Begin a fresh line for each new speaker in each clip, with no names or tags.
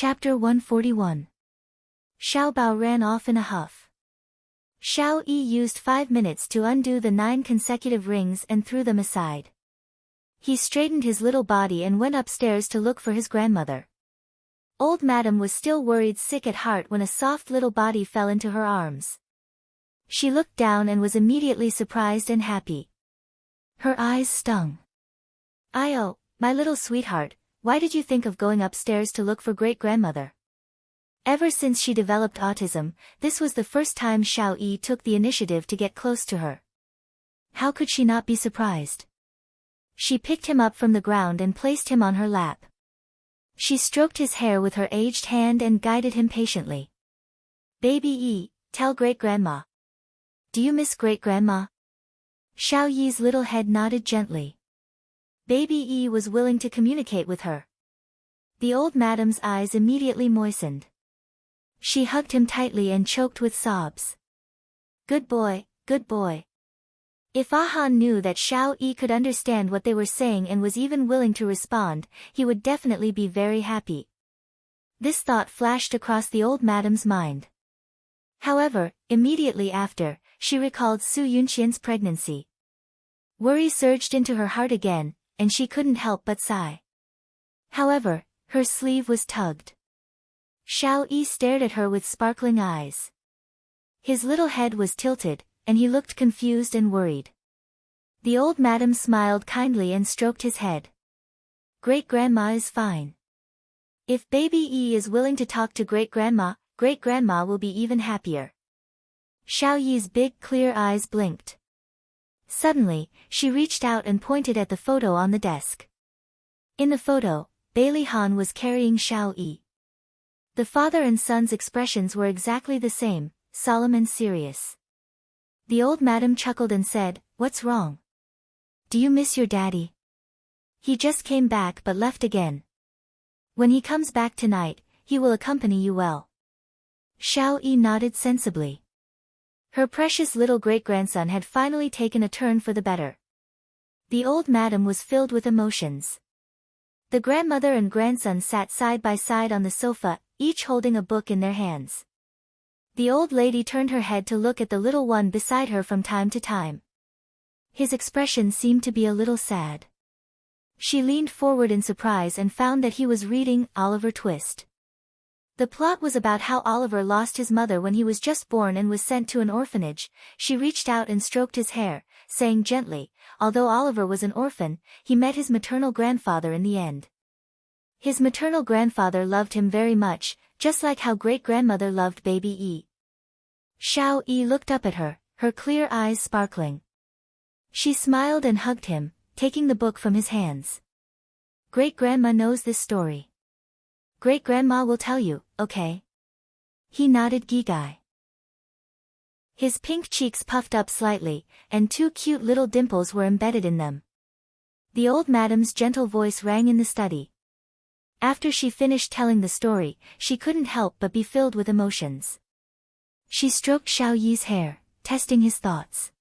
Chapter 141. Xiao Bao ran off in a huff. Xiao Yi used 5 minutes to undo the 9 consecutive rings and threw them aside. He straightened his little body and went upstairs to look for his grandmother. Old Madam was still worried sick at heart when a soft little body fell into her arms. She looked down and was immediately surprised and happy. Her eyes stung. "Oh, my little sweetheart, why did you think of going upstairs to look for great-grandmother?" Ever since she developed autism, this was the first time Xiao Yi took the initiative to get close to her. How could she not be surprised? She picked him up from the ground and placed him on her lap. She stroked his hair with her aged hand and guided him patiently. "Baby Yi, tell great-grandma. Do you miss great-grandma?" Xiao Yi's little head nodded gently. Baby Yi was willing to communicate with her. The old madam's eyes immediately moistened. She hugged him tightly and choked with sobs. Good boy, good boy. If Ahan knew that Xiao Yi could understand what they were saying and was even willing to respond, he would definitely be very happy. This thought flashed across the old madam's mind. However, immediately after, she recalled Su Yunqian's pregnancy. Worry surged into her heart again, and she couldn't help but sigh. However, her sleeve was tugged. Xiao Yi stared at her with sparkling eyes. His little head was tilted, and he looked confused and worried. The old madam smiled kindly and stroked his head. Great-grandma is fine. If baby Yi is willing to talk to great-grandma will be even happier. Xiao Yi's big clear eyes blinked. Suddenly, she reached out and pointed at the photo on the desk. In the photo, Bailey Han was carrying Xiao Yi. The father and son's expressions were exactly the same, solemn and serious. The old madam chuckled and said, "What's wrong? Do you miss your daddy? He just came back but left again. When he comes back tonight, he will accompany you well." Xiao Yi nodded sensibly. Her precious little great-grandson had finally taken a turn for the better. The old madam was filled with emotions. The grandmother and grandson sat side by side on the sofa, each holding a book in their hands. The old lady turned her head to look at the little one beside her from time to time. His expression seemed to be a little sad. She leaned forward in surprise and found that he was reading Oliver Twist. The plot was about how Oliver lost his mother when he was just born and was sent to an orphanage. She reached out and stroked his hair, saying gently, although Oliver was an orphan, he met his maternal grandfather in the end. His maternal grandfather loved him very much, just like how great-grandmother loved baby Yi. Xiao Yi looked up at her, her clear eyes sparkling. She smiled and hugged him, taking the book from his hands. Great-grandma knows this story. Great-grandma will tell you, okay? He nodded gigai. His pink cheeks puffed up slightly, and 2 cute little dimples were embedded in them. The old madam's gentle voice rang in the study. After she finished telling the story, she couldn't help but be filled with emotions. She stroked Xiao Yi's hair, testing his thoughts.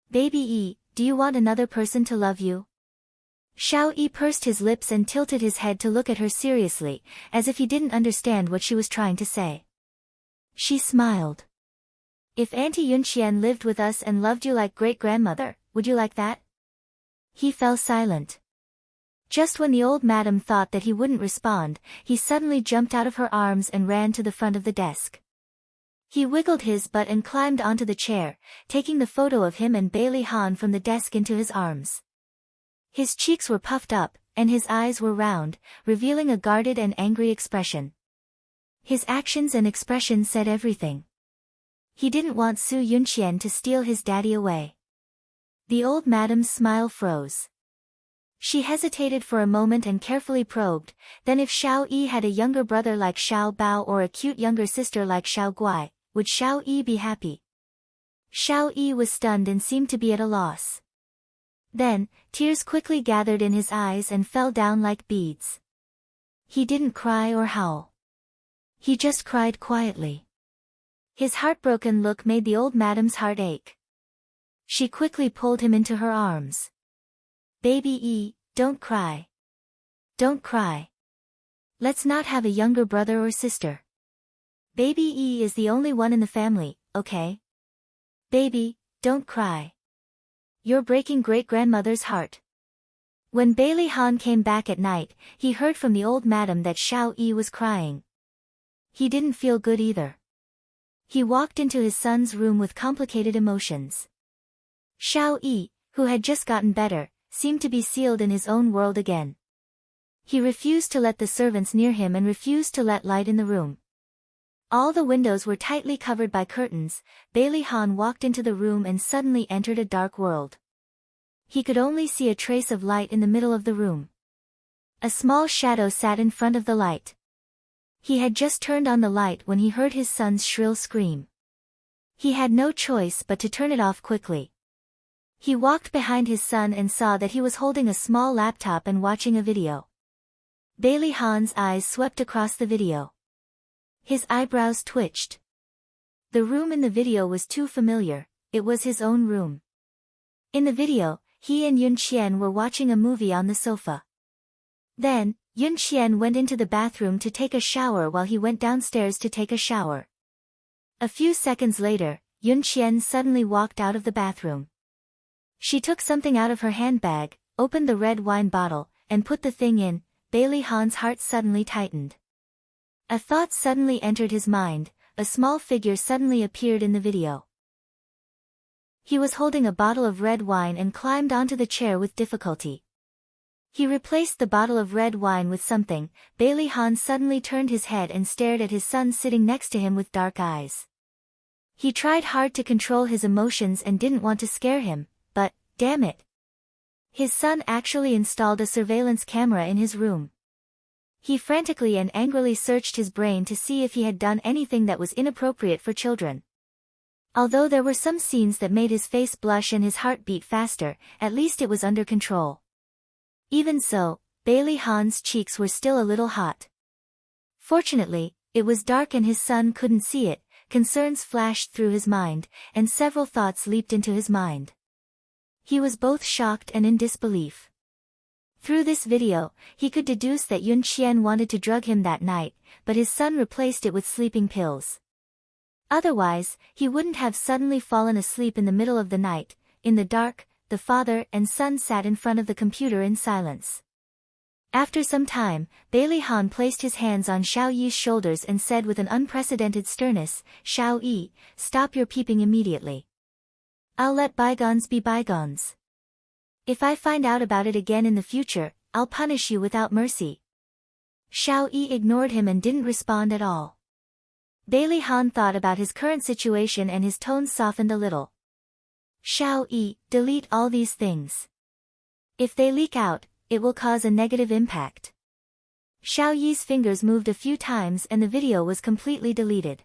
Baby Yi, do you want another person to love you? Xiao Yi pursed his lips and tilted his head to look at her seriously, as if he didn't understand what she was trying to say. She smiled. If Auntie Yunqian lived with us and loved you like great-grandmother, would you like that? He fell silent. Just when the old madam thought that he wouldn't respond, he suddenly jumped out of her arms and ran to the front of the desk. He wiggled his butt and climbed onto the chair, taking the photo of him and Bailey Han from the desk into his arms. His cheeks were puffed up, and his eyes were round, revealing a guarded and angry expression. His actions and expression said everything. He didn't want Su Yunqian to steal his daddy away. The old madam's smile froze. She hesitated for a moment and carefully probed, then if Xiao Yi had a younger brother like Xiao Bao or a cute younger sister like Xiao Guai, would Xiao Yi be happy? Xiao Yi was stunned and seemed to be at a loss. Then, tears quickly gathered in his eyes and fell down like beads. He didn't cry or howl. He just cried quietly. His heartbroken look made the old madam's heart ache. She quickly pulled him into her arms. Baby Yi, don't cry. Don't cry. Let's not have a younger brother or sister. Baby E is the only one in the family, okay? Baby, don't cry. You're breaking great-grandmother's heart. When Bailey Han came back at night, he heard from the old madam that Xiao Yi was crying. He didn't feel good either. He walked into his son's room with complicated emotions. Xiao Yi, who had just gotten better, seemed to be sealed in his own world again. He refused to let the servants near him and refused to let light in the room. All the windows were tightly covered by curtains. Bailey Han walked into the room and suddenly entered a dark world. He could only see a trace of light in the middle of the room. A small shadow sat in front of the light. He had just turned on the light when he heard his son's shrill scream. He had no choice but to turn it off quickly. He walked behind his son and saw that he was holding a small laptop and watching a video. Bailey Han's eyes swept across the video. His eyebrows twitched. The room in the video was too familiar. It was his own room. In the video, he and Yun Qian were watching a movie on the sofa. Then, Yun Qian went into the bathroom to take a shower while he went downstairs to take a shower. A few seconds later, Yun Qian suddenly walked out of the bathroom. She took something out of her handbag, opened the red wine bottle, and put the thing in. Bailey Han's heart suddenly tightened. A thought suddenly entered his mind. A small figure suddenly appeared in the video. He was holding a bottle of red wine and climbed onto the chair with difficulty. He replaced the bottle of red wine with something. Bailey Han suddenly turned his head and stared at his son sitting next to him with dark eyes. He tried hard to control his emotions and didn't want to scare him, but, damn it. His son actually installed a surveillance camera in his room. He frantically and angrily searched his brain to see if he had done anything that was inappropriate for children. Although there were some scenes that made his face blush and his heart beat faster, at least it was under control. Even so, Bailey Han's cheeks were still a little hot. Fortunately, it was dark and his son couldn't see it. Concerns flashed through his mind, and several thoughts leaped into his mind. He was both shocked and in disbelief. Through this video, he could deduce that Yun Qian wanted to drug him that night, but his son replaced it with sleeping pills. Otherwise, he wouldn't have suddenly fallen asleep in the middle of the night. In the dark, the father and son sat in front of the computer in silence. After some time, Bailey Han placed his hands on Xiao Yi's shoulders and said with an unprecedented sternness, "Xiao Yi, stop your peeping immediately. I'll let bygones be bygones. If I find out about it again in the future, I'll punish you without mercy." Xiao Yi ignored him and didn't respond at all. Bailey Han thought about his current situation and his tone softened a little. "Xiao Yi, delete all these things. If they leak out, it will cause a negative impact." Xiao Yi's fingers moved a few times and the video was completely deleted.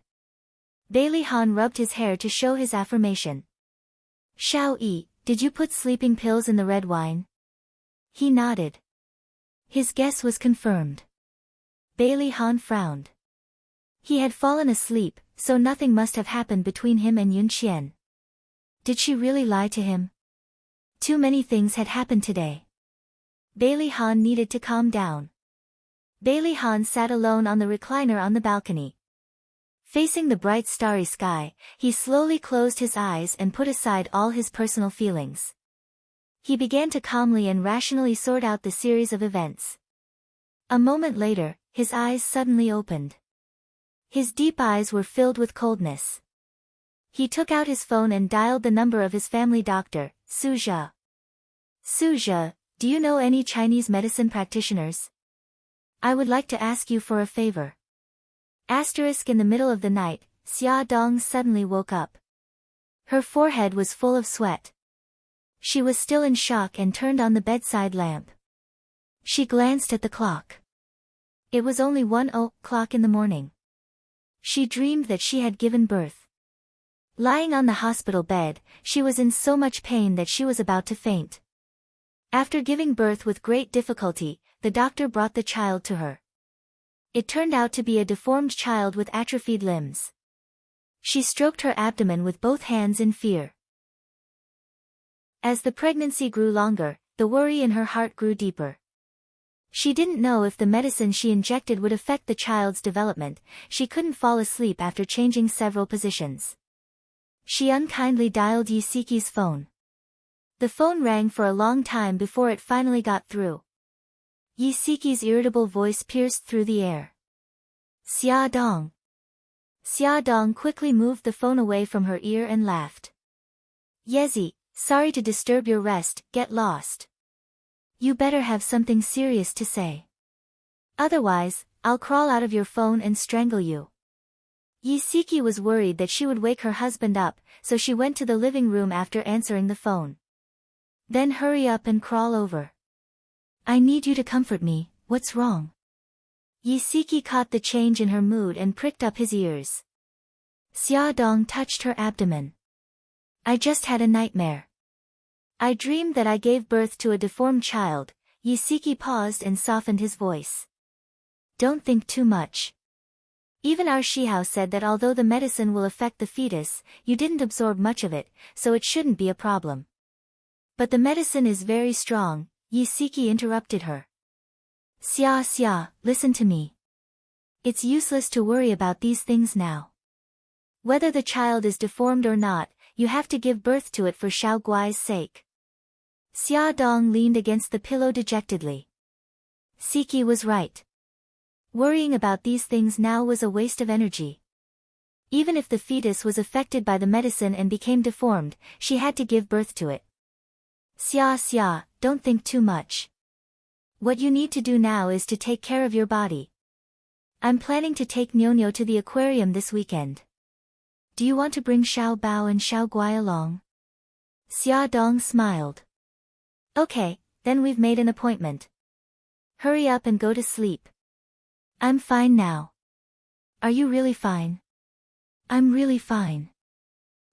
Bailey Han rubbed his hair to show his affirmation. "Xiao Yi, did you put sleeping pills in the red wine?" He nodded. His guess was confirmed. Bailey Han frowned. He had fallen asleep, so nothing must have happened between him and Yun Qian. Did she really lie to him? Too many things had happened today. Bailey Han needed to calm down. Bailey Han sat alone on the recliner on the balcony. Facing the bright starry sky, he slowly closed his eyes and put aside all his personal feelings. He began to calmly and rationally sort out the series of events. A moment later, his eyes suddenly opened. His deep eyes were filled with coldness. He took out his phone and dialed the number of his family doctor, Su Zhe. "Su Zhe, do you know any Chinese medicine practitioners? I would like to ask you for a favor." Asterisk in the middle of the night, Xia Dong suddenly woke up. Her forehead was full of sweat. She was still in shock and turned on the bedside lamp. She glanced at the clock. It was only 1:00 in the morning. She dreamed that she had given birth. Lying on the hospital bed, she was in so much pain that she was about to faint. After giving birth with great difficulty, the doctor brought the child to her. It turned out to be a deformed child with atrophied limbs. She stroked her abdomen with both hands in fear. As the pregnancy grew longer, the worry in her heart grew deeper. She didn't know if the medicine she injected would affect the child's development. She couldn't fall asleep after changing several positions. She unkindly dialed Yusiki's phone. The phone rang for a long time before it finally got through. Yusiki's irritable voice pierced through the air. Xia Dong. Xia Dong quickly moved the phone away from her ear and laughed. Yezi, sorry to disturb your rest, get lost. You better have something serious to say. Otherwise, I'll crawl out of your phone and strangle you. Yusiki was worried that she would wake her husband up, so she went to the living room after answering the phone. Then hurry up and crawl over. I need you to comfort me, what's wrong? Yusiki caught the change in her mood and pricked up his ears. Xia Dong touched her abdomen. I just had a nightmare. I dreamed that I gave birth to a deformed child. Yusiki paused and softened his voice. Don't think too much. Even our Shihao said that although the medicine will affect the fetus, you didn't absorb much of it, so it shouldn't be a problem. But the medicine is very strong, Yusiki interrupted her. Xia, listen to me. It's useless to worry about these things now. Whether the child is deformed or not, you have to give birth to it for Xiao Guai's sake. Xia Dong leaned against the pillow dejectedly. Siki was right. Worrying about these things now was a waste of energy. Even if the fetus was affected by the medicine and became deformed, she had to give birth to it. Xia, don't think too much. What you need to do now is to take care of your body. I'm planning to take Nyo to the aquarium this weekend. Do you want to bring Xiao Bao and Xiao Guai along? Xia Dong smiled. Okay, then we've made an appointment. Hurry up and go to sleep. I'm fine now. Are you really fine? I'm really fine.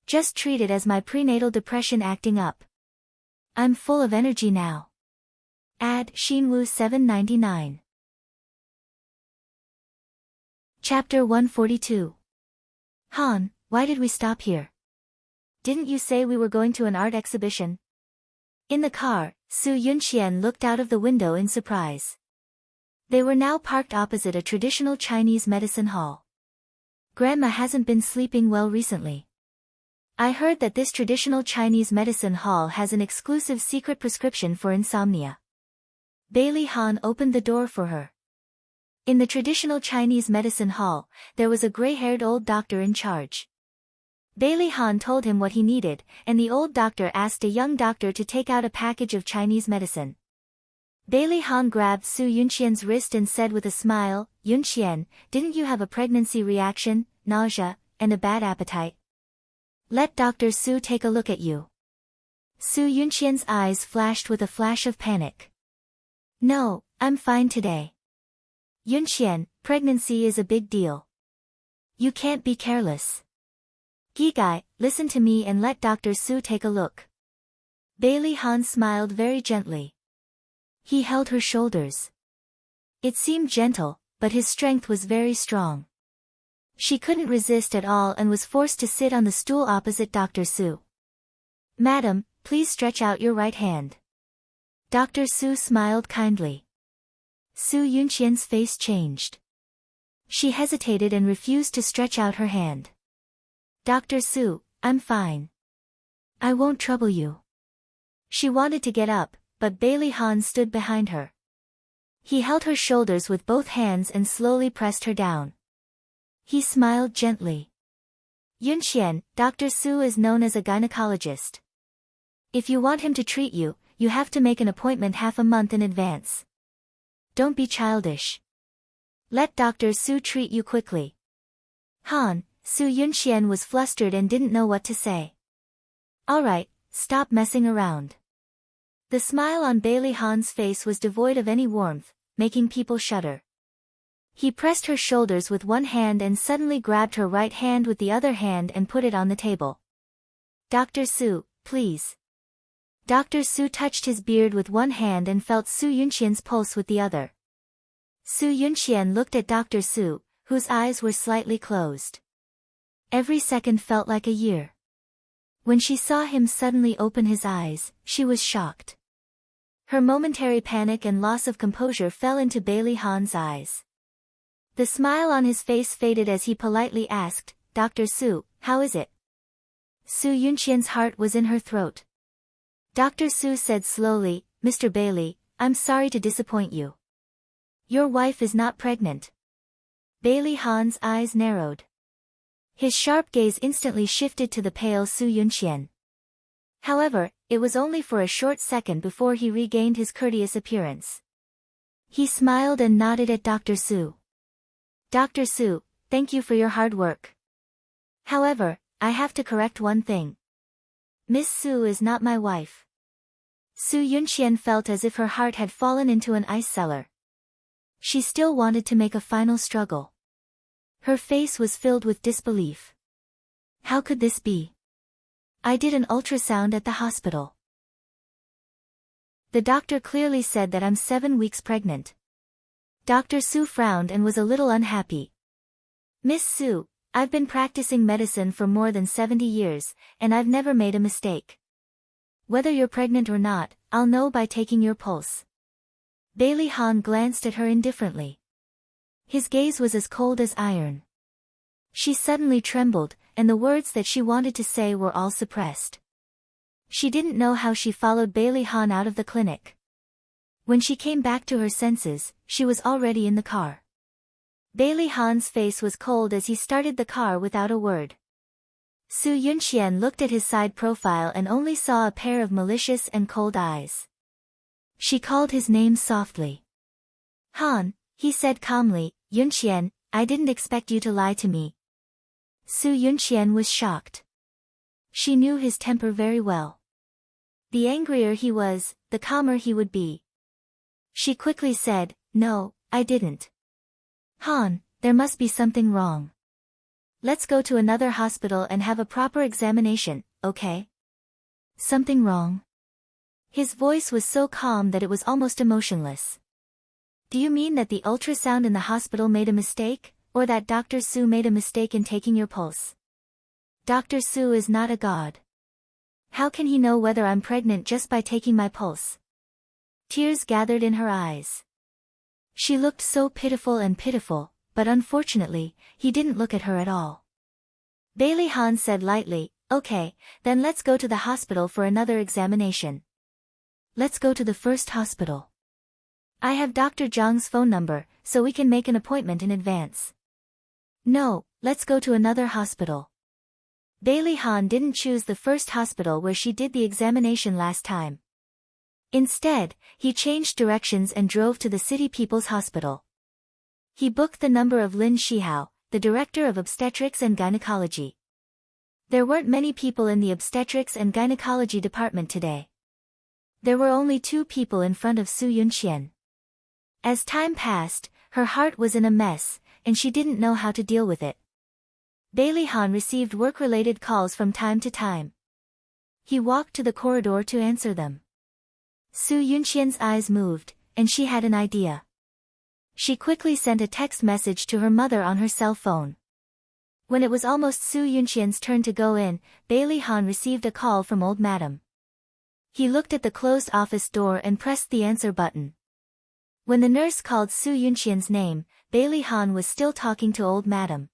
Just treat it as my prenatal depression acting up. I'm full of energy now. Add Xinwu 799. Chapter 142. Han, why did we stop here? Didn't you say we were going to an art exhibition? In the car, Su Yunxian looked out of the window in surprise. They were now parked opposite a traditional Chinese medicine hall. Grandma hasn't been sleeping well recently. I heard that this traditional Chinese medicine hall has an exclusive secret prescription for insomnia. Bailey Han opened the door for her. In the traditional Chinese medicine hall, there was a gray-haired old doctor in charge. Bailey Han told him what he needed, and the old doctor asked a young doctor to take out a package of Chinese medicine. Bailey Han grabbed Su Yunxian's wrist and said with a smile, Yunxian, didn't you have a pregnancy reaction, nausea, and a bad appetite? Let Dr. Su take a look at you. Su Yunxian's eyes flashed with a flash of panic. No, I'm fine today. Yunxian, pregnancy is a big deal. You can't be careless. Gigai, listen to me and let Dr. Su take a look. Bailey Han smiled very gently. He held her shoulders. It seemed gentle, but his strength was very strong. She couldn't resist at all and was forced to sit on the stool opposite Dr. Su. Madam, please stretch out your right hand. Dr. Su smiled kindly. Su Yunxian's face changed. She hesitated and refused to stretch out her hand. Dr. Su, I'm fine. I won't trouble you. She wanted to get up, but Bailey Han stood behind her. He held her shoulders with both hands and slowly pressed her down. He smiled gently. Yunxian, Dr. Su is known as a gynecologist. If you want him to treat you, you have to make an appointment half a month in advance. Don't be childish. Let Dr. Su treat you quickly. Han, Su Yunxian was flustered and didn't know what to say. Alright, stop messing around. The smile on Bailey Han's face was devoid of any warmth, making people shudder. He pressed her shoulders with one hand and suddenly grabbed her right hand with the other hand and put it on the table. Dr. Su, please. Dr. Su touched his beard with one hand and felt Su Yunxian's pulse with the other. Su Yunxian looked at Dr. Su, whose eyes were slightly closed. Every second felt like a year. When she saw him suddenly open his eyes, she was shocked. Her momentary panic and loss of composure fell into Bailey Han's eyes. The smile on his face faded as he politely asked, "Dr. Su, how is it?" Su Yunqian's heart was in her throat. Dr. Su said slowly, "Mr. Bailey, I'm sorry to disappoint you. Your wife is not pregnant." Bailey Han's eyes narrowed. His sharp gaze instantly shifted to the pale Su Yunqian. However, it was only for a short second before he regained his courteous appearance. He smiled and nodded at Dr. Su. "Dr. Su, thank you for your hard work. However, I have to correct one thing. Miss Su is not my wife." Su Yunqian felt as if her heart had fallen into an ice cellar. She still wanted to make a final struggle. Her face was filled with disbelief. How could this be? "I did an ultrasound at the hospital. The doctor clearly said that I'm 7 weeks pregnant." Dr. Su frowned and was a little unhappy. "Miss Su, I've been practicing medicine for more than 70 years, and I've never made a mistake. Whether you're pregnant or not, I'll know by taking your pulse." Bailey Han glanced at her indifferently. His gaze was as cold as iron. She suddenly trembled, and the words that she wanted to say were all suppressed. She didn't know how she followed Bailey Han out of the clinic. When she came back to her senses, she was already in the car. Bailey Han's face was cold as he started the car without a word. Su Yunqian looked at his side profile and only saw a pair of malicious and cold eyes. She called his name softly. "Han," he said calmly, "Yunqian, I didn't expect you to lie to me." Su Yunqian was shocked. She knew his temper very well. The angrier he was, the calmer he would be. She quickly said, "No, I didn't. Han, there must be something wrong. Let's go to another hospital and have a proper examination, okay?" "Something wrong?" His voice was so calm that it was almost emotionless. "Do you mean that the ultrasound in the hospital made a mistake, or that Dr. Su made a mistake in taking your pulse?" "Dr. Su is not a god. How can he know whether I'm pregnant just by taking my pulse?" Tears gathered in her eyes. She looked so pitiful, but unfortunately, he didn't look at her at all. Bailey Han said lightly, "Okay, then let's go to the hospital for another examination." "Let's go to the first hospital. I have Dr. Zhang's phone number, so we can make an appointment in advance." "No, let's go to another hospital." Bailey Han didn't choose the first hospital where she did the examination last time. Instead, he changed directions and drove to the City People's Hospital. He booked the number of Lin Shihao, the director of obstetrics and gynecology. There weren't many people in the obstetrics and gynecology department today. There were only 2 people in front of Su Yunqian. As time passed, her heart was in a mess, and she didn't know how to deal with it. Bailey Han received work-related calls from time to time. He walked to the corridor to answer them. Su Yunqian's eyes moved, and she had an idea. She quickly sent a text message to her mother on her cell phone. When it was almost Su Yunqian's turn to go in, Bailey Han received a call from old madam. He looked at the closed office door and pressed the answer button. When the nurse called Su Yunqian's name, Bailey Han was still talking to old madam.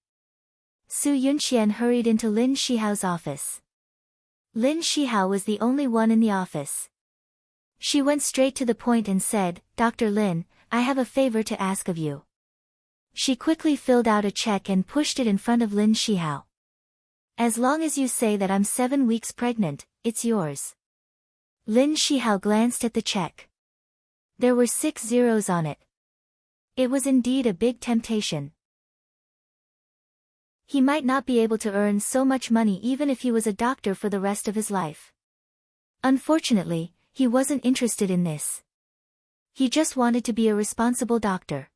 Su Yunqian hurried into Lin Shihao's office. Lin Shihao was the only one in the office. She went straight to the point and said, "Dr. Lin, I have a favor to ask of you." She quickly filled out a check and pushed it in front of Lin Shihao. "As long as you say that I'm 7 weeks pregnant, it's yours." Lin Shihao glanced at the check. There were 6 zeros on it. It was indeed a big temptation. He might not be able to earn so much money even if he was a doctor for the rest of his life. Unfortunately, he wasn't interested in this. He just wanted to be a responsible doctor.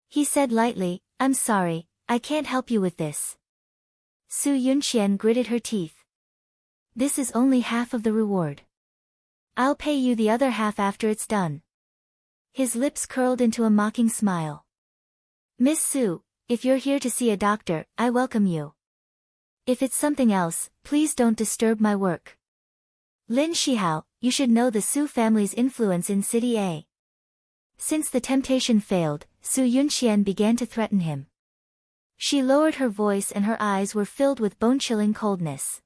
He said lightly, "I'm sorry, I can't help you with this." Su Yunqian gritted her teeth. "This is only half of the reward. I'll pay you the other half after it's done." His lips curled into a mocking smile. "Miss Su, if you're here to see a doctor, I welcome you. If it's something else, please don't disturb my work." Lin Shihao, you should know the Su family's influence in City A. Since the temptation failed, Su Yunxian began to threaten him. She lowered her voice and her eyes were filled with bone-chilling coldness.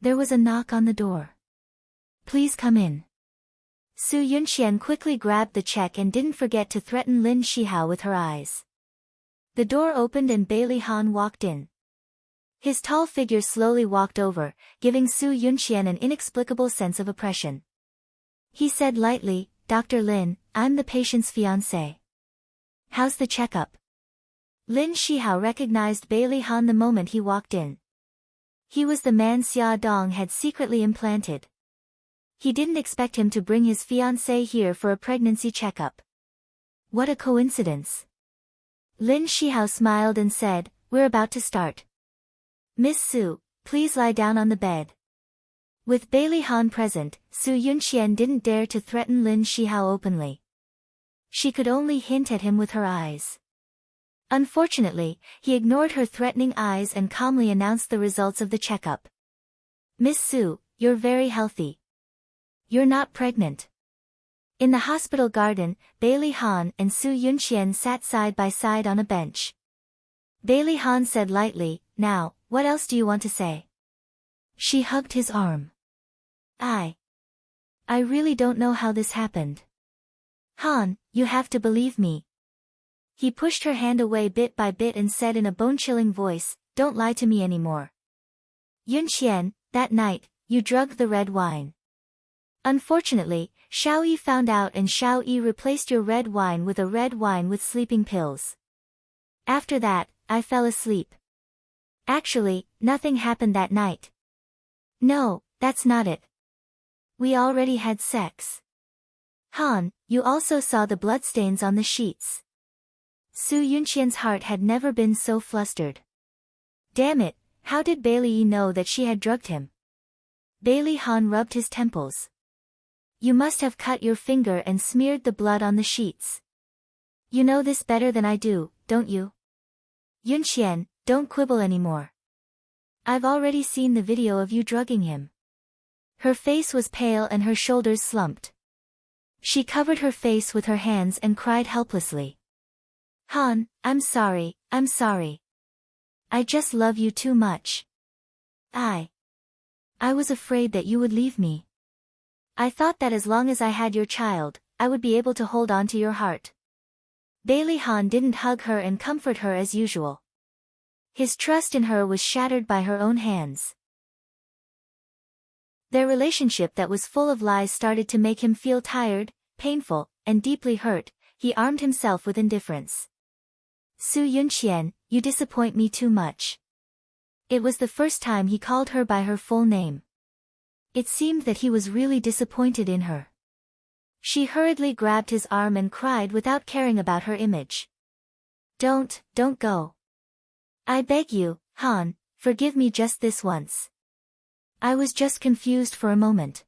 There was a knock on the door. Please come in. Su Yunxian quickly grabbed the check and didn't forget to threaten Lin Shihao with her eyes. The door opened and Bailey Han walked in. His tall figure slowly walked over, giving Su Yunxian an inexplicable sense of oppression. He said lightly, Dr. Lin, I'm the patient's fiancé. How's the checkup? Lin Shihao recognized Bailey Han the moment he walked in. He was the man Xia Dong had secretly implanted. He didn't expect him to bring his fiancée here for a pregnancy checkup. What a coincidence. Lin Shihao smiled and said, We're about to start. Miss Su, please lie down on the bed. With Bailey Han present, Su Yunxian didn't dare to threaten Lin Shihao openly. She could only hint at him with her eyes. Unfortunately, he ignored her threatening eyes and calmly announced the results of the checkup. Miss Su, you're very healthy. You're not pregnant. In the hospital garden, Bailey Han and Su Yunxian sat side by side on a bench. Bailey Han said lightly, Now, what else do you want to say? She hugged his arm. I really don't know how this happened. Han, you have to believe me. He pushed her hand away bit by bit and said in a bone-chilling voice, Don't lie to me anymore. Yunxian, that night, you drugged the red wine. Unfortunately, Xiao Yi found out and Xiao Yi replaced your red wine with a red wine with sleeping pills. After that, I fell asleep. Actually, nothing happened that night. No, that's not it. We already had sex. Han, you also saw the bloodstains on the sheets. Su Yunxian's heart had never been so flustered. Damn it, how did Bailey Yi know that she had drugged him? Bailey Han rubbed his temples. You must have cut your finger and smeared the blood on the sheets. You know this better than I do, don't you? Yunxian, don't quibble anymore. I've already seen the video of you drugging him. Her face was pale and her shoulders slumped. She covered her face with her hands and cried helplessly. Han, I'm sorry. I just love you too much. I was afraid that you would leave me. I thought that as long as I had your child, I would be able to hold on to your heart. Bailey Han didn't hug her and comfort her as usual. His trust in her was shattered by her own hands. Their relationship that was full of lies started to make him feel tired, painful, and deeply hurt. He armed himself with indifference. Su Yunxian, you disappoint me too much. It was the first time he called her by her full name. It seemed that he was really disappointed in her. She hurriedly grabbed his arm and cried without caring about her image. Don't go. I beg you, Han, forgive me just this once. I was just confused for a moment.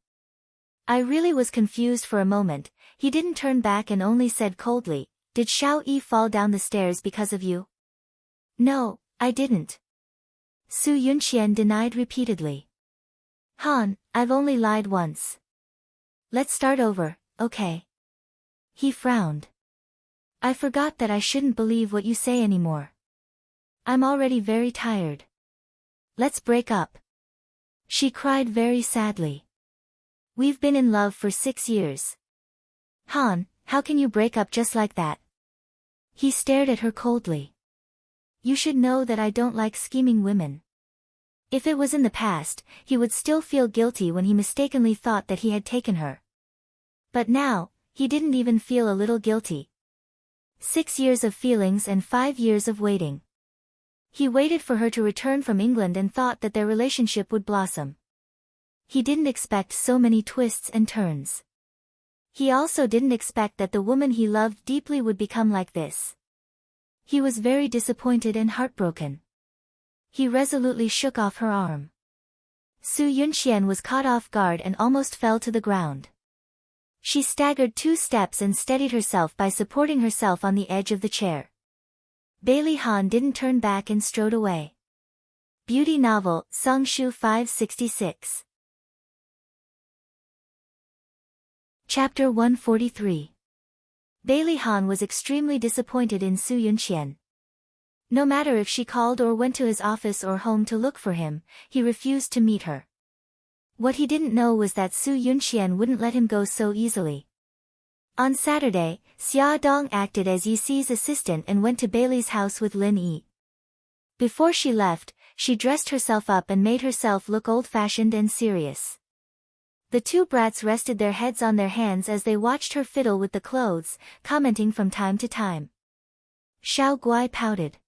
I really was confused for a moment. He didn't turn back and only said coldly, Did Xiao Yi fall down the stairs because of you? No, I didn't. Su Yunxian denied repeatedly. Han, I've only lied once. Let's start over, okay? He frowned. I forgot that I shouldn't believe what you say anymore. I'm already very tired. Let's break up. She cried very sadly. We've been in love for 6 years. Han, how can you break up just like that? He stared at her coldly. You should know that I don't like scheming women. If it was in the past, he would still feel guilty when he mistakenly thought that he had taken her. But now, he didn't even feel a little guilty. 6 years of feelings and 5 years of waiting. He waited for her to return from England and thought that their relationship would blossom. He didn't expect so many twists and turns. He also didn't expect that the woman he loved deeply would become like this. He was very disappointed and heartbroken. He resolutely shook off her arm. Su Yunxian was caught off guard and almost fell to the ground. She staggered 2 steps and steadied herself by supporting herself on the edge of the chair. Bailey Han didn't turn back and strode away. Beauty novel, Songshu 566. Chapter 143. Bailey Han was extremely disappointed in Su Yunqian. No matter if she called or went to his office or home to look for him, he refused to meet her. What he didn't know was that Su Yunqian wouldn't let him go so easily. On Saturday, Xia Dong acted as Yi Xi's assistant and went to Bailey's house with Lin Yi. Before she left, she dressed herself up and made herself look old-fashioned and serious. The two brats rested their heads on their hands as they watched her fiddle with the clothes, commenting from time to time. Xiao Guai pouted.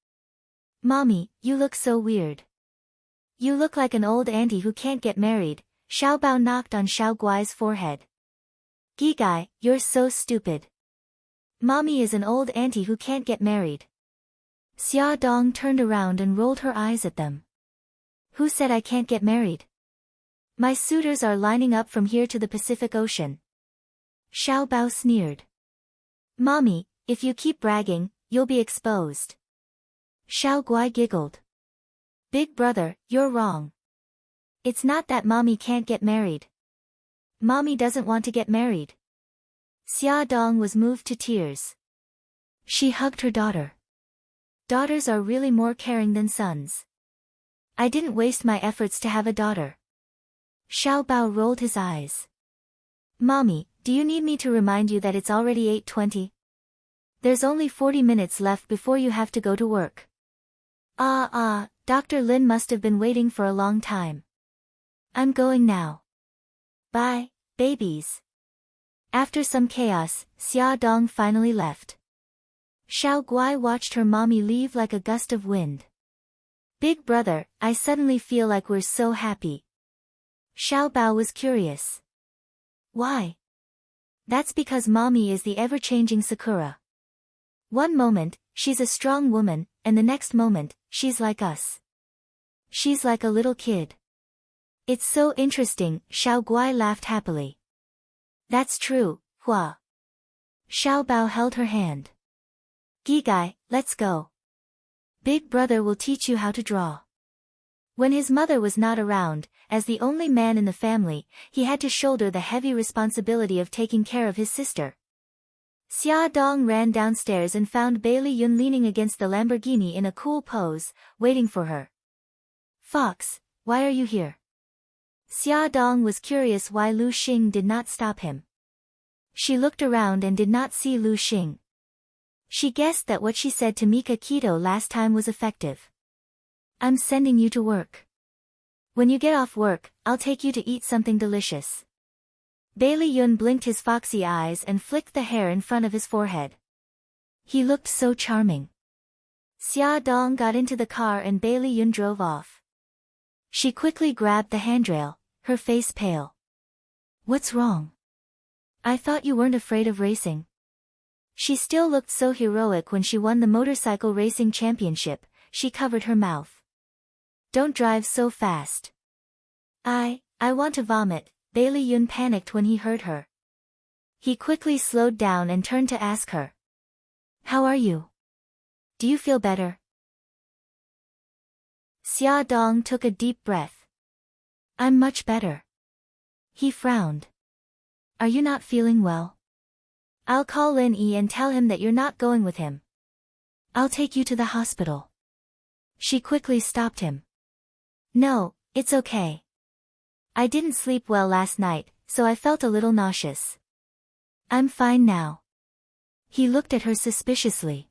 "Mommy, you look so weird. You look like an old auntie who can't get married." Xiao Bao knocked on Xiao Guai's forehead. "Gigai, you're so stupid. Mommy is an old auntie who can't get married." Xia Dong turned around and rolled her eyes at them. "Who said I can't get married? My suitors are lining up from here to the Pacific Ocean." Xiao Bao sneered. "Mommy, if you keep bragging, you'll be exposed." Xiao Guai giggled. "Big brother, you're wrong. It's not that Mommy can't get married. Mommy doesn't want to get married." Xia Dong was moved to tears. She hugged her daughter. "Daughters are really more caring than sons. I didn't waste my efforts to have a daughter." Xiao Bao rolled his eyes. "Mommy, do you need me to remind you that it's already 8:20? There's only 40 minutes left before you have to go to work." Dr. Lin must have been waiting for a long time. "I'm going now. Bye, babies." After some chaos, Xia Dong finally left. Xiao Guai watched her mommy leave like a gust of wind. "Big brother, I suddenly feel like we're so happy." Xiao Bao was curious. "Why?" "That's because Mommy is the ever-changing Sakura. One moment, she's a strong woman, and the next moment, she's like us. She's like a little kid. It's so interesting." Xiao Guai laughed happily. "That's true, Hua." Xiao Bao held her hand. "Gigai, let's go. Big brother will teach you how to draw." When his mother was not around, as the only man in the family, he had to shoulder the heavy responsibility of taking care of his sister. Xia Dong ran downstairs and found Bailey Yun leaning against the Lamborghini in a cool pose, waiting for her. "Fox, why are you here?" Xia Dong was curious why Lu Xing did not stop him. She looked around and did not see Lu Xing. She guessed that what she said to Mika Keto last time was effective. "I'm sending you to work. When you get off work, I'll take you to eat something delicious." Bailey Yun blinked his foxy eyes and flicked the hair in front of his forehead. He looked so charming. Xia Dong got into the car and Bailey Yun drove off. She quickly grabbed the handrail, her face pale. "What's wrong? I thought you weren't afraid of racing." She still looked so heroic when she won the motorcycle racing championship. She covered her mouth. "Don't drive so fast. I want to vomit." Bailey Yun panicked when he heard her. He quickly slowed down and turned to ask her. "How are you? Do you feel better?" Xia Dong took a deep breath. "I'm much better." He frowned. "Are you not feeling well? I'll call Lin Yi and tell him that you're not going with him. I'll take you to the hospital." She quickly stopped him. "No, it's okay. I didn't sleep well last night, so I felt a little nauseous. I'm fine now." He looked at her suspiciously.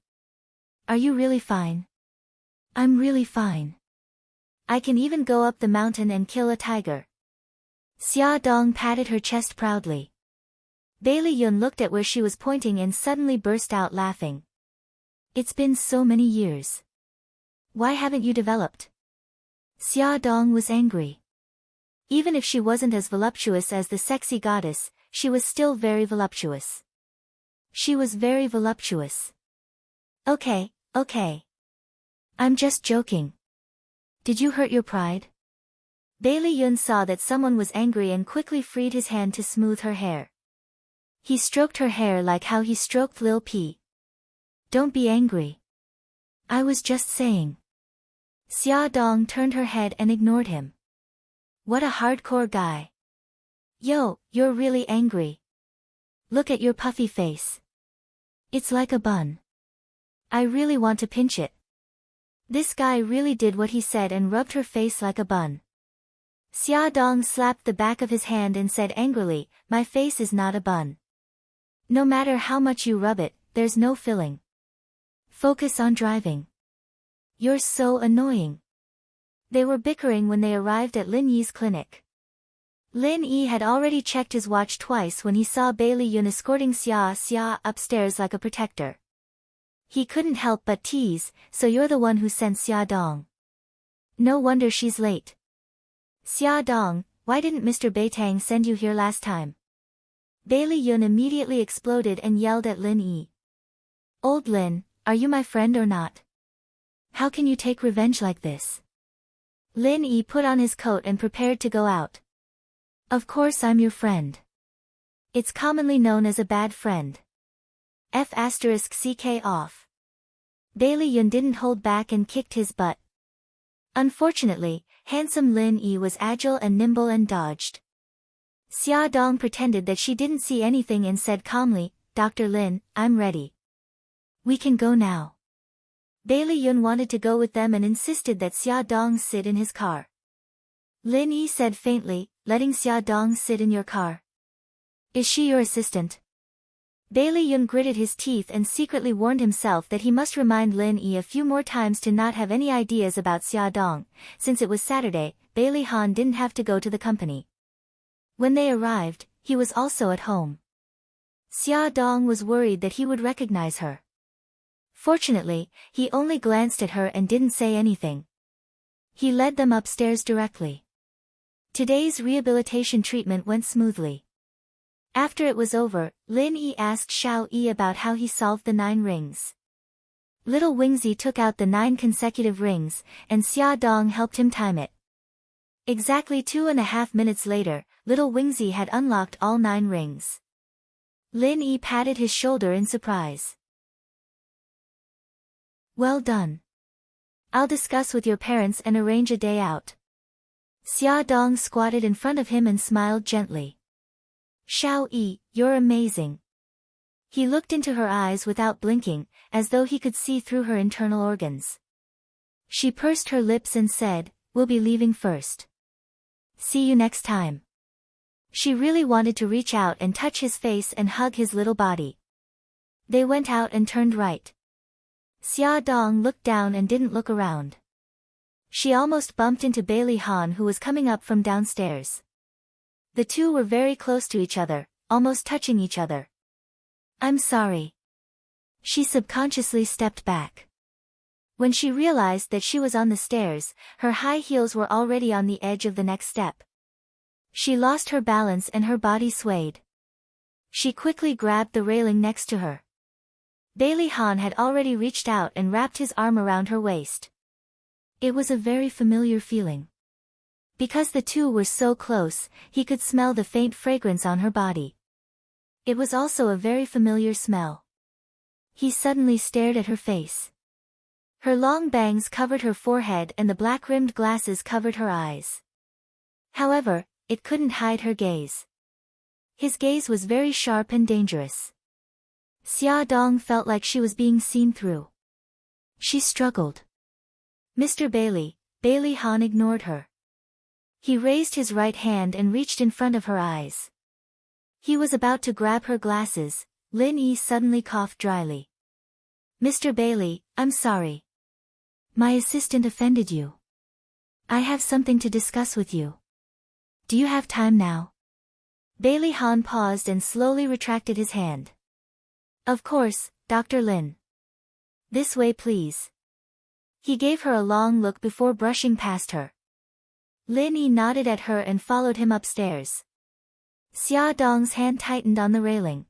"Are you really fine?" "I'm really fine. I can even go up the mountain and kill a tiger." Xia Dong patted her chest proudly. Bailey Yun looked at where she was pointing and suddenly burst out laughing. "It's been so many years. Why haven't you developed?" Xia Dong was angry. Even if she wasn't as voluptuous as the sexy goddess, she was still very voluptuous. She was very voluptuous. Okay. I'm just joking. Did you hurt your pride?" Bailey Yun saw that someone was angry and quickly freed his hand to smooth her hair. He stroked her hair like how he stroked Lil P. "Don't be angry. I was just saying." Xia Dong turned her head and ignored him. What a hardcore guy. "Yo, you're really angry." Look at your puffy face. It's like a bun. I really want to pinch it. This guy really did what he said and rubbed her face like a bun. Xia Dong slapped the back of his hand and said angrily, my face is not a bun. No matter how much you rub it, there's no filling. Focus on driving. You're so annoying. They were bickering when they arrived at Lin Yi's clinic. Lin Yi had already checked his watch twice when he saw Bailey Yun escorting Xia upstairs like a protector. He couldn't help but tease, so you're the one who sent Xia Dong. No wonder she's late. Xia Dong, why didn't Mr. Beitang send you here last time? Bailey Yun immediately exploded and yelled at Lin Yi. Old Lin, are you my friend or not? How can you take revenge like this? Lin Yi put on his coat and prepared to go out. Of course I'm your friend. It's commonly known as a bad friend. F***ck off. Bailey Yun didn't hold back and kicked his butt. Unfortunately, handsome Lin Yi was agile and nimble and dodged. Xia Dong pretended that she didn't see anything and said calmly, Dr. Lin, I'm ready. We can go now. Bailey Yun wanted to go with them and insisted that Xia Dong sit in his car. Lin Yi said faintly, letting Xia Dong sit in your car. Is she your assistant? Bailey Yun gritted his teeth and secretly warned himself that he must remind Lin Yi a few more times to not have any ideas about Xia Dong. Since it was Saturday, Bailey Han didn't have to go to the company. When they arrived, he was also at home. Xia Dong was worried that he would recognize her. Fortunately, he only glanced at her and didn't say anything. He led them upstairs directly. Today's rehabilitation treatment went smoothly. After it was over, Lin Yi asked Xiao Yi about how he solved the 9 rings. Little Wingzi took out the 9 consecutive rings, and Xia Dong helped him time it. Exactly 2.5 minutes later, little Wingzi had unlocked all 9 rings. Lin Yi patted his shoulder in surprise. Well done. I'll discuss with your parents and arrange a day out. Xia Dong squatted in front of him and smiled gently. Xiao Yi, you're amazing. He looked into her eyes without blinking, as though he could see through her internal organs. She pursed her lips and said, we'll be leaving first. See you next time. She really wanted to reach out and touch his face and hug his little body. They went out and turned right. Xia Dong looked down and didn't look around. She almost bumped into Bailey Han, who was coming up from downstairs. The two were very close to each other, almost touching each other. I'm sorry. She subconsciously stepped back. When she realized that she was on the stairs, her high heels were already on the edge of the next step. She lost her balance and her body swayed. She quickly grabbed the railing next to her. Bailey Han had already reached out and wrapped his arm around her waist. It was a very familiar feeling. Because the two were so close, he could smell the faint fragrance on her body. It was also a very familiar smell. He suddenly stared at her face. Her long bangs covered her forehead and the black-rimmed glasses covered her eyes. However, it couldn't hide her gaze. His gaze was very sharp and dangerous. Xia Dong felt like she was being seen through. She struggled. Mr. Bailey, Bailey Han ignored her. He raised his right hand and reached in front of her eyes. He was about to grab her glasses. Lin Yi suddenly coughed dryly. Mr. Bailey, I'm sorry. My assistant offended you. I have something to discuss with you. Do you have time now? Bailey Han paused and slowly retracted his hand. Of course, Dr. Lin. This way please. He gave her a long look before brushing past her. Lin Yi nodded at her and followed him upstairs. Xia Dong's hand tightened on the railing.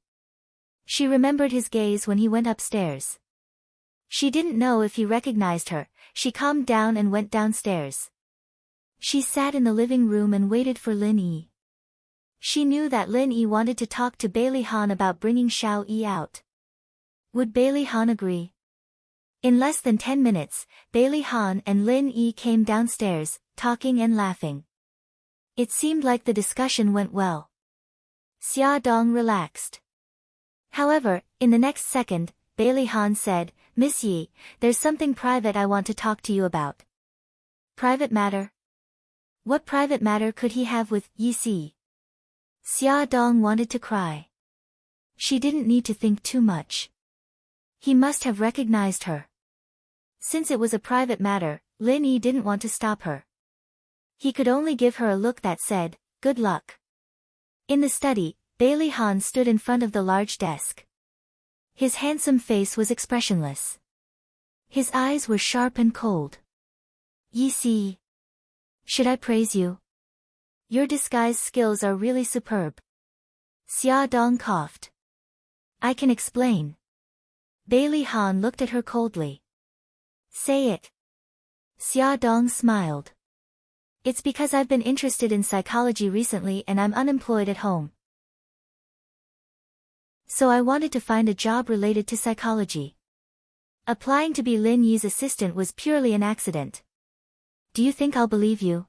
She remembered his gaze when he went upstairs. She didn't know if he recognized her. She calmed down and went downstairs. She sat in the living room and waited for Lin Yi. She knew that Lin Yi wanted to talk to Bailey Han about bringing Xiao Yi out. Would Bailey Han agree? In less than 10 minutes, Bailey Han and Lin Yi came downstairs, talking and laughing. It seemed like the discussion went well. Xia Dong relaxed. However, in the next second, Bailey Han said, Miss Yi, there's something private I want to talk to you about. Private matter? What private matter could he have with Yi Si? Xia Dong wanted to cry. She didn't need to think too much. He must have recognized her. Since it was a private matter, Lin Yi didn't want to stop her. He could only give her a look that said, good luck. In the study, Bailey Han stood in front of the large desk. His handsome face was expressionless. His eyes were sharp and cold. Yi Si. Should I praise you? Your disguise skills are really superb. Xia Dong coughed. I can explain. Bailey Han looked at her coldly. Say it. Xia Dong smiled. It's because I've been interested in psychology recently and I'm unemployed at home. So I wanted to find a job related to psychology. Applying to be Lin Yi's assistant was purely an accident. Do you think I'll believe you?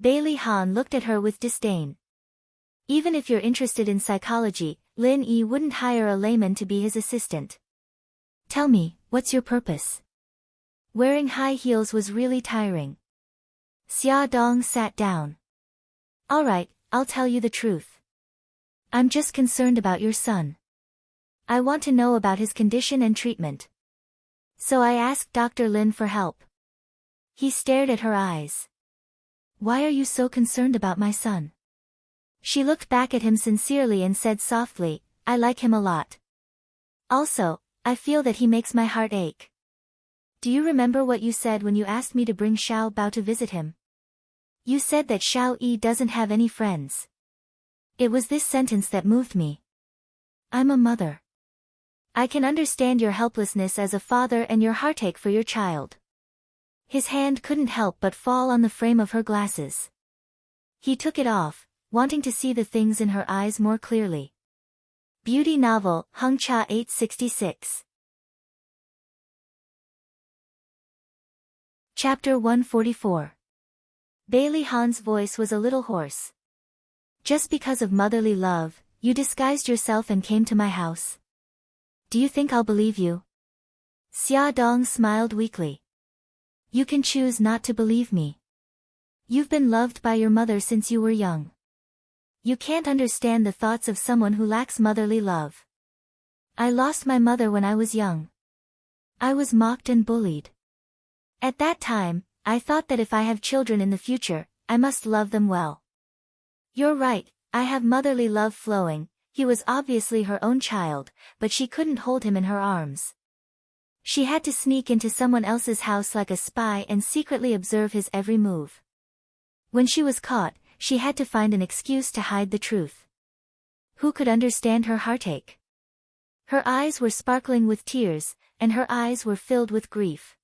Bailey Han looked at her with disdain. Even if you're interested in psychology, Lin Yi wouldn't hire a layman to be his assistant. Tell me, what's your purpose? Wearing high heels was really tiring. Xia Dong sat down. All right, I'll tell you the truth. I'm just concerned about your son. I want to know about his condition and treatment. So I asked Dr. Lin for help. He stared at her eyes. Why are you so concerned about my son? She looked back at him sincerely and said softly, I like him a lot. Also, I feel that he makes my heart ache. Do you remember what you said when you asked me to bring Xiao Bao to visit him? You said that Xiao Yi doesn't have any friends. It was this sentence that moved me. I'm a mother. I can understand your helplessness as a father and your heartache for your child. His hand couldn't help but fall on the frame of her glasses. He took it off, wanting to see the things in her eyes more clearly. Beauty novel, Hung Cha 866. Chapter 144. Bailey Han's voice was a little hoarse. Just because of motherly love, you disguised yourself and came to my house. Do you think I'll believe you? Xia Dong smiled weakly. You can choose not to believe me. You've been loved by your mother since you were young. You can't understand the thoughts of someone who lacks motherly love. I lost my mother when I was young. I was mocked and bullied. At that time, I thought that if I have children in the future, I must love them well. You're right, I have motherly love flowing. He was obviously her own child, but she couldn't hold him in her arms. She had to sneak into someone else's house like a spy and secretly observe his every move. When she was caught, she had to find an excuse to hide the truth. Who could understand her heartache? Her eyes were sparkling with tears, and her eyes were filled with grief.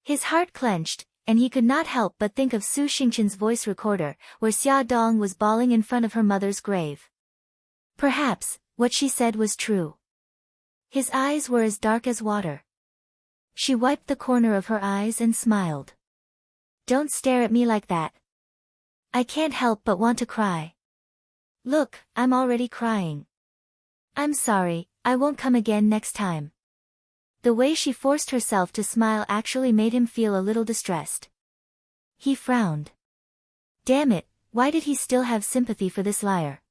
His heart clenched, and he could not help but think of Su Xingchen's voice recorder, where Xia Dong was bawling in front of her mother's grave. Perhaps, what she said was true. His eyes were as dark as water. She wiped the corner of her eyes and smiled. Don't stare at me like that. I can't help but want to cry. Look, I'm already crying. I'm sorry, I won't come again next time. The way she forced herself to smile actually made him feel a little distressed. He frowned. Damn it, why did he still have sympathy for this liar?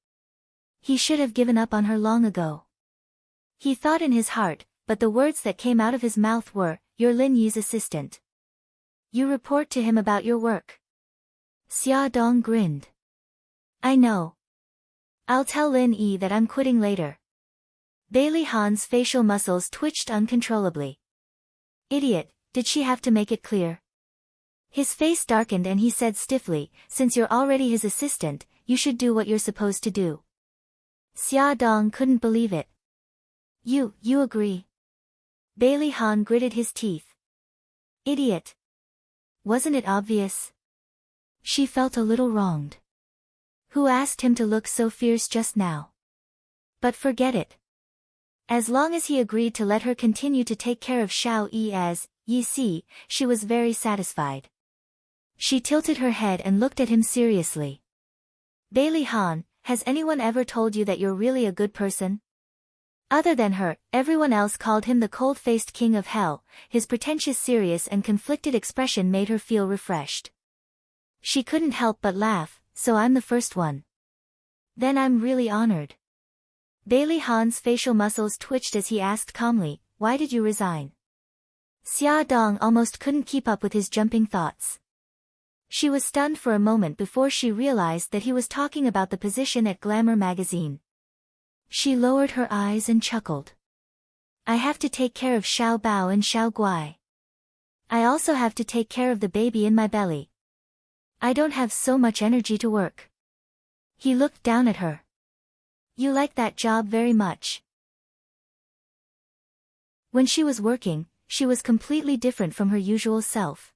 He should have given up on her long ago. He thought in his heart, but the words that came out of his mouth were, you're Lin Yi's assistant. You report to him about your work. Xia Dong grinned. I know. I'll tell Lin Yi that I'm quitting later. Bailey Han's facial muscles twitched uncontrollably. Idiot, did she have to make it clear? His face darkened and he said stiffly, since you're already his assistant, you should do what you're supposed to do. Xia Dong couldn't believe it. You agree? Bailey Han gritted his teeth. Idiot. Wasn't it obvious? She felt a little wronged. Who asked him to look so fierce just now? But forget it. As long as he agreed to let her continue to take care of Xiao Yi as Yi Si, she was very satisfied. She tilted her head and looked at him seriously. Bailey Han, has anyone ever told you that you're really a good person? Other than her, everyone else called him the cold-faced king of hell. His pretentious serious and conflicted expression made her feel refreshed. She couldn't help but laugh. So I'm the first one. Then I'm really honored. Bailey Han's facial muscles twitched as he asked calmly, why did you resign? Xia Dong almost couldn't keep up with his jumping thoughts. She was stunned for a moment before she realized that he was talking about the position at Glamour magazine. She lowered her eyes and chuckled. I have to take care of Xiao Bao and Xiao Guai. I also have to take care of the baby in my belly. I don't have so much energy to work. He looked down at her. You like that job very much. When she was working, she was completely different from her usual self.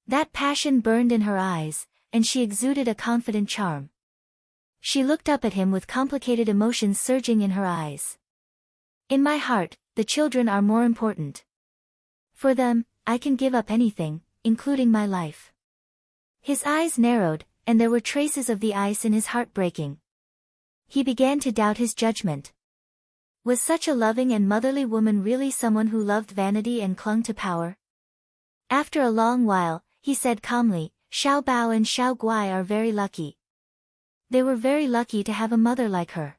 That passion burned in her eyes, and she exuded a confident charm. She looked up at him with complicated emotions surging in her eyes. In my heart, the children are more important. For them, I can give up anything, including my life. His eyes narrowed, and there were traces of the ice in his heart breaking. He began to doubt his judgment. Was such a loving and motherly woman really someone who loved vanity and clung to power? After a long while, he said calmly, Xiao Bao and Xiao Guai are very lucky. They were very lucky to have a mother like her.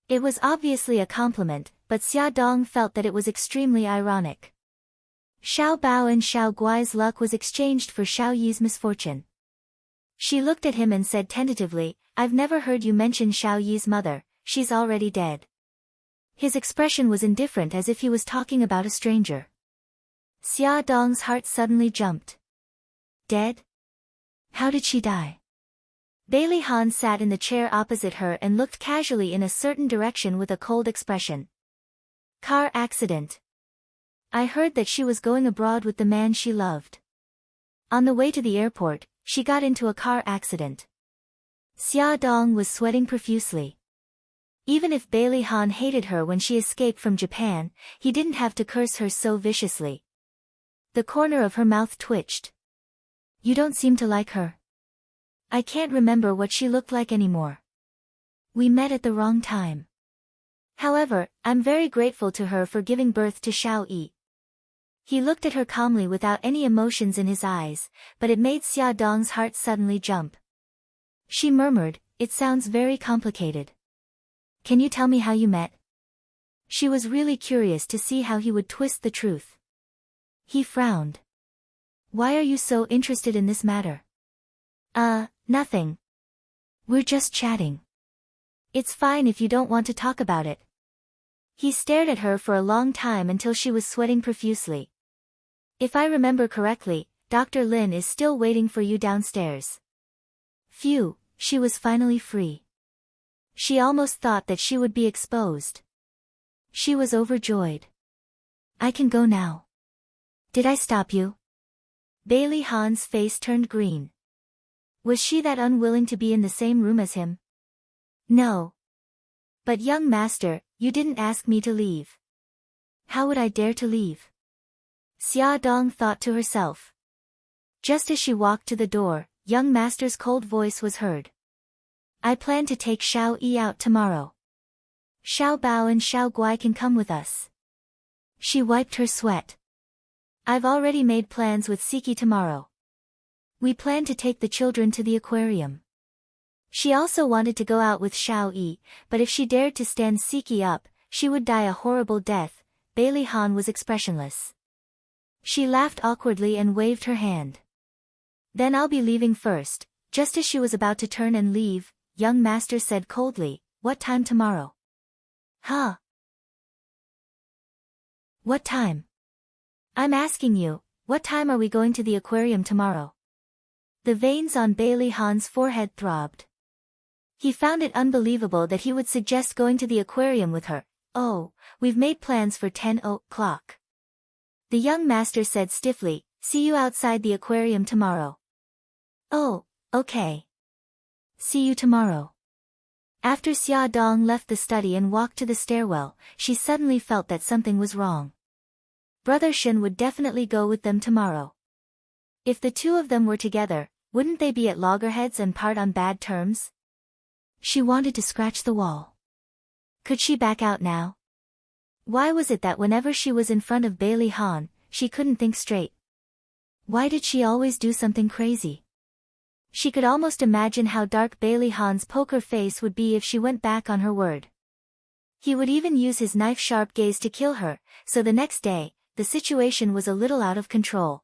It was obviously a compliment, but Xia Dong felt that it was extremely ironic. Xiao Bao and Xiao Guai's luck was exchanged for Xiao Yi's misfortune. She looked at him and said tentatively, I've never heard you mention Xiao Yi's mother, she's already dead. His expression was indifferent as if he was talking about a stranger. Xia Dong's heart suddenly jumped. Dead? How did she die? Bailey Han sat in the chair opposite her and looked casually in a certain direction with a cold expression. Car accident. I heard that she was going abroad with the man she loved. On the way to the airport, she got into a car accident. Xia Dong was sweating profusely. Even if Bailey Han hated her when she escaped from Japan, he didn't have to curse her so viciously. The corner of her mouth twitched. You don't seem to like her. I can't remember what she looked like anymore. We met at the wrong time. However, I'm very grateful to her for giving birth to Xiao Yi. He looked at her calmly without any emotions in his eyes, but it made Xia Dong's heart suddenly jump. She murmured, it sounds very complicated. Can you tell me how you met? She was really curious to see how he would twist the truth. He frowned. Why are you so interested in this matter? Nothing. We're just chatting. It's fine if you don't want to talk about it. He stared at her for a long time until she was sweating profusely. If I remember correctly, Dr. Lin is still waiting for you downstairs. Phew, she was finally free. She almost thought that she would be exposed. She was overjoyed. I can go now. Did I stop you? Bailey Han's face turned green. Was she that unwilling to be in the same room as him? No. But young master, you didn't ask me to leave. How would I dare to leave? Xia Dong thought to herself. Just as she walked to the door, young master's cold voice was heard. I plan to take Xiao Yi out tomorrow. Xiao Bao and Xiao Guai can come with us. She wiped her sweat. I've already made plans with Siki tomorrow. We plan to take the children to the aquarium. She also wanted to go out with Xiao Yi, but if she dared to stand Siki up, she would die a horrible death. Bailey Han was expressionless. She laughed awkwardly and waved her hand. Then I'll be leaving first. Just as she was about to turn and leave, young master said coldly, what time tomorrow? Huh? What time? I'm asking you, what time are we going to the aquarium tomorrow? The veins on Bailey Han's forehead throbbed. He found it unbelievable that he would suggest going to the aquarium with her. Oh, we've made plans for 10 o'clock. The young master said stiffly, see you outside the aquarium tomorrow. Oh, okay. See you tomorrow. After Xia Dong left the study and walked to the stairwell, she suddenly felt that something was wrong. Brother Shen would definitely go with them tomorrow. If the two of them were together, wouldn't they be at loggerheads and part on bad terms? She wanted to scratch the wall. Could she back out now? Why was it that whenever she was in front of Bailey Han, she couldn't think straight? Why did she always do something crazy? She could almost imagine how dark Bailey Han's poker face would be if she went back on her word. He would even use his knife-sharp gaze to kill her, so the next day, the situation was a little out of control.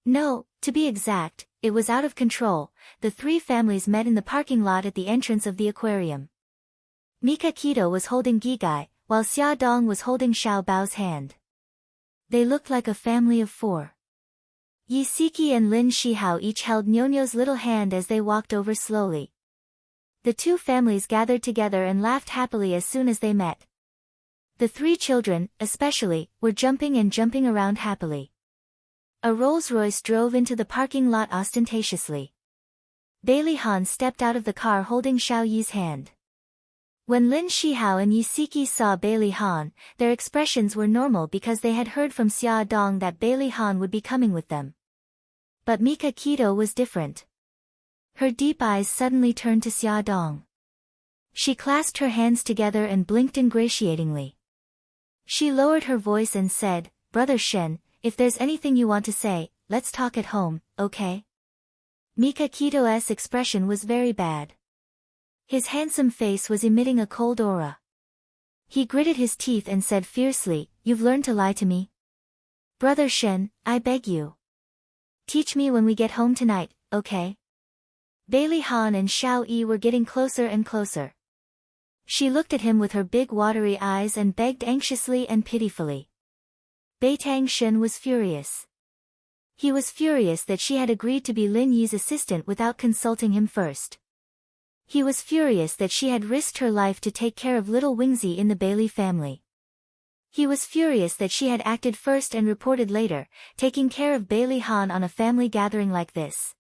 No, to be exact, it was out of control. The three families met in the parking lot at the entrance of the aquarium. Mika Kito was holding Gigai, while Xia Dong was holding Xiao Bao's hand. They looked like a family of four. Yi Siki and Lin Shihao each held Nyonyo's little hand as they walked over slowly. The two families gathered together and laughed happily as soon as they met. The three children, especially, were jumping and jumping around happily. A Rolls-Royce drove into the parking lot ostentatiously. Bailey Han stepped out of the car holding Xiao Yi's hand. When Lin Shihao and Yi Siki saw Bailey Han, their expressions were normal because they had heard from Xia Dong that Bailey Han would be coming with them. But Mika Kito was different. Her deep eyes suddenly turned to Xia Dong. She clasped her hands together and blinked ingratiatingly. She lowered her voice and said, "Brother Shen, if there's anything you want to say, let's talk at home, okay?" Mika Kito's expression was very bad. His handsome face was emitting a cold aura. He gritted his teeth and said fiercely, "You've learned to lie to me? Brother Shen, I beg you. Teach me when we get home tonight, okay?" Bailey Han and Xiao Yi were getting closer and closer. She looked at him with her big watery eyes and begged anxiously and pitifully. Beitang Shen was furious. He was furious that she had agreed to be Lin Yi's assistant without consulting him first. He was furious that she had risked her life to take care of little Wingzi in the Bailey family. He was furious that she had acted first and reported later, taking care of Bailey Han on a family gathering like this.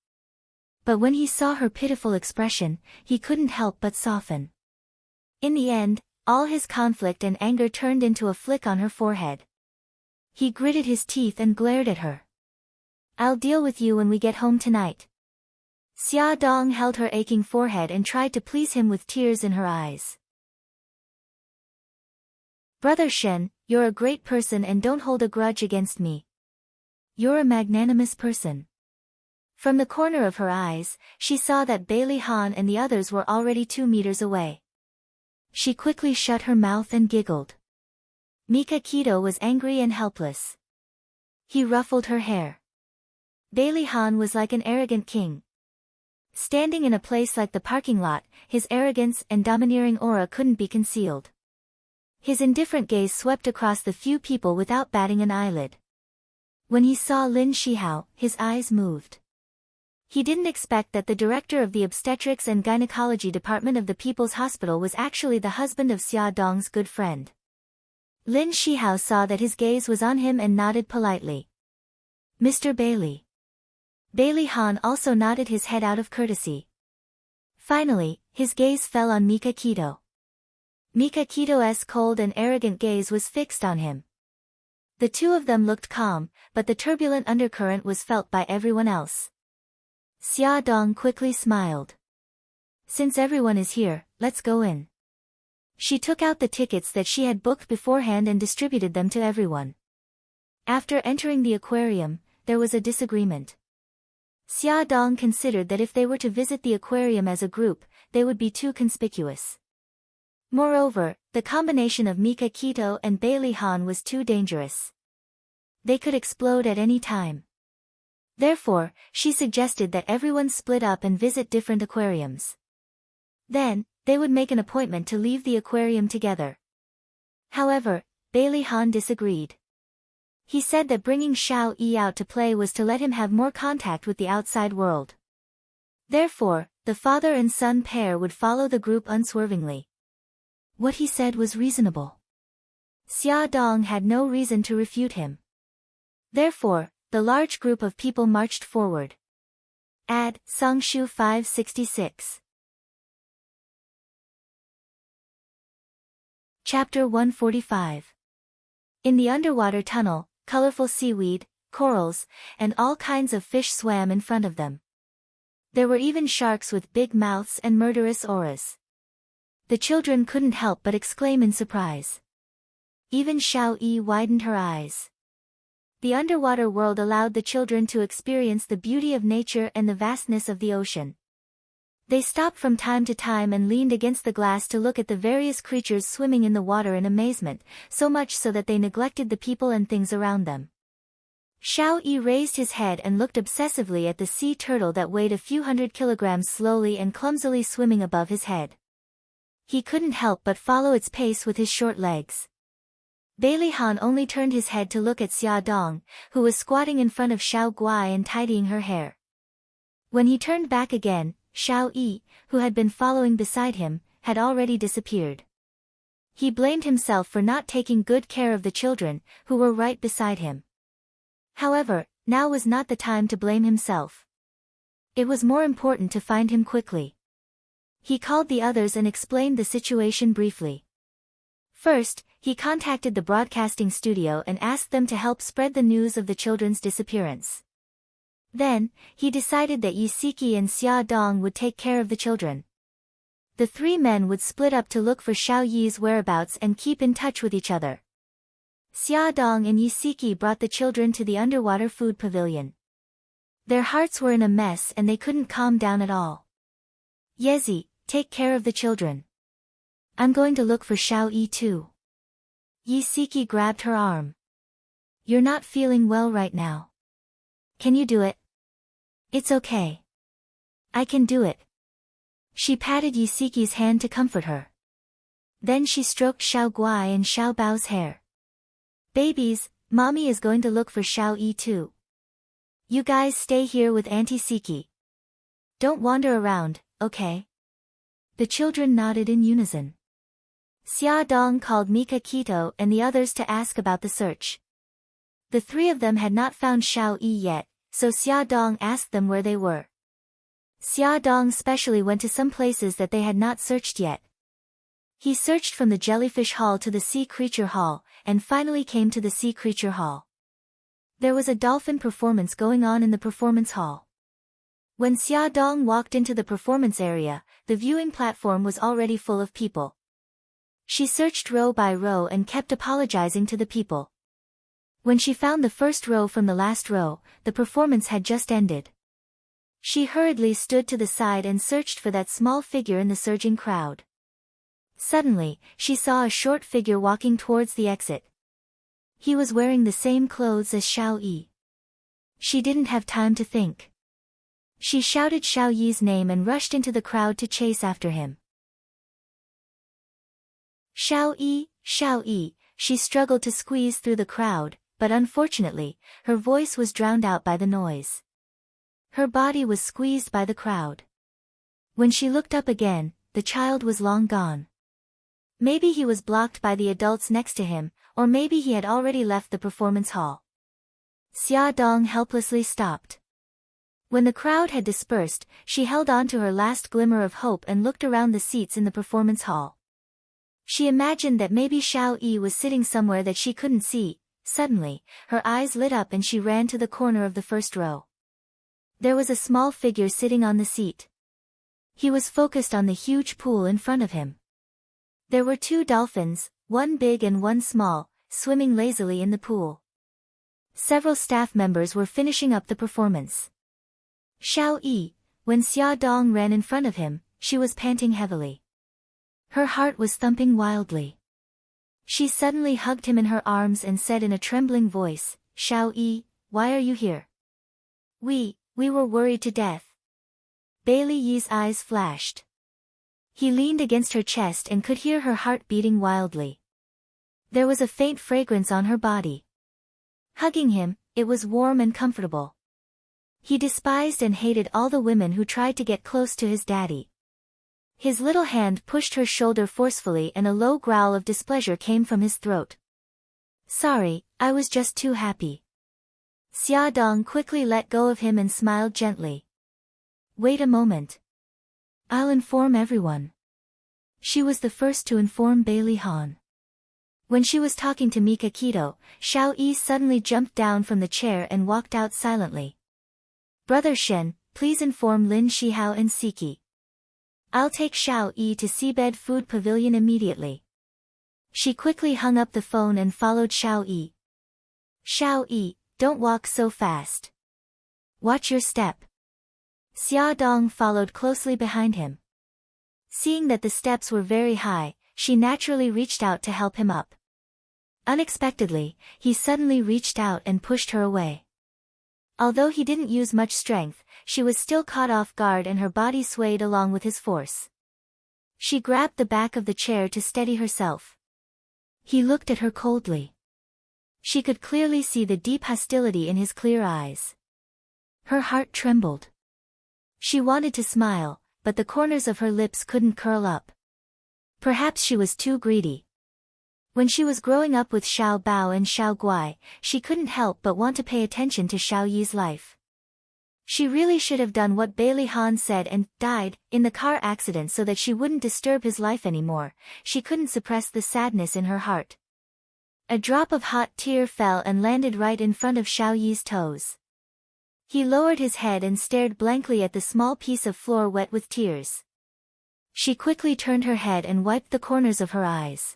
But when he saw her pitiful expression, he couldn't help but soften. In the end, all his conflict and anger turned into a flick on her forehead. He gritted his teeth and glared at her. "I'll deal with you when we get home tonight." Xia Dong held her aching forehead and tried to please him with tears in her eyes. "Brother Shen, you're a great person and don't hold a grudge against me. You're a magnanimous person." From the corner of her eyes, she saw that Bailey Han and the others were already 2 meters away. She quickly shut her mouth and giggled. Mika Kito was angry and helpless. He ruffled her hair. Bailey Han was like an arrogant king. Standing in a place like the parking lot, his arrogance and domineering aura couldn't be concealed. His indifferent gaze swept across the few people without batting an eyelid. When he saw Lin Shihao, his eyes moved. He didn't expect that the director of the obstetrics and gynecology department of the People's Hospital was actually the husband of Xia Dong's good friend. Lin Shihao saw that his gaze was on him and nodded politely. "Mr. Bailey." Bailey Han also nodded his head out of courtesy. Finally, his gaze fell on Mika Kito. Mika Kito's cold and arrogant gaze was fixed on him. The two of them looked calm, but the turbulent undercurrent was felt by everyone else. Xia Dong quickly smiled. "Since everyone is here, let's go in." She took out the tickets that she had booked beforehand and distributed them to everyone. After entering the aquarium, there was a disagreement. Xia Dong considered that if they were to visit the aquarium as a group, they would be too conspicuous. Moreover, the combination of Mika Kito and Bailey Han was too dangerous. They could explode at any time. Therefore, she suggested that everyone split up and visit different aquariums. Then, they would make an appointment to leave the aquarium together. However, Bailey Han disagreed. He said that bringing Xiao Yi out to play was to let him have more contact with the outside world. Therefore, the father and son pair would follow the group unswervingly. What he said was reasonable. Xia Dong had no reason to refute him. Therefore, the large group of people marched forward. Ad. Songshu 566. Chapter 145. In the underwater tunnel, colorful seaweed, corals, and all kinds of fish swam in front of them. There were even sharks with big mouths and murderous auras. The children couldn't help but exclaim in surprise. even Xiao Yi widened her eyes. The underwater world allowed the children to experience the beauty of nature and the vastness of the ocean. They stopped from time to time and leaned against the glass to look at the various creatures swimming in the water in amazement, so much so that they neglected the people and things around them. Xiao Yi raised his head and looked obsessively at the sea turtle that weighed a few hundred kilograms slowly and clumsily swimming above his head. He couldn't help but follow its pace with his short legs. Bailey Han only turned his head to look at Xia Dong, who was squatting in front of Xiao Guai and tidying her hair. When he turned back again, Xiao Yi, who had been following beside him, had already disappeared. He blamed himself for not taking good care of the children, who were right beside him. However, now was not the time to blame himself. It was more important to find him quickly. He called the others and explained the situation briefly. First, he contacted the broadcasting studio and asked them to help spread the news of the children's disappearance. Then, he decided that Yi Siki and Xia Dong would take care of the children. The three men would split up to look for Xiao Yi's whereabouts and keep in touch with each other. Xia Dong and Yi Siki brought the children to the underwater food pavilion. Their hearts were in a mess and they couldn't calm down at all. Yezi, take care of the children. I'm going to look for Xiao Yi too. Yi Siki grabbed her arm. You're not feeling well right now. Can you do it? It's okay. I can do it. She patted Yi Siki's hand to comfort her. Then she stroked Xiao Guai and Xiao Bao's hair. Babies, Mommy is going to look for Xiao Yi too. You guys stay here with Auntie Siki. Don't wander around, okay? The children nodded in unison. Xia Dong called Mika Kito and the others to ask about the search. The three of them had not found Xiao Yi yet, so Xia Dong asked them where they were. Xia Dong specially went to some places that they had not searched yet. He searched from the Jellyfish Hall to the Sea Creature Hall, and finally came to the Sea Creature Hall. There was a dolphin performance going on in the performance hall. When Xia Dong walked into the performance area, the viewing platform was already full of people. She searched row by row and kept apologizing to the people. When she found the first row from the last row, the performance had just ended. She hurriedly stood to the side and searched for that small figure in the surging crowd. Suddenly, she saw a short figure walking towards the exit. He was wearing the same clothes as Xiao Yi. She didn't have time to think. She shouted Xiao Yi's name and rushed into the crowd to chase after him. Xiao Yi, she struggled to squeeze through the crowd, but unfortunately, her voice was drowned out by the noise. Her body was squeezed by the crowd. When she looked up again, the child was long gone. Maybe he was blocked by the adults next to him, or maybe he had already left the performance hall. Xia Dong helplessly stopped. When the crowd had dispersed, she held on to her last glimmer of hope and looked around the seats in the performance hall. She imagined that maybe Xiao Yi was sitting somewhere that she couldn't see. Suddenly, her eyes lit up and she ran to the corner of the first row. There was a small figure sitting on the seat. He was focused on the huge pool in front of him. There were two dolphins, one big and one small, swimming lazily in the pool. Several staff members were finishing up the performance. Xiao Yi, when Xia Dong ran in front of him, she was panting heavily. Her heart was thumping wildly. She suddenly hugged him in her arms and said in a trembling voice, Xiao Yi, why are you here? We were worried to death. Bailey Yi's eyes flashed. He leaned against her chest and could hear her heart beating wildly. There was a faint fragrance on her body. Hugging him, it was warm and comfortable. He despised and hated all the women who tried to get close to his daddy. His little hand pushed her shoulder forcefully and a low growl of displeasure came from his throat. Sorry, I was just too happy. Xia Dong quickly let go of him and smiled gently. Wait a moment. I'll inform everyone. She was the first to inform Bailey Han. When she was talking to Mika Kito, Xiao Yi suddenly jumped down from the chair and walked out silently. Brother Shen, please inform Lin Shihao and Siki. I'll take Xiao Yi to Seabed Food Pavilion immediately. She quickly hung up the phone and followed Xiao Yi. Xiao Yi, don't walk so fast. Watch your step. Xia Dong followed closely behind him. Seeing that the steps were very high, she naturally reached out to help him up. Unexpectedly, he suddenly reached out and pushed her away. Although he didn't use much strength, she was still caught off guard and her body swayed along with his force. She grabbed the back of the chair to steady herself. He looked at her coldly. She could clearly see the deep hostility in his clear eyes. Her heart trembled. She wanted to smile, but the corners of her lips couldn't curl up. Perhaps she was too greedy. When she was growing up with Xiao Bao and Xiao Guai, she couldn't help but want to pay attention to Xiao Yi's life. She really should have done what Bailey Han said and died in the car accident so that she wouldn't disturb his life anymore. She couldn't suppress the sadness in her heart. A drop of hot tear fell and landed right in front of Xiao Yi's toes. He lowered his head and stared blankly at the small piece of floor wet with tears. She quickly turned her head and wiped the corners of her eyes.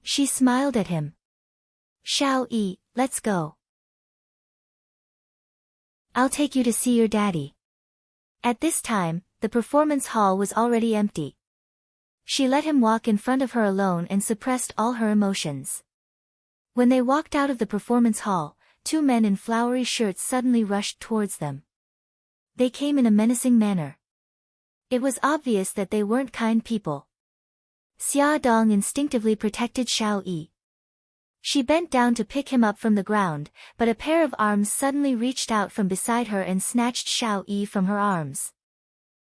She smiled at him. Xiao Yi, let's go. I'll take you to see your daddy. At this time, the performance hall was already empty. She let him walk in front of her alone and suppressed all her emotions. When they walked out of the performance hall, two men in flowery shirts suddenly rushed towards them. They came in a menacing manner. It was obvious that they weren't kind people. Xia Dong instinctively protected Xiao Yi. She bent down to pick him up from the ground, but a pair of arms suddenly reached out from beside her and snatched Xiao Yi from her arms.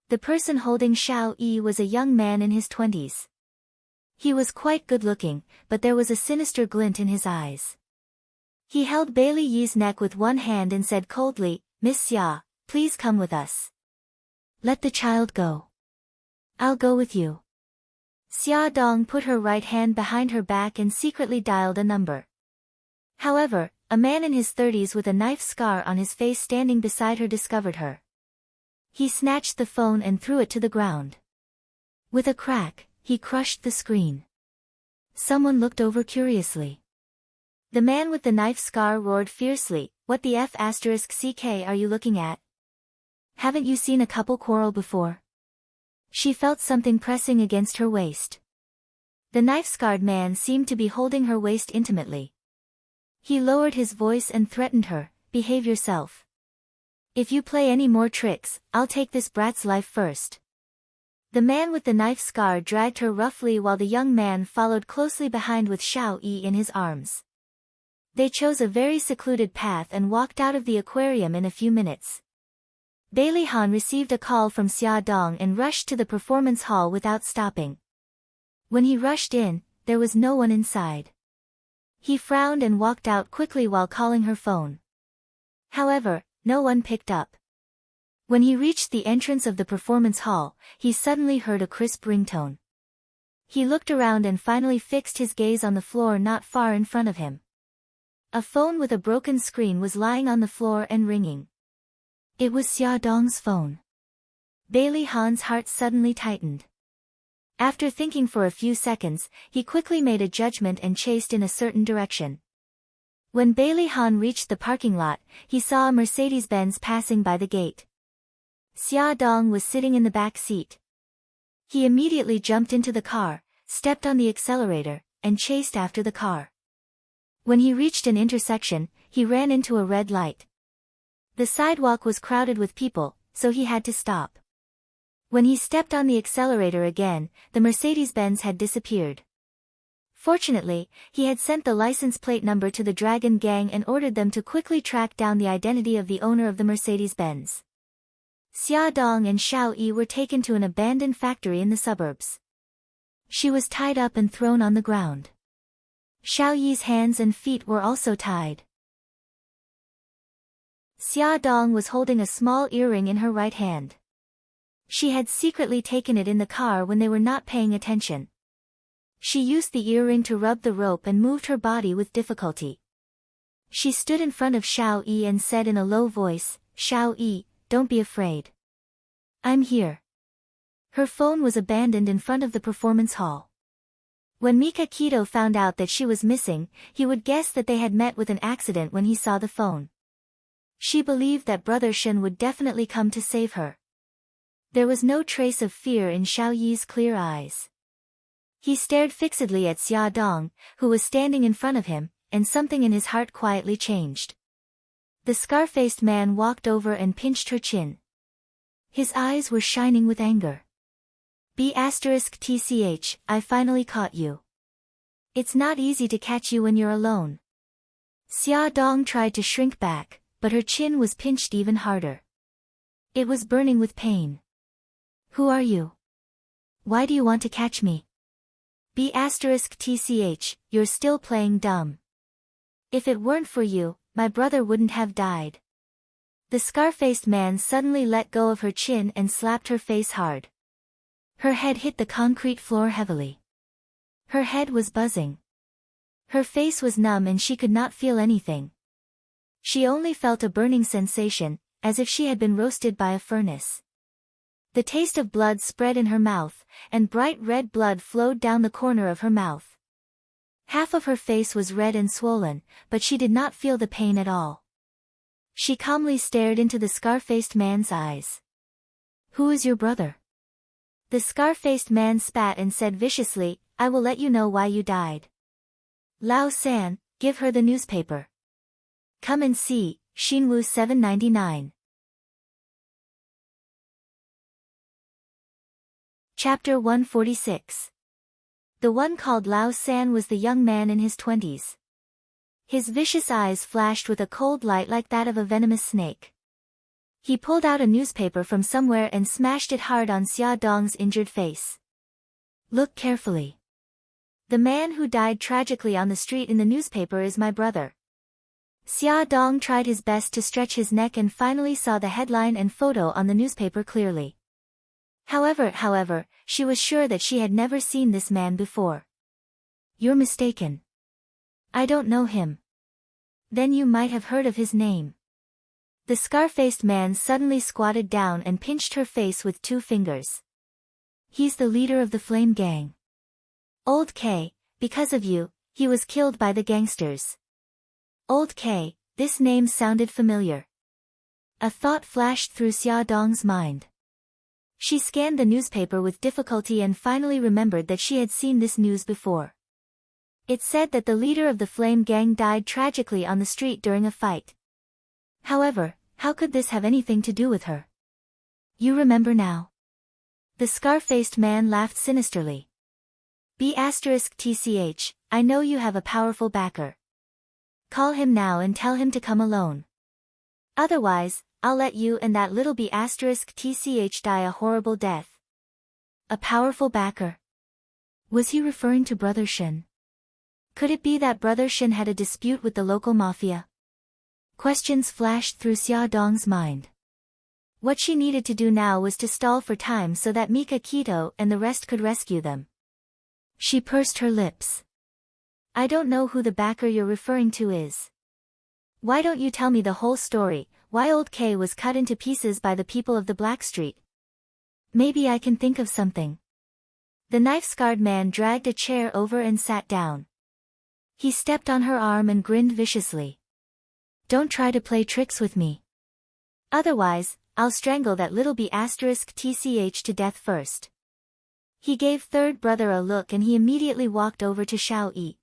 The person holding Xiao Yi was a young man in his 20s. He was quite good-looking, but there was a sinister glint in his eyes. He held Bailey Yi's neck with one hand and said coldly, "Miss Xia, please come with us. Let the child go. I'll go with you." Xia Dong put her right hand behind her back and secretly dialed a number. However, a man in his 30s with a knife scar on his face standing beside her discovered her. He snatched the phone and threw it to the ground. With a crack, he crushed the screen. Someone looked over curiously. The man with the knife scar roared fiercely, "What the F***ck are you looking at? Haven't you seen a couple quarrel before?" She felt something pressing against her waist. The knife-scarred man seemed to be holding her waist intimately. He lowered his voice and threatened her, "Behave yourself. If you play any more tricks, I'll take this brat's life first." The man with the knife scar dragged her roughly while the young man followed closely behind with Xiao Yi in his arms. They chose a very secluded path and walked out of the aquarium in a few minutes. Bailey Han received a call from Xia Dong and rushed to the performance hall without stopping. When he rushed in, there was no one inside. He frowned and walked out quickly while calling her phone. However, no one picked up. When he reached the entrance of the performance hall, he suddenly heard a crisp ringtone. He looked around and finally fixed his gaze on the floor not far in front of him. A phone with a broken screen was lying on the floor and ringing. It was Xia Dong's phone. Bailey Han's heart suddenly tightened. After thinking for a few seconds, he quickly made a judgment and chased in a certain direction. When Bailey Han reached the parking lot, he saw a Mercedes-Benz passing by the gate. Xia Dong was sitting in the back seat. He immediately jumped into the car, stepped on the accelerator, and chased after the car. When he reached an intersection, he ran into a red light. The sidewalk was crowded with people, so he had to stop. When he stepped on the accelerator again, the Mercedes-Benz had disappeared. Fortunately, he had sent the license plate number to the Dragon Gang and ordered them to quickly track down the identity of the owner of the Mercedes-Benz. Xia Dong and Xiao Yi were taken to an abandoned factory in the suburbs. She was tied up and thrown on the ground. Xiao Yi's hands and feet were also tied. Xia Dong was holding a small earring in her right hand. She had secretly taken it in the car when they were not paying attention. She used the earring to rub the rope and moved her body with difficulty. She stood in front of Xiao Yi and said in a low voice, "Xiao Yi, don't be afraid. I'm here." Her phone was abandoned in front of the performance hall. When Mikakito found out that she was missing, he would guess that they had met with an accident when he saw the phone. She believed that Brother Shen would definitely come to save her. There was no trace of fear in Xiao Yi's clear eyes. He stared fixedly at Xia Dong, who was standing in front of him, and something in his heart quietly changed. The scar-faced man walked over and pinched her chin. His eyes were shining with anger. B*TCH, I finally caught you. It's not easy to catch you when you're alone. Xia Dong tried to shrink back, but her chin was pinched even harder. It was burning with pain. Who are you? Why do you want to catch me? B*TCH, you're still playing dumb. If it weren't for you, my brother wouldn't have died. The scar-faced man suddenly let go of her chin and slapped her face hard. Her head hit the concrete floor heavily. Her head was buzzing. Her face was numb and she could not feel anything. She only felt a burning sensation, as if she had been roasted by a furnace. The taste of blood spread in her mouth, and bright red blood flowed down the corner of her mouth. Half of her face was red and swollen, but she did not feel the pain at all. She calmly stared into the scar-faced man's eyes. Who is your brother? The scar-faced man spat and said viciously, I will let you know why you died. Lao San, give her the newspaper. Come and see, Xinwu 799. Chapter 146. The one called Lao San was the young man in his 20s. His vicious eyes flashed with a cold light like that of a venomous snake. He pulled out a newspaper from somewhere and smashed it hard on Xia Dong's injured face. Look carefully. The man who died tragically on the street in the newspaper is my brother. Xia Dong tried his best to stretch his neck and finally saw the headline and photo on the newspaper clearly. However, she was sure that she had never seen this man before. You're mistaken. I don't know him. Then you might have heard of his name. The scar-faced man suddenly squatted down and pinched her face with 2 fingers. He's the leader of the Flame Gang. Old K, because of you, he was killed by the gangsters. Old K, this name sounded familiar. A thought flashed through Xia Dong's mind. She scanned the newspaper with difficulty and finally remembered that she had seen this news before. It said that the leader of the Flame Gang died tragically on the street during a fight. However, how could this have anything to do with her? You remember now? The scar-faced man laughed sinisterly. B*TCH, I know you have a powerful backer. Call him now and tell him to come alone. Otherwise, I'll let you and that little B*TCH die a horrible death. A powerful backer? Was he referring to Brother Shen? Could it be that Brother Shen had a dispute with the local mafia? Questions flashed through Xia Dong's mind. What she needed to do now was to stall for time so that Mikakito and the rest could rescue them. She pursed her lips. I don't know who the backer you're referring to is. Why don't you tell me the whole story, why Old K was cut into pieces by the people of the Black Street? Maybe I can think of something. The knife-scarred man dragged a chair over and sat down. He stepped on her arm and grinned viciously. Don't try to play tricks with me. Otherwise, I'll strangle that little B*TCH to death first. He gave third brother a look and he immediately walked over to Xiao Yi.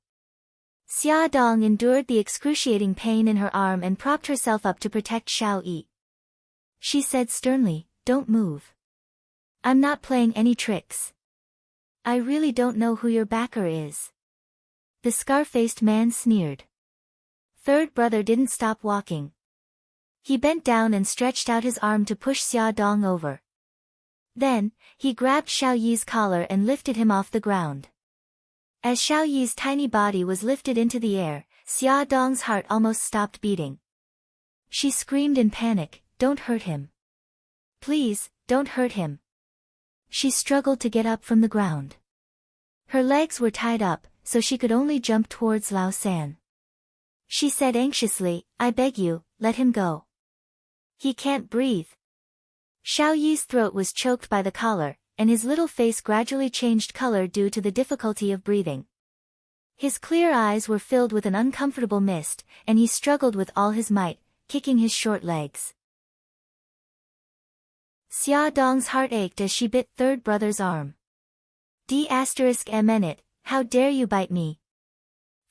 Xia Dong endured the excruciating pain in her arm and propped herself up to protect Xiao Yi. She said sternly, don't move. I'm not playing any tricks. I really don't know who your backer is. The scar-faced man sneered. Third brother didn't stop walking. He bent down and stretched out his arm to push Xia Dong over. Then, he grabbed Xiao Yi's collar and lifted him off the ground. As Xiao Yi's tiny body was lifted into the air, Xia Dong's heart almost stopped beating. She screamed in panic, don't hurt him. Please, don't hurt him. She struggled to get up from the ground. Her legs were tied up, so she could only jump towards Lao San. She said anxiously, I beg you, let him go. He can't breathe. Xiao Yi's throat was choked by the collar, and his little face gradually changed color due to the difficulty of breathing. His clear eyes were filled with an uncomfortable mist, and he struggled with all his might, kicking his short legs. Xia Dong's heart ached as she bit third brother's arm. D***it, how dare you bite me?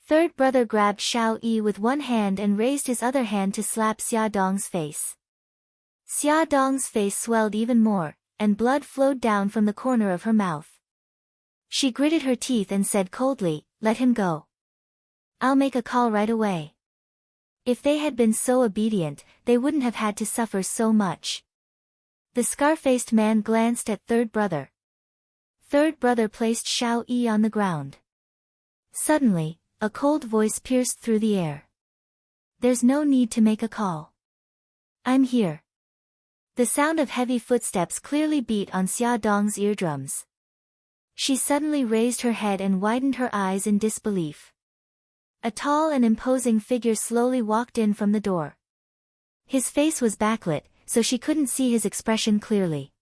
Third brother grabbed Xiao Yi with one hand and raised his other hand to slap Xia Dong's face. Xia Dong's face swelled even more, and blood flowed down from the corner of her mouth. She gritted her teeth and said coldly, "Let him go. I'll make a call right away." If they had been so obedient, they wouldn't have had to suffer so much. The scar-faced man glanced at third brother. Third brother placed Xiao Yi on the ground. Suddenly, a cold voice pierced through the air. "There's no need to make a call. I'm here." The sound of heavy footsteps clearly beat on Xia Dong's eardrums. She suddenly raised her head and widened her eyes in disbelief. A tall and imposing figure slowly walked in from the door. His face was backlit, so she couldn't see his expression clearly.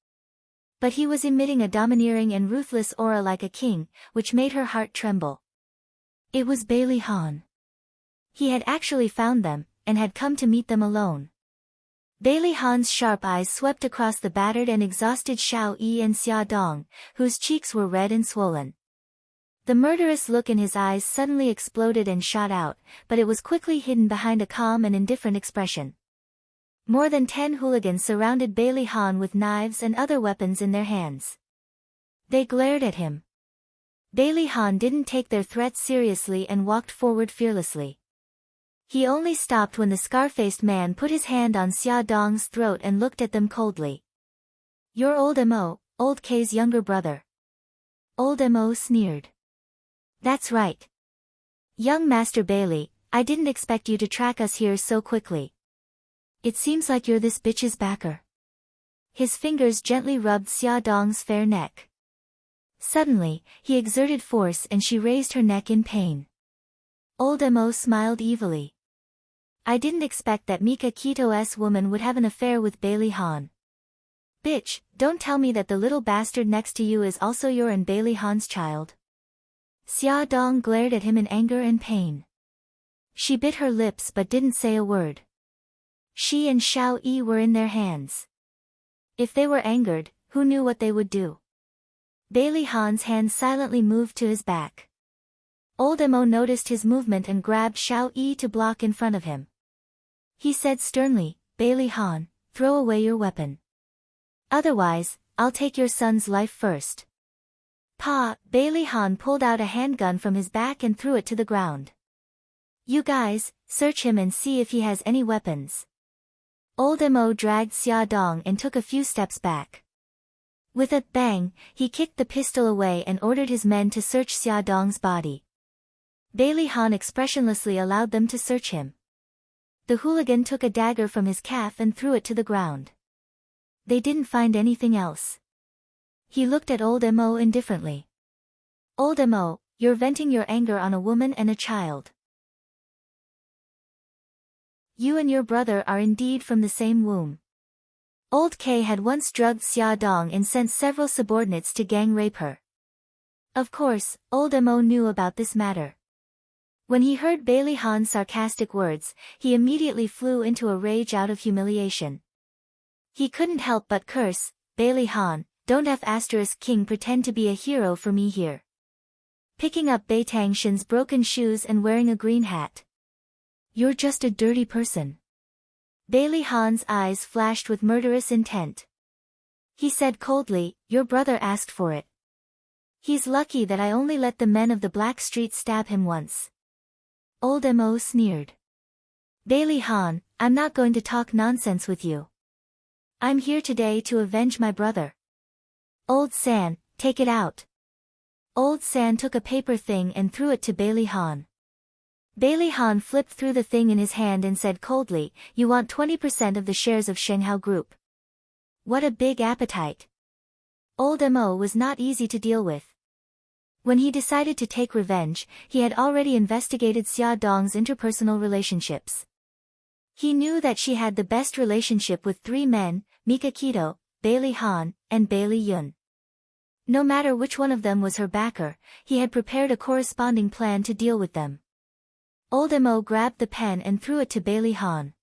But he was emitting a domineering and ruthless aura like a king, which made her heart tremble. It was Bailey Han. He had actually found them, and had come to meet them alone. Bailey Han's sharp eyes swept across the battered and exhausted Xiao Yi and Xia Dong, whose cheeks were red and swollen. The murderous look in his eyes suddenly exploded and shot out, but it was quickly hidden behind a calm and indifferent expression. More than 10 hooligans surrounded Bailey Han with knives and other weapons in their hands. They glared at him. Bailey Han didn't take their threats seriously and walked forward fearlessly. He only stopped when the scar-faced man put his hand on Xia Dong's throat and looked at them coldly. "You're old Mo, old K's younger brother." Old Mo sneered. "That's right. Young Master Bailey, I didn't expect you to track us here so quickly. It seems like you're this bitch's backer." His fingers gently rubbed Xia Dong's fair neck. Suddenly, he exerted force and she raised her neck in pain. Old Mo smiled evilly. "I didn't expect that Mika Kito's woman would have an affair with Bailey Han. Bitch, don't tell me that the little bastard next to you is also your and Bailey Han's child." Xia Dong glared at him in anger and pain. She bit her lips but didn't say a word. She and Xiao Yi were in their hands. If they were angered, who knew what they would do? Bailey Han's hand silently moved to his back. Old Mo noticed his movement and grabbed Xiao Yi to block in front of him. He said sternly, "Bailey Han, throw away your weapon. Otherwise, I'll take your son's life first." Pa, Bailey Han pulled out a handgun from his back and threw it to the ground. "You guys, search him and see if he has any weapons." Old Mo dragged Xia Dong and took a few steps back. With a bang, he kicked the pistol away and ordered his men to search Xia Dong's body. Bailey Han expressionlessly allowed them to search him. The hooligan took a dagger from his calf and threw it to the ground. They didn't find anything else. He looked at Old Mo indifferently. "Old Mo, you're venting your anger on a woman and a child. You and your brother are indeed from the same womb." Old K had once drugged Xia Dong and sent several subordinates to gang rape her. Of course, Old Mo knew about this matter. When he heard Bailey Han's sarcastic words, he immediately flew into a rage out of humiliation. He couldn't help but curse, "Bailey Han, don't have *King pretend to be a hero for me here." Picking up Beitang Shin's broken shoes and wearing a green hat. "You're just a dirty person." Bailey Han's eyes flashed with murderous intent. He said coldly, "Your brother asked for it. He's lucky that I only let the men of the Black Street stab him once." Old Mo sneered. "Bailey Han, I'm not going to talk nonsense with you. I'm here today to avenge my brother. Old San, take it out." Old San took a paper thing and threw it to Bailey Han. Bailey Han flipped through the thing in his hand and said coldly, "You want 20% of the shares of Shenghao Group. What a big appetite." Old Mo was not easy to deal with. When he decided to take revenge, he had already investigated Xia Dong's interpersonal relationships. He knew that she had the best relationship with 3 men, Mika Kito, Bailey Han, and Bailey Yun. No matter which one of them was her backer, he had prepared a corresponding plan to deal with them. Old Mo grabbed the pen and threw it to Bailey Han.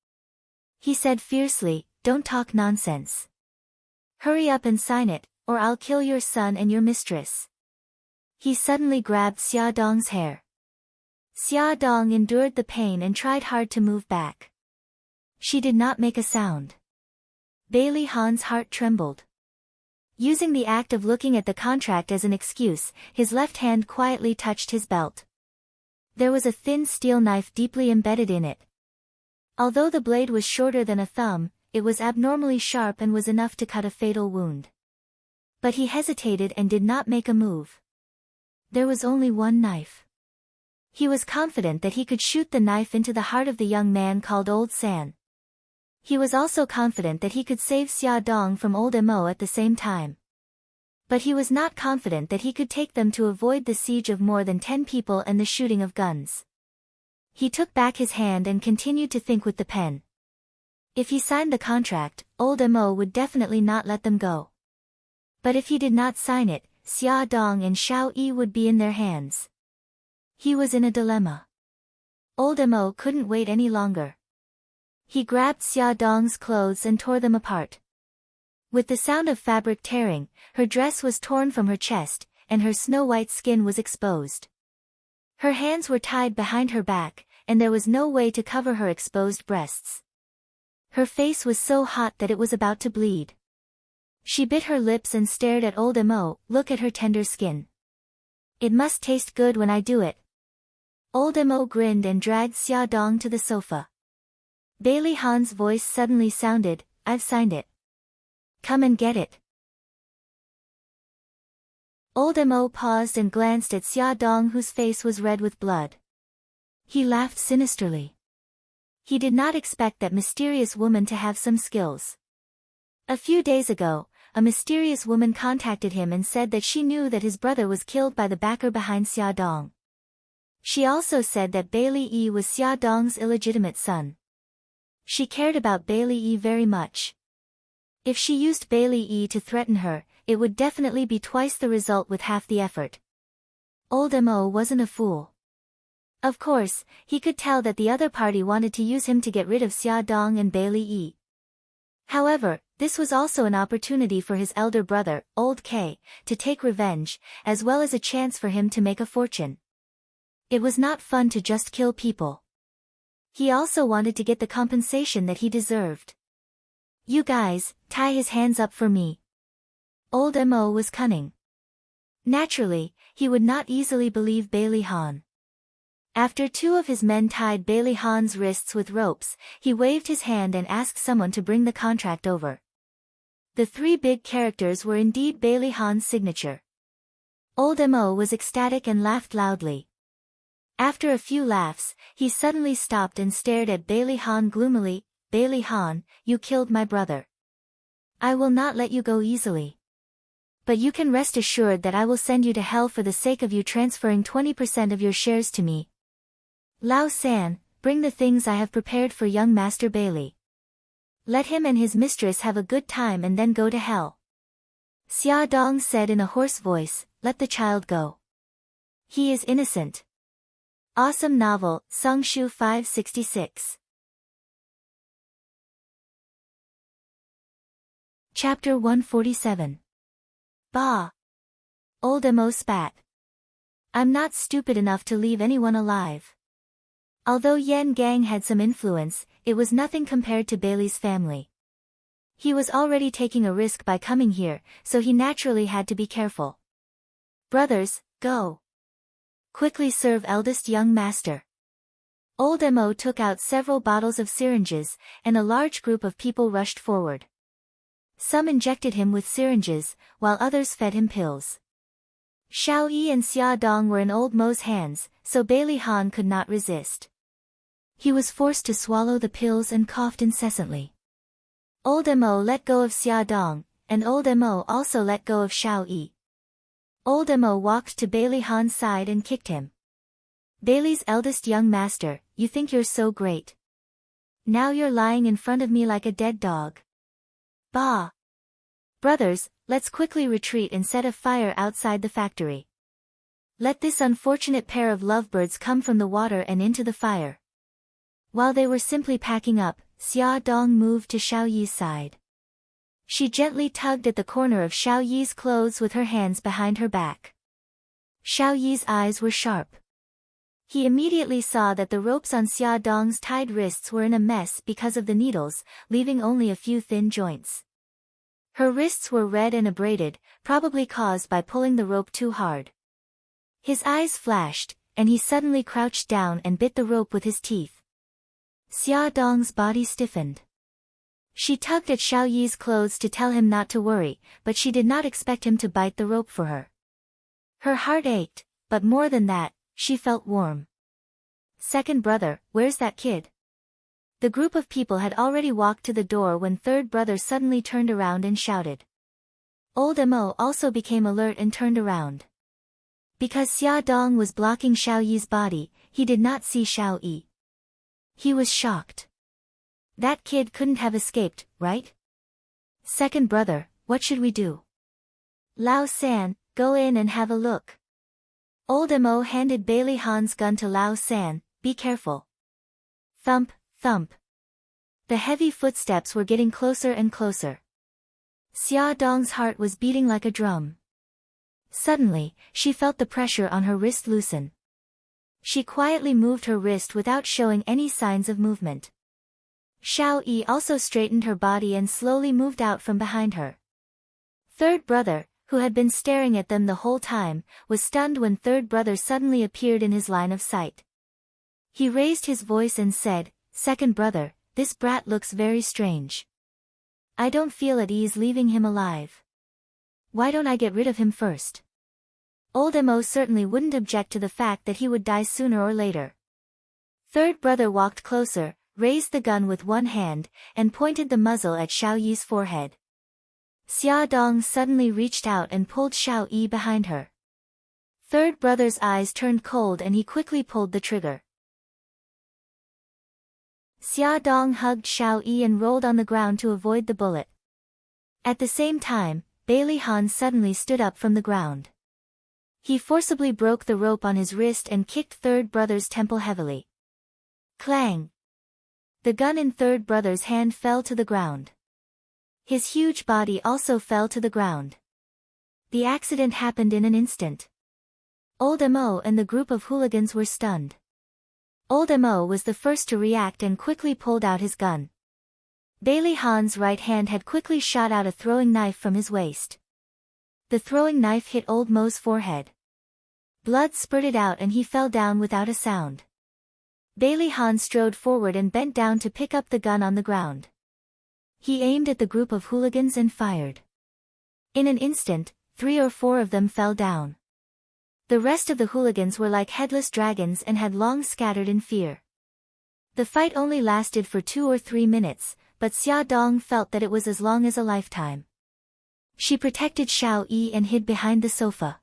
He said fiercely, "Don't talk nonsense. Hurry up and sign it, or I'll kill your son and your mistress." He suddenly grabbed Xia Dong's hair. Xia Dong endured the pain and tried hard to move back. She did not make a sound. Bailey Han's heart trembled. Using the act of looking at the contract as an excuse, his left hand quietly touched his belt. There was a thin steel knife deeply embedded in it. Although the blade was shorter than a thumb, it was abnormally sharp and was enough to cut a fatal wound. But he hesitated and did not make a move. There was only one knife. He was confident that he could shoot the knife into the heart of the young man called Old San. He was also confident that he could save Xia Dong from Old Mo at the same time. But he was not confident that he could take them to avoid the siege of more than 10 people and the shooting of guns. He took back his hand and continued to think with the pen. If he signed the contract, Old Mo would definitely not let them go. But if he did not sign it, Xia Dong and Xiao Yi would be in their hands. He was in a dilemma. Old Mo couldn't wait any longer. He grabbed Xia Dong's clothes and tore them apart. With the sound of fabric tearing, her dress was torn from her chest, and her snow-white skin was exposed. Her hands were tied behind her back, and there was no way to cover her exposed breasts. Her face was so hot that it was about to bleed. She bit her lips and stared at Old Mo. "Look at her tender skin. It must taste good when I do it." Old Mo grinned and dragged Xia Dong to the sofa. Bailey Han's voice suddenly sounded, "I've signed it. Come and get it." Old Mo paused and glanced at Xia Dong, whose face was red with blood. He laughed sinisterly. He did not expect that mysterious woman to have some skills. A few days ago, a mysterious woman contacted him and said that she knew that his brother was killed by the backer behind Xia Dong. She also said that Bailey Yi was Xia Dong's illegitimate son. She cared about Bailey Yi very much. If she used Bailey Yi to threaten her, it would definitely be twice the result with half the effort. Old Mo wasn't a fool. Of course, he could tell that the other party wanted to use him to get rid of Xia Dong and Bailey Yi. However, this was also an opportunity for his elder brother, Old K, to take revenge, as well as a chance for him to make a fortune. It was not fun to just kill people. He also wanted to get the compensation that he deserved. "You guys, tie his hands up for me." Old Mo was cunning. Naturally, he would not easily believe Bailey Han. After 2 of his men tied Bailey Han's wrists with ropes, he waved his hand and asked someone to bring the contract over. The 3 big characters were indeed Bailey Han's signature. Old Mo was ecstatic and laughed loudly. After a few laughs, he suddenly stopped and stared at Bailey Han gloomily. "Bailey Han, you killed my brother. I will not let you go easily. But you can rest assured that I will send you to hell for the sake of you transferring 20% of your shares to me. Lao San, bring the things I have prepared for young Master Bailey. Let him and his mistress have a good time and then go to hell." Xia Dong said in a hoarse voice, "Let the child go. He is innocent." Awesome novel, Songshu 566. Chapter 147. Bah! Old Mo spat. "I'm not stupid enough to leave anyone alive." Although Yen Gang had some influence, it was nothing compared to Bailey's family. He was already taking a risk by coming here, so he naturally had to be careful. "Brothers, go. Quickly serve eldest young master." Old Mo took out several bottles of syringes, and a large group of people rushed forward. Some injected him with syringes, while others fed him pills. Xiao Yi and Xia Dong were in Old Mo's hands, so Bailey Han could not resist. He was forced to swallow the pills and coughed incessantly. Old Mo let go of Xia Dong, and Old Mo also let go of Xiao Yi. Old Mo walked to Bailey Han's side and kicked him. "Bailey's eldest young master, you think you're so great. Now you're lying in front of me like a dead dog." "Bah! Brothers, let's quickly retreat and set a fire outside the factory. Let this unfortunate pair of lovebirds come from the water and into the fire. While they were simply packing up, Xia Dong moved to Xiao Yi's side. She gently tugged at the corner of Xiao Yi's clothes with her hands behind her back. Xiao Yi's eyes were sharp. He immediately saw that the ropes on Xia Dong's tied wrists were in a mess because of the needles, leaving only a few thin joints. Her wrists were red and abraded, probably caused by pulling the rope too hard. His eyes flashed, and he suddenly crouched down and bit the rope with his teeth. Xia Dong's body stiffened. She tugged at Xiao Yi's clothes to tell him not to worry, but she did not expect him to bite the rope for her. Her heart ached, but more than that, she felt warm. Second brother, where's that kid? The group of people had already walked to the door when third brother suddenly turned around and shouted. Old Mo also became alert and turned around. Because Xia Dong was blocking Xiao Yi's body, he did not see Xiao Yi. He was shocked. That kid couldn't have escaped, right? Second brother, what should we do? Lao San, go in and have a look. Old Mo handed Bailey Han's gun to Lao San, be careful. Thump, thump. The heavy footsteps were getting closer and closer. Xia Dong's heart was beating like a drum. Suddenly, she felt the pressure on her wrist loosen. She quietly moved her wrist without showing any signs of movement. Xiao Yi also straightened her body and slowly moved out from behind her. Third brother, who had been staring at them the whole time, was stunned when third brother suddenly appeared in his line of sight. He raised his voice and said, Second brother, this brat looks very strange. I don't feel at ease leaving him alive. Why don't I get rid of him first? Old Mo certainly wouldn't object to the fact that he would die sooner or later. Third brother walked closer, raised the gun with one hand, and pointed the muzzle at Xiao Yi's forehead. Xia Dong suddenly reached out and pulled Xiao Yi behind her. Third brother's eyes turned cold and he quickly pulled the trigger. Xia Dong hugged Xiao Yi and rolled on the ground to avoid the bullet. At the same time, Bailey Han suddenly stood up from the ground. He forcibly broke the rope on his wrist and kicked third brother's temple heavily. Clang! The gun in third brother's hand fell to the ground. His huge body also fell to the ground. The accident happened in an instant. Old Mo and the group of hooligans were stunned. Old Mo was the first to react and quickly pulled out his gun. Bailey Han's right hand had quickly shot out a throwing knife from his waist. The throwing knife hit Old Mo's forehead. Blood spurted out and he fell down without a sound. Bailey Han strode forward and bent down to pick up the gun on the ground. He aimed at the group of hooligans and fired. In an instant, 3 or 4 of them fell down. The rest of the hooligans were like headless dragons and had long scattered in fear. The fight only lasted for 2 or 3 minutes, but Xia Dong felt that it was as long as a lifetime. She protected Xiao Yi and hid behind the sofa.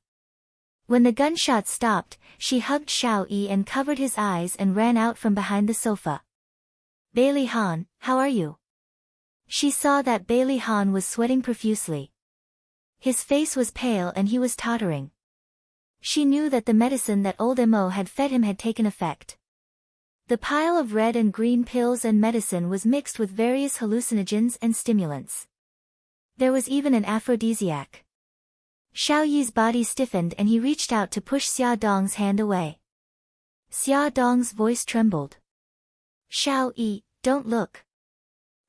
When the gunshots stopped, she hugged Xiao Yi and covered his eyes and ran out from behind the sofa. Bailey Han, how are you? She saw that Bailey Han was sweating profusely. His face was pale and he was tottering. She knew that the medicine that Old Mo had fed him had taken effect. The pile of red and green pills and medicine was mixed with various hallucinogens and stimulants. There was even an aphrodisiac. Xiao Yi's body stiffened and he reached out to push Xia Dong's hand away. Xia Dong's voice trembled. Xiao Yi, don't look.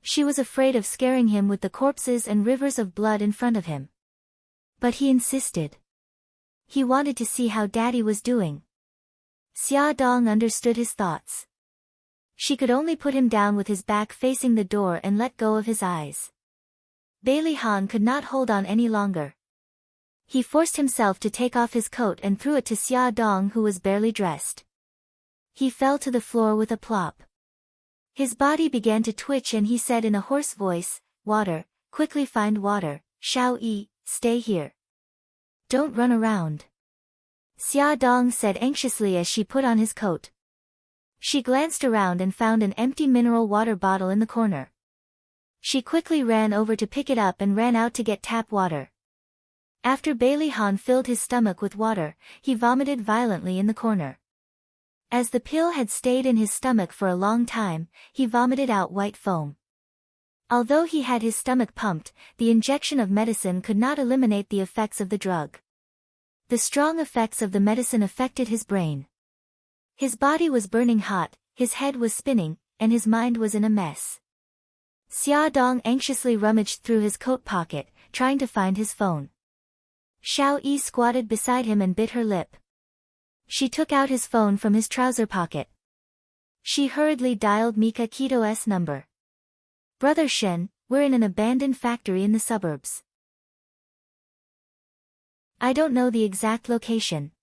She was afraid of scaring him with the corpses and rivers of blood in front of him. But he insisted. He wanted to see how Daddy was doing. Xia Dong understood his thoughts. She could only put him down with his back facing the door and let go of his eyes. Bailey Han could not hold on any longer. He forced himself to take off his coat and threw it to Xia Dong, who was barely dressed. He fell to the floor with a plop. His body began to twitch and he said in a hoarse voice, Water, quickly find water. Xiao Yi, stay here. Don't run around. Xia Dong said anxiously as she put on his coat. She glanced around and found an empty mineral water bottle in the corner. She quickly ran over to pick it up and ran out to get tap water. After Bailey Han filled his stomach with water, he vomited violently in the corner. As the pill had stayed in his stomach for a long time, he vomited out white foam. Although he had his stomach pumped, the injection of medicine could not eliminate the effects of the drug. The strong effects of the medicine affected his brain. His body was burning hot, his head was spinning, and his mind was in a mess. Xia Dong anxiously rummaged through his coat pocket, trying to find his phone. Xiao Yi squatted beside him and bit her lip. She took out his phone from his trouser pocket. She hurriedly dialed Mika Kito's number. "Brother Shen, we're in an abandoned factory in the suburbs. I don't know the exact location.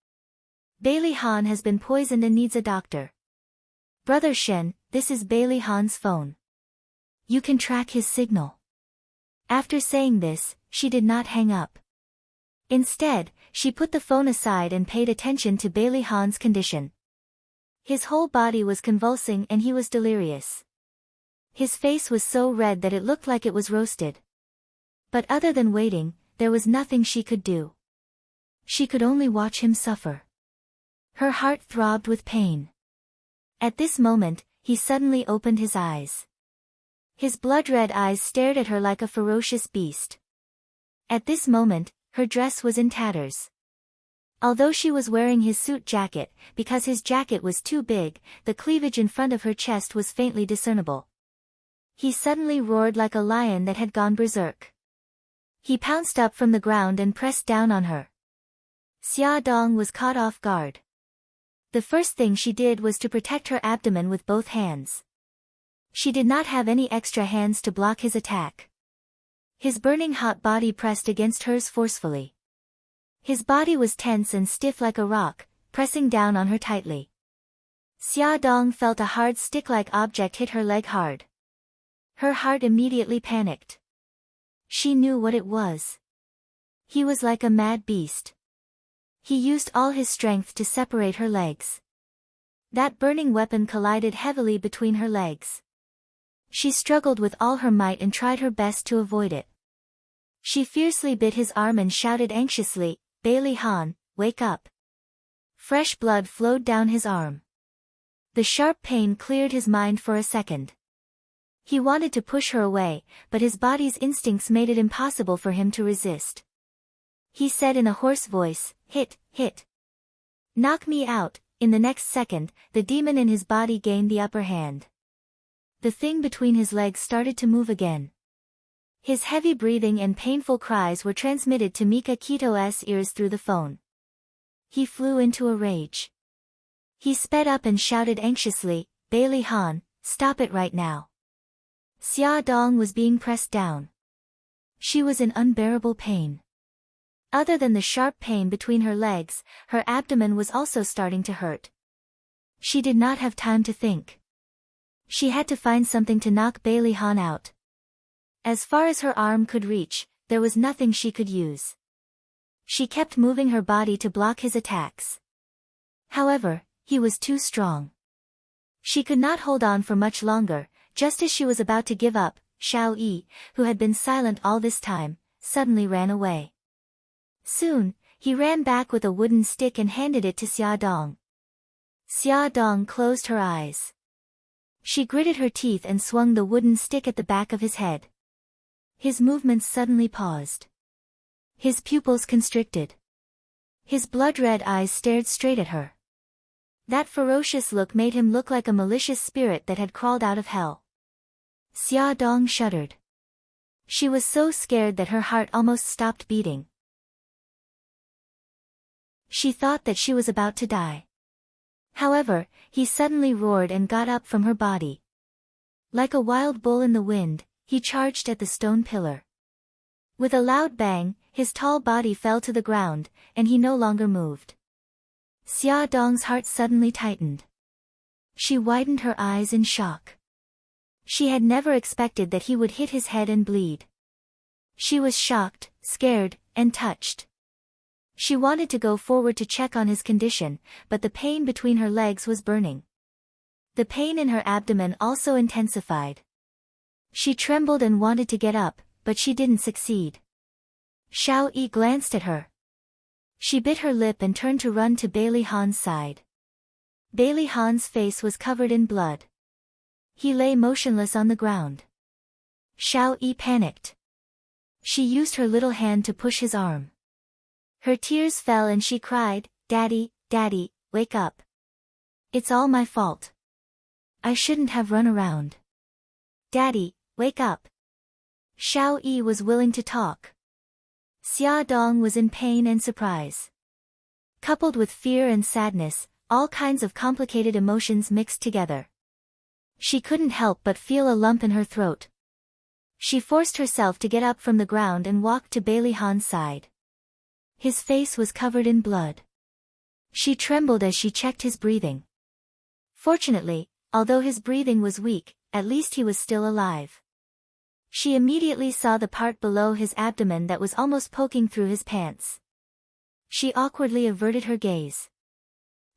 Bailey Han has been poisoned and needs a doctor. Brother Shen, this is Bailey Han's phone. You can track his signal." After saying this, she did not hang up. Instead, she put the phone aside and paid attention to Bailey Han's condition. His whole body was convulsing and he was delirious. His face was so red that it looked like it was roasted. But other than waiting, there was nothing she could do. She could only watch him suffer. Her heart throbbed with pain. At this moment, he suddenly opened his eyes. His blood-red eyes stared at her like a ferocious beast. At this moment, her dress was in tatters. Although she was wearing his suit jacket, because his jacket was too big, the cleavage in front of her chest was faintly discernible. He suddenly roared like a lion that had gone berserk. He pounced up from the ground and pressed down on her. Xia Dong was caught off guard. The first thing she did was to protect her abdomen with both hands. She did not have any extra hands to block his attack. His burning hot body pressed against hers forcefully. His body was tense and stiff like a rock, pressing down on her tightly. Xia Dong felt a hard stick-like object hit her leg hard. Her heart immediately panicked. She knew what it was. He was like a mad beast. He used all his strength to separate her legs. That burning weapon collided heavily between her legs. She struggled with all her might and tried her best to avoid it. She fiercely bit his arm and shouted anxiously, "Bailey Han, wake up." Fresh blood flowed down his arm. The sharp pain cleared his mind for a second. He wanted to push her away, but his body's instincts made it impossible for him to resist. He said in a hoarse voice, "Hit, hit. Knock me out." In the next second, the demon in his body gained the upper hand. The thing between his legs started to move again. His heavy breathing and painful cries were transmitted to Mika Kito's ears through the phone. He flew into a rage. He sped up and shouted anxiously, "Bailey Han, stop it right now." Xia Dong was being pressed down. She was in unbearable pain. Other than the sharp pain between her legs, her abdomen was also starting to hurt. She did not have time to think. She had to find something to knock Bailey Han out. As far as her arm could reach, there was nothing she could use. She kept moving her body to block his attacks. However, he was too strong. She could not hold on for much longer. Just as she was about to give up, Xiao Yi, who had been silent all this time, suddenly ran away. Soon, he ran back with a wooden stick and handed it to Xia Dong. Xia Dong closed her eyes. She gritted her teeth and swung the wooden stick at the back of his head. His movements suddenly paused. His pupils constricted. His blood-red eyes stared straight at her. That ferocious look made him look like a malicious spirit that had crawled out of hell. Xia Dong shuddered. She was so scared that her heart almost stopped beating. She thought that she was about to die. However, he suddenly roared and got up from her body. Like a wild bull in the wind, he charged at the stone pillar. With a loud bang, his tall body fell to the ground, and he no longer moved. Xia Dong's heart suddenly tightened. She widened her eyes in shock. She had never expected that he would hit his head and bleed. She was shocked, scared, and touched. She wanted to go forward to check on his condition, but the pain between her legs was burning. The pain in her abdomen also intensified. She trembled and wanted to get up, but she didn't succeed. Xiao Yi glanced at her. She bit her lip and turned to run to Bailey Han's side. Bailey Han's face was covered in blood. He lay motionless on the ground. Xiao Yi panicked. She used her little hand to push his arm. Her tears fell and she cried, "Daddy, Daddy, wake up. It's all my fault. I shouldn't have run around. Daddy, wake up." Xiao Yi was willing to talk. Xia Dong was in pain and surprise. Coupled with fear and sadness, all kinds of complicated emotions mixed together. She couldn't help but feel a lump in her throat. She forced herself to get up from the ground and walked to Bailey Han's side. His face was covered in blood. She trembled as she checked his breathing. Fortunately, although his breathing was weak, at least he was still alive. She immediately saw the part below his abdomen that was almost poking through his pants. She awkwardly averted her gaze.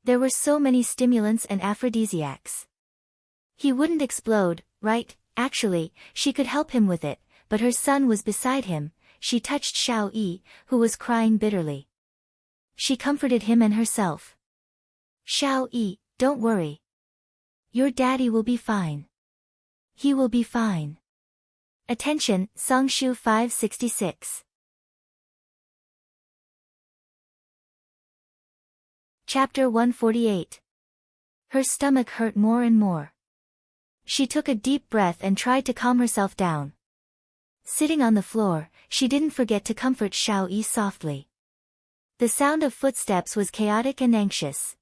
There were so many stimulants and aphrodisiacs. He wouldn't explode, right? Actually, she could help him with it, but her son was beside him. She touched Xiao Yi, who was crying bitterly. She comforted him and herself. "Xiao Yi, don't worry. Your daddy will be fine. He will be fine." Attention, Songshu 566. Chapter 148. Her stomach hurt more and more. She took a deep breath and tried to calm herself down. Sitting on the floor, she didn't forget to comfort Xiao Yi softly. The sound of footsteps was chaotic and anxious.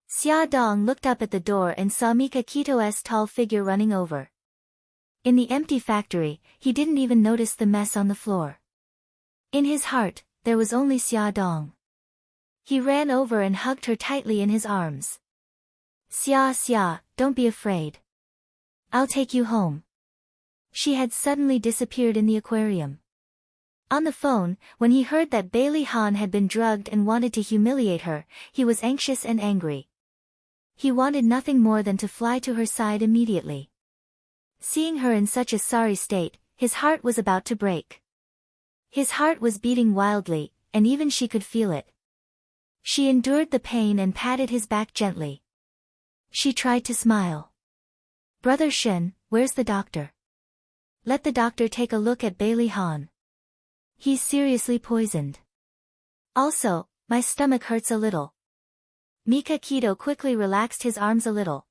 Xia Dong looked up at the door and saw Mika Kito's tall figure running over. In the empty factory, he didn't even notice the mess on the floor. In his heart, there was only Xia Dong. He ran over and hugged her tightly in his arms. Xia, don't be afraid. I'll take you home." She had suddenly disappeared in the aquarium. On the phone, when he heard that Bailey Han had been drugged and wanted to humiliate her, he was anxious and angry. He wanted nothing more than to fly to her side immediately. Seeing her in such a sorry state, his heart was about to break. His heart was beating wildly, and even she could feel it. She endured the pain and patted his back gently. She tried to smile. "Brother Shen, where's the doctor? Let the doctor take a look at Bailey Han. He's seriously poisoned. Also, my stomach hurts a little." Mika Kito quickly relaxed his arms a little.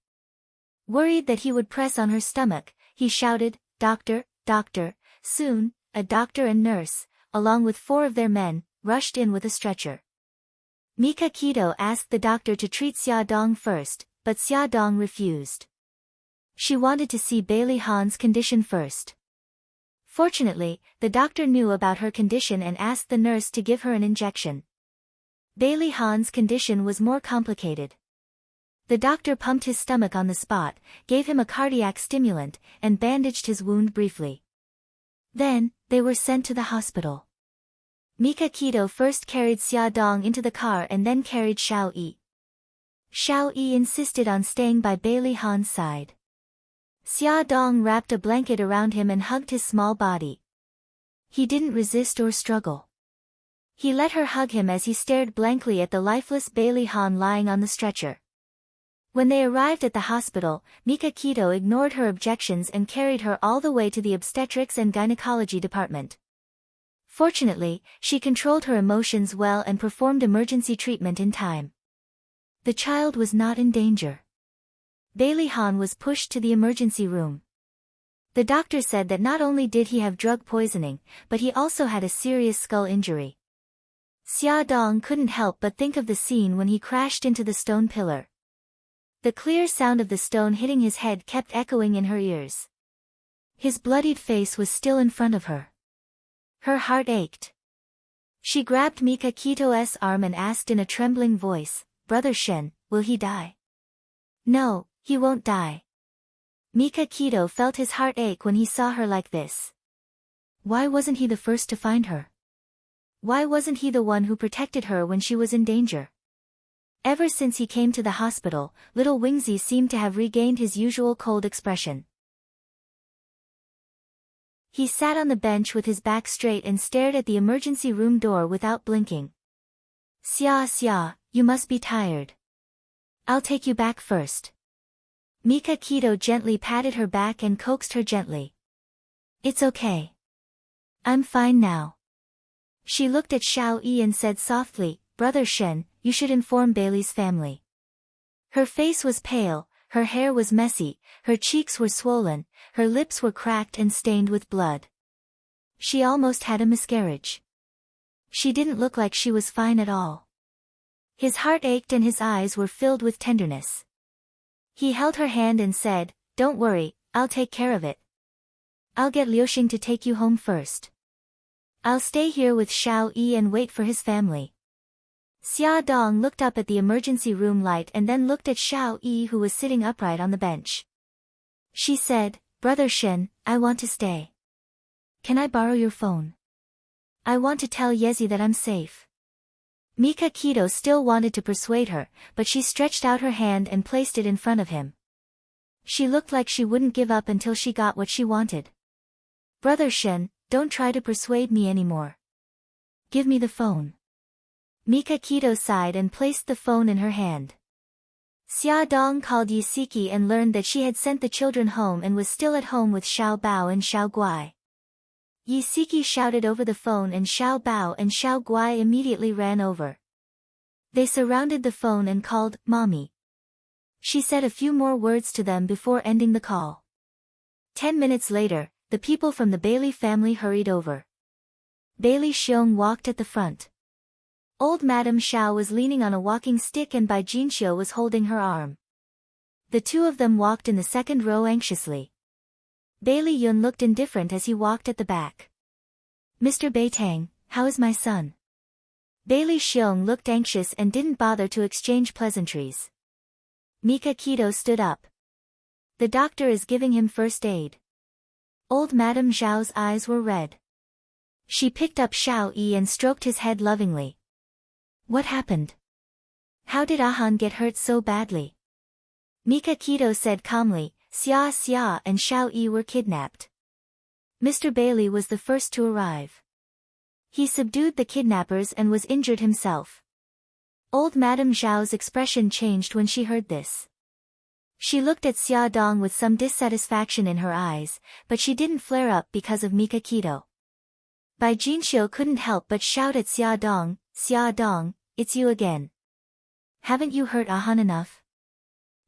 Worried that he would press on her stomach, he shouted, "Doctor, doctor!" Soon, a doctor and nurse, along with 4 of their men, rushed in with a stretcher. Mika Kito asked the doctor to treat Xia Dong first, but Xia Dong refused. She wanted to see Bailey Han's condition first. Fortunately, the doctor knew about her condition and asked the nurse to give her an injection. Bailey Han's condition was more complicated. The doctor pumped his stomach on the spot, gave him a cardiac stimulant, and bandaged his wound briefly. Then, they were sent to the hospital. Mika Kito first carried Xia Dong into the car and then carried Xiao Yi. Xiao Yi insisted on staying by Bailey Han's side. Xia Dong wrapped a blanket around him and hugged his small body. He didn't resist or struggle. He let her hug him as he stared blankly at the lifeless Bailey Han lying on the stretcher. When they arrived at the hospital, Mika Kito ignored her objections and carried her all the way to the obstetrics and gynecology department. Fortunately, she controlled her emotions well and performed emergency treatment in time. The child was not in danger. Bailey Han was pushed to the emergency room. The doctor said that not only did he have drug poisoning, but he also had a serious skull injury. Xia Dong couldn't help but think of the scene when he crashed into the stone pillar. The clear sound of the stone hitting his head kept echoing in her ears. His bloodied face was still in front of her. Her heart ached. She grabbed Mika Kito's arm and asked in a trembling voice, "Brother Shen, will he die?" "No, he won't die." Mika Kito felt his heart ache when he saw her like this. Why wasn't he the first to find her? Why wasn't he the one who protected her when she was in danger? Ever since he came to the hospital, little Wingzy seemed to have regained his usual cold expression. He sat on the bench with his back straight and stared at the emergency room door without blinking. Xia Xia, you must be tired. I'll take you back first. Mika Keto gently patted her back and coaxed her gently. It's okay. I'm fine now. She looked at Xiao Yi and said softly, Brother Shen, you should inform Bailey's family. Her face was pale, her hair was messy, her cheeks were swollen, her lips were cracked and stained with blood. She almost had a miscarriage. She didn't look like she was fine at all. His heart ached and his eyes were filled with tenderness. He held her hand and said, Don't worry, I'll take care of it. I'll get Liuxing to take you home first. I'll stay here with Xiao Yi and wait for his family. Xia Dong looked up at the emergency room light and then looked at Xiao Yi who was sitting upright on the bench. She said, Brother Shen, I want to stay. Can I borrow your phone? I want to tell Yezi that I'm safe. Mika Keto still wanted to persuade her, but she stretched out her hand and placed it in front of him. She looked like she wouldn't give up until she got what she wanted. Brother Shen, don't try to persuade me anymore. Give me the phone. Mika Keto sighed and placed the phone in her hand. Xia Dong called Yisiki and learned that she had sent the children home and was still at home with Xiao Bao and Xiao Guai. Yisiki shouted over the phone and Xiao Bao and Xiao Guai immediately ran over. They surrounded the phone and called, Mommy. She said a few more words to them before ending the call. 10 minutes later, the people from the Bailey family hurried over. Bailey Xiong walked at the front. Old Madame Xiao was leaning on a walking stick and Bai Jinxiu was holding her arm. The two of them walked in the second row anxiously. Bailey Yun looked indifferent as he walked at the back. Mr. Beitang, how is my son? Bailey Xiong looked anxious and didn't bother to exchange pleasantries. Mika Keto stood up. The doctor is giving him first aid. Old Madame Zhao's eyes were red. She picked up Xiao Yi and stroked his head lovingly. What happened? How did Ahan get hurt so badly? Mika Keto said calmly, Xia Xia and Xiao Yi were kidnapped. Mr. Bailey was the first to arrive. He subdued the kidnappers and was injured himself. Old Madame Zhao's expression changed when she heard this. She looked at Xia Dong with some dissatisfaction in her eyes, but she didn't flare up because of Mika Keto. Bai Jinxiu couldn't help but shout at Xia Dong, it's you again. Haven't you hurt Ahan enough?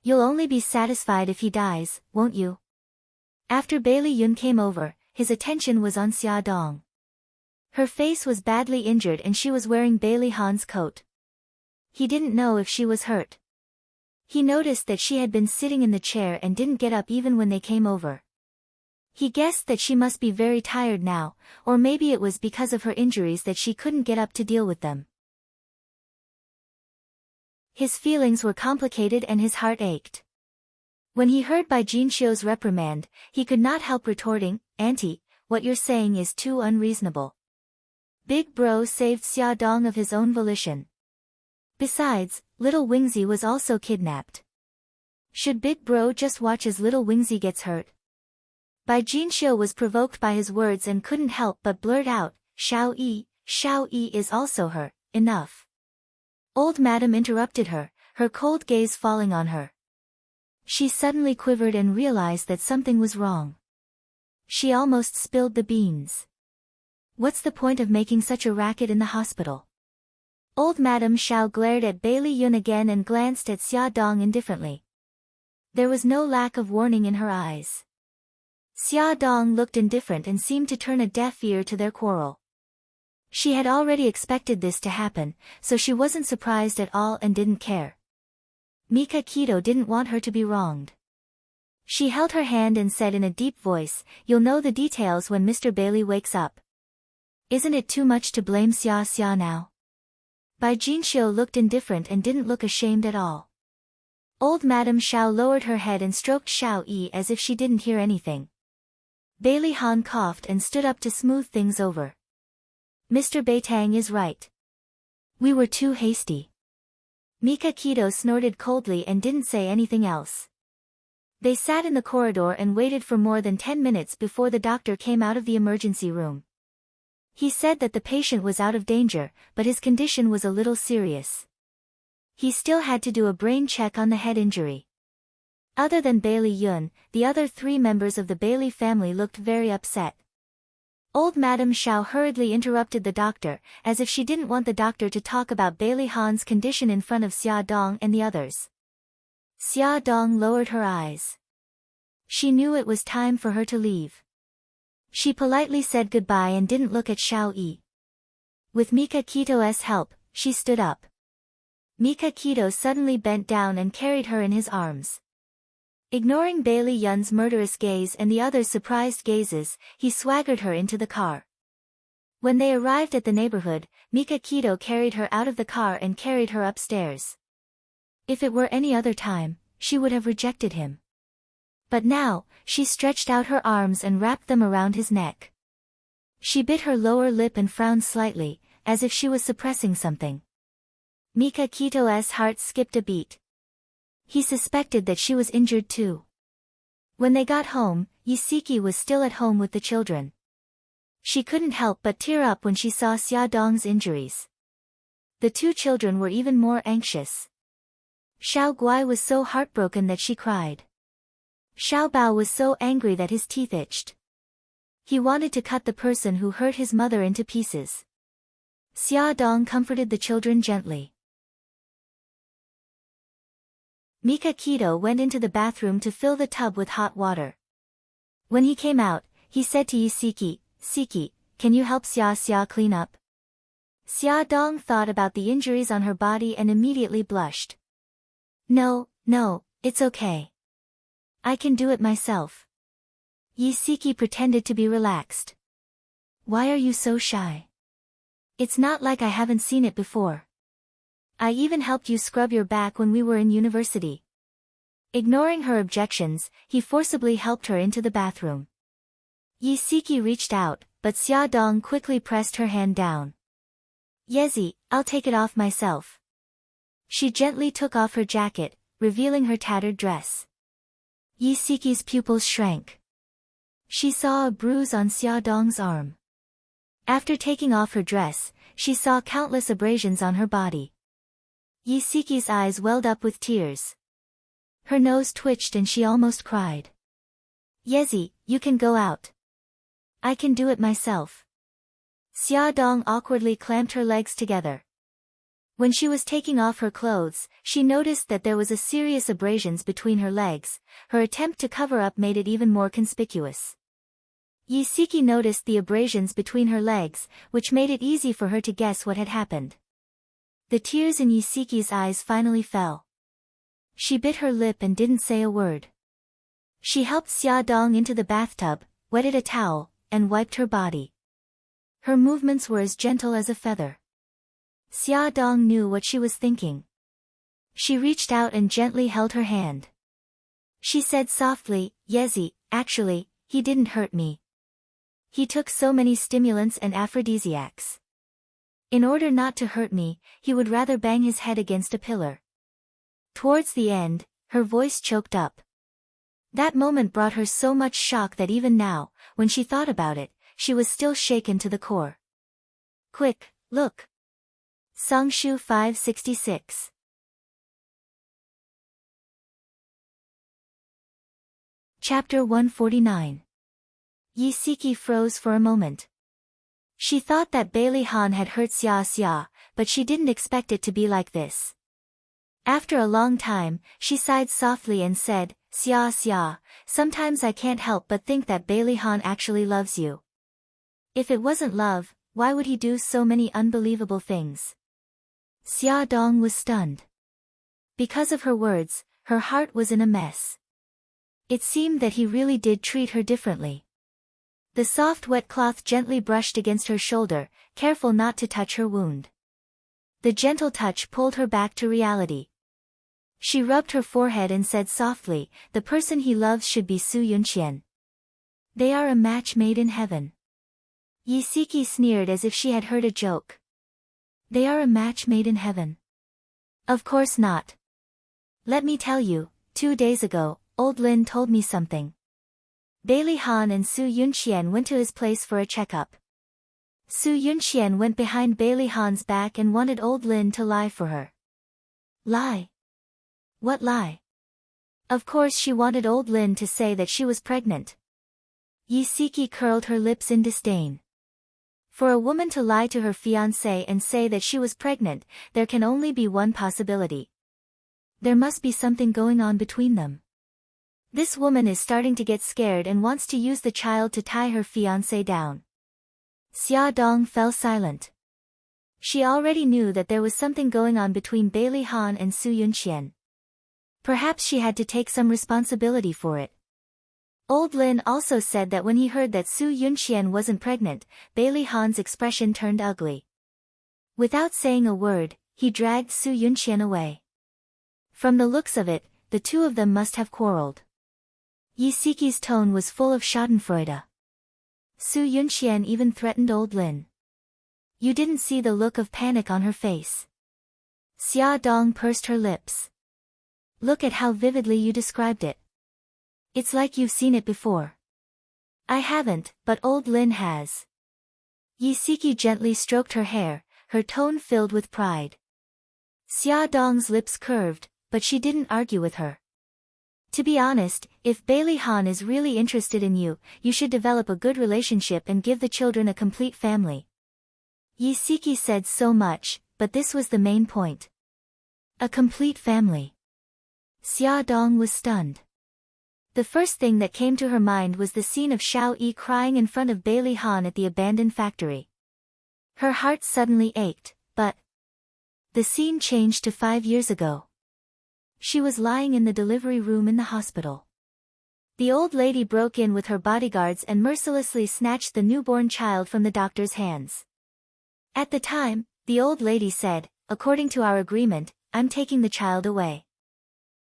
You'll only be satisfied if he dies, won't you? After Bailey Yun came over, his attention was on Xia Dong. Her face was badly injured and she was wearing Bailey Han's coat. He didn't know if she was hurt. He noticed that she had been sitting in the chair and didn't get up even when they came over. He guessed that she must be very tired now, or maybe it was because of her injuries that she couldn't get up to deal with them. His feelings were complicated and his heart ached. When he heard Bai Jinxiu's reprimand, he could not help retorting, Auntie, what you're saying is too unreasonable. Big Bro saved Xia Dong of his own volition. Besides, little Wingzi was also kidnapped. Should Big Bro just watch as little Wingzi gets hurt? Bai Jinxiu was provoked by his words and couldn't help but blurt out, Xiao Yi is also her, enough. Old Madam interrupted her, her cold gaze falling on her. She suddenly quivered and realized that something was wrong. She almost spilled the beans. What's the point of making such a racket in the hospital? Old Madame Xiao glared at Bailey Yun again and glanced at Xia Dong indifferently. There was no lack of warning in her eyes. Xia Dong looked indifferent and seemed to turn a deaf ear to their quarrel. She had already expected this to happen, so she wasn't surprised at all and didn't care. Mika Keto didn't want her to be wronged. She held her hand and said in a deep voice, You'll know the details when Mr. Bailey wakes up. Isn't it too much to blame Xia Xia now? Bai Jinxiu looked indifferent and didn't look ashamed at all. Old Madame Xiao lowered her head and stroked Xiao Yi as if she didn't hear anything. Bailey Han coughed and stood up to smooth things over. Mr. Beitang is right. We were too hasty. Mika Keto snorted coldly and didn't say anything else. They sat in the corridor and waited for more than 10 minutes before the doctor came out of the emergency room. He said that the patient was out of danger, but his condition was a little serious. He still had to do a brain check on the head injury. Other than Bailey Yun, the other 3 members of the Bailey family looked very upset. Old Madame Xiao hurriedly interrupted the doctor, as if she didn't want the doctor to talk about Bailey Han's condition in front of Xia Dong and the others. Xia Dong lowered her eyes. She knew it was time for her to leave. She politely said goodbye and didn't look at Xiao Yi. With Mika Kito's help, she stood up. Mika Kito suddenly bent down and carried her in his arms. Ignoring Bailey Yun's murderous gaze and the others' surprised gazes, he swaggered her into the car. When they arrived at the neighborhood, Mika Kito carried her out of the car and carried her upstairs. If it were any other time, she would have rejected him. But now, she stretched out her arms and wrapped them around his neck. She bit her lower lip and frowned slightly, as if she was suppressing something. Mika Kito's heart skipped a beat. He suspected that she was injured too. When they got home, Yisiki was still at home with the children. She couldn't help but tear up when she saw Xia Dong's injuries. The 2 children were even more anxious. Xiao Guai was so heartbroken that she cried. Xiao Bao was so angry that his teeth itched. He wanted to cut the person who hurt his mother into pieces. Xia Dong comforted the children gently. Mika Kito went into the bathroom to fill the tub with hot water. When he came out, he said to Yisiki, "Siki, can you help Xia clean up?" Xia Dong thought about the injuries on her body and immediately blushed. No, it's okay. I can do it myself." Yisiki pretended to be relaxed. "Why are you so shy? It's not like I haven't seen it before. I even helped you scrub your back when we were in university." Ignoring her objections, he forcibly helped her into the bathroom. Yisiki reached out, but Xia Dong quickly pressed her hand down. "Yezi, I'll take it off myself." She gently took off her jacket, revealing her tattered dress. Yisiki's pupils shrank. She saw a bruise on Xia Dong's arm. After taking off her dress, she saw countless abrasions on her body. Yisiki's eyes welled up with tears. Her nose twitched and she almost cried. "Yezi, you can go out. I can do it myself." Xia Dong awkwardly clamped her legs together. When she was taking off her clothes, she noticed that there was a serious abrasions between her legs. Her attempt to cover up made it even more conspicuous. Yisiki noticed the abrasions between her legs, which made it easy for her to guess what had happened. The tears in Yisiki's eyes finally fell. She bit her lip and didn't say a word. She helped Xia Dong into the bathtub, wetted a towel, and wiped her body. Her movements were as gentle as a feather. Xia Dong knew what she was thinking. She reached out and gently held her hand. She said softly, "Yezi, actually, he didn't hurt me. He took so many stimulants and aphrodisiacs. In order not to hurt me, he would rather bang his head against a pillar." Towards the end, her voice choked up. That moment brought her so much shock that even now, when she thought about it, she was still shaken to the core. "Quick, look." Songshu 566. Chapter 149. Yisiki froze for a moment. She thought that Bailey Han had hurt Xia, but she didn't expect it to be like this. After a long time, she sighed softly and said, Xia, sometimes I can't help but think that Bailey Han actually loves you. If it wasn't love, why would he do so many unbelievable things?" Xia Dong was stunned. Because of her words, her heart was in a mess. It seemed that he really did treat her differently. The soft wet cloth gently brushed against her shoulder, careful not to touch her wound. The gentle touch pulled her back to reality. She rubbed her forehead and said softly, "The person he loves should be Su Yunqian. They are a match made in heaven." Yisiki sneered as if she had heard a joke. "They are a match made in heaven? Of course not. Let me tell you, 2 days ago, old Lin told me something. Bailey Han and Su Yunqian went to his place for a checkup. Su Yunqian went behind Bailey Han's back and wanted old Lin to lie for her. Lie? What lie? Of course she wanted old Lin to say that she was pregnant. Yi Siki curled her lips in disdain. For a woman to lie to her fiancé and say that she was pregnant, there can only be one possibility. There must be something going on between them. This woman is starting to get scared and wants to use the child to tie her fiancé down. Xia Dong fell silent. She already knew that there was something going on between Bailey Han and Su Yunqian. Perhaps she had to take some responsibility for it. Old Lin also said that when he heard that Su Yunqian wasn't pregnant, Bailey Han's expression turned ugly. Without saying a word, he dragged Su Yunqian away. From the looks of it, the two of them must have quarreled. Yi Siki's tone was full of schadenfreude. Su Yunqian even threatened old Lin. You didn't see the look of panic on her face. Xia Dong pursed her lips. Look at how vividly you described it. It's like you've seen it before. I haven't, but old Lin has. Yi Siki gently stroked her hair, her tone filled with pride. Xia Dong's lips curved, but she didn't argue with her. To be honest, if Bailey Han is really interested in you, you should develop a good relationship and give the children a complete family. Yi Siki said so much, but this was the main point. A complete family. Xia Dong was stunned. The first thing that came to her mind was the scene of Xiao Yi crying in front of Bailey Han at the abandoned factory. Her heart suddenly ached, but the scene changed to 5 years ago. She was lying in the delivery room in the hospital. The old lady broke in with her bodyguards and mercilessly snatched the newborn child from the doctor's hands. At the time, the old lady said, according to our agreement, I'm taking the child away.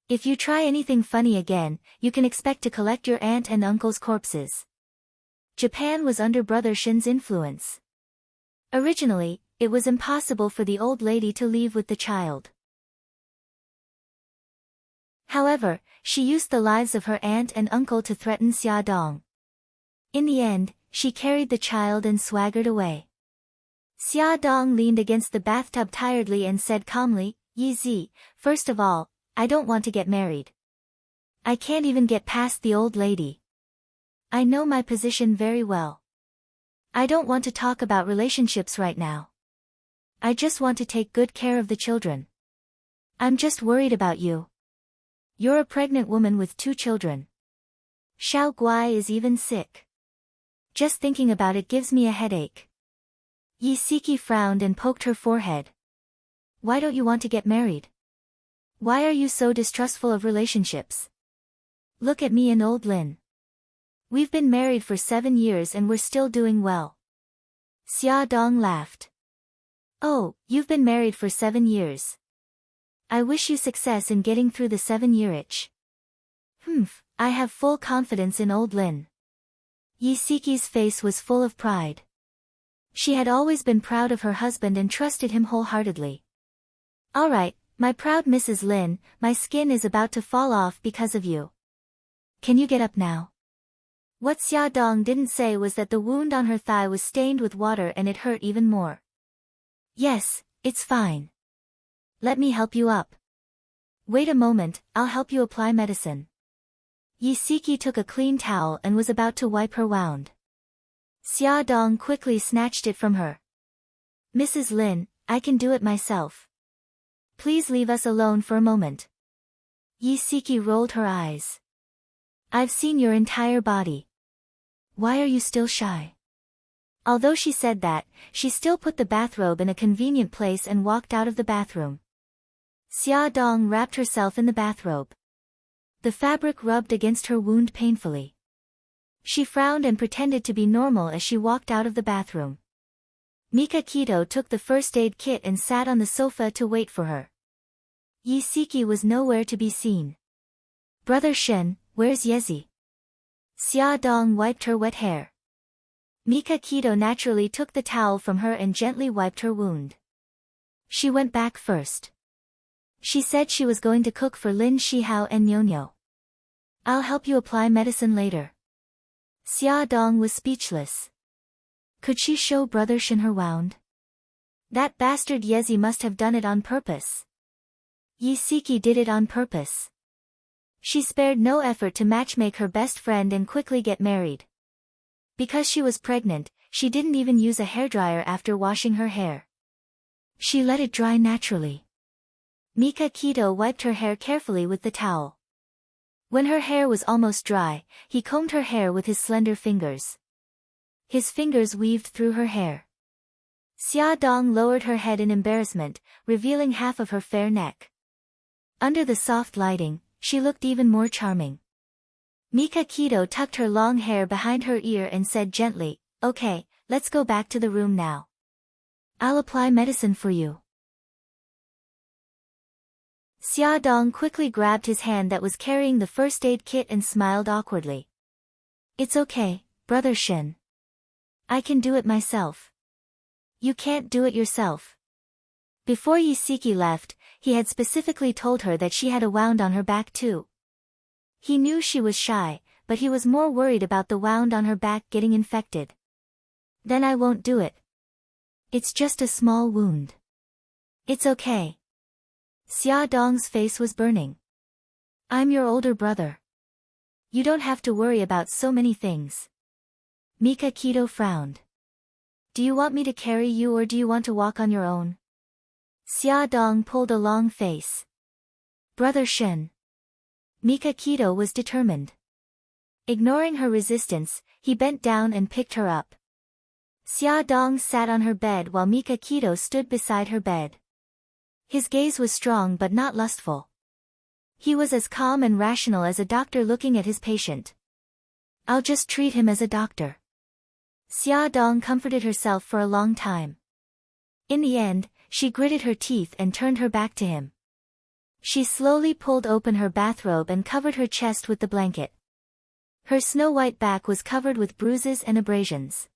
If you try anything funny again, you can expect to collect your aunt and uncle's corpses. Japan was under Brother Shin's influence. Originally, it was impossible for the old lady to leave with the child. However, she used the lives of her aunt and uncle to threaten Xia Dong. In the end, she carried the child and swaggered away. Xia Dong leaned against the bathtub tiredly and said calmly, Yi Zi, first of all, I don't want to get married. I can't even get past the old lady. I know my position very well. I don't want to talk about relationships right now. I just want to take good care of the children. I'm just worried about you. You're a pregnant woman with 2 children. Xiao Guai is even sick. Just thinking about it gives me a headache. Yi Siki frowned and poked her forehead. Why don't you want to get married? Why are you so distrustful of relationships? Look at me and old Lin. We've been married for 7 years and we're still doing well. Xia Dong laughed. Oh, you've been married for 7 years. I wish you success in getting through the 7-year itch. I have full confidence in old Lin. Yi Siki's face was full of pride. She had always been proud of her husband and trusted him wholeheartedly. All right, my proud Mrs. Lin, my skin is about to fall off because of you. Can you get up now? What Xia Dong didn't say was that the wound on her thigh was stained with water and it hurt even more. Yes, it's fine. Let me help you up. Wait a moment, I'll help you apply medicine. Yi Siki took a clean towel and was about to wipe her wound. Xia Dong quickly snatched it from her. Mrs. Lin, I can do it myself. Please leave us alone for a moment. Yi Siki rolled her eyes. I've seen your entire body. Why are you still shy? Although she said that, she still put the bathrobe in a convenient place and walked out of the bathroom. Xia Dong wrapped herself in the bathrobe. The fabric rubbed against her wound painfully. She frowned and pretended to be normal as she walked out of the bathroom. Mika Kito took the first aid kit and sat on the sofa to wait for her. Yi Siki was nowhere to be seen. Brother Shen, where's Yezi? Xia Dong wiped her wet hair. Mika Kito naturally took the towel from her and gently wiped her wound. She went back first. She said she was going to cook for Lin Shihao and Nyonyo. I'll help you apply medicine later. Xia Dong was speechless. Could she show Brother Shen her wound? That bastard Yezi must have done it on purpose. Yi Siki did it on purpose. She spared no effort to matchmake her best friend and quickly get married. Because she was pregnant, she didn't even use a hairdryer after washing her hair. She let it dry naturally. Mika Kito wiped her hair carefully with the towel. When her hair was almost dry, he combed her hair with his slender fingers. His fingers weaved through her hair. Xia Dong lowered her head in embarrassment, revealing half of her fair neck. Under the soft lighting, she looked even more charming. Mika Kito tucked her long hair behind her ear and said gently, "Okay, let's go back to the room now. I'll apply medicine for you." Xia Dong quickly grabbed his hand that was carrying the first aid kit and smiled awkwardly. "It's okay, Brother Shen. I can do it myself." "You can't do it yourself." Before Yi Siki left, he had specifically told her that she had a wound on her back too. He knew she was shy, but he was more worried about the wound on her back getting infected. "Then I won't do it. It's just a small wound. It's okay." Xia Dong's face was burning. "I'm your older brother. You don't have to worry about so many things." Mika Kito frowned. "Do you want me to carry you or do you want to walk on your own?" Xia Dong pulled a long face. "Brother Shen." Mika Kito was determined. Ignoring her resistance, he bent down and picked her up. Xia Dong sat on her bed while Mika Kito stood beside her bed. His gaze was strong but not lustful. He was as calm and rational as a doctor looking at his patient. "I'll just treat him as a doctor." Xia Dong comforted herself for a long time. In the end, she gritted her teeth and turned her back to him. She slowly pulled open her bathrobe and covered her chest with the blanket. Her snow-white back was covered with bruises and abrasions.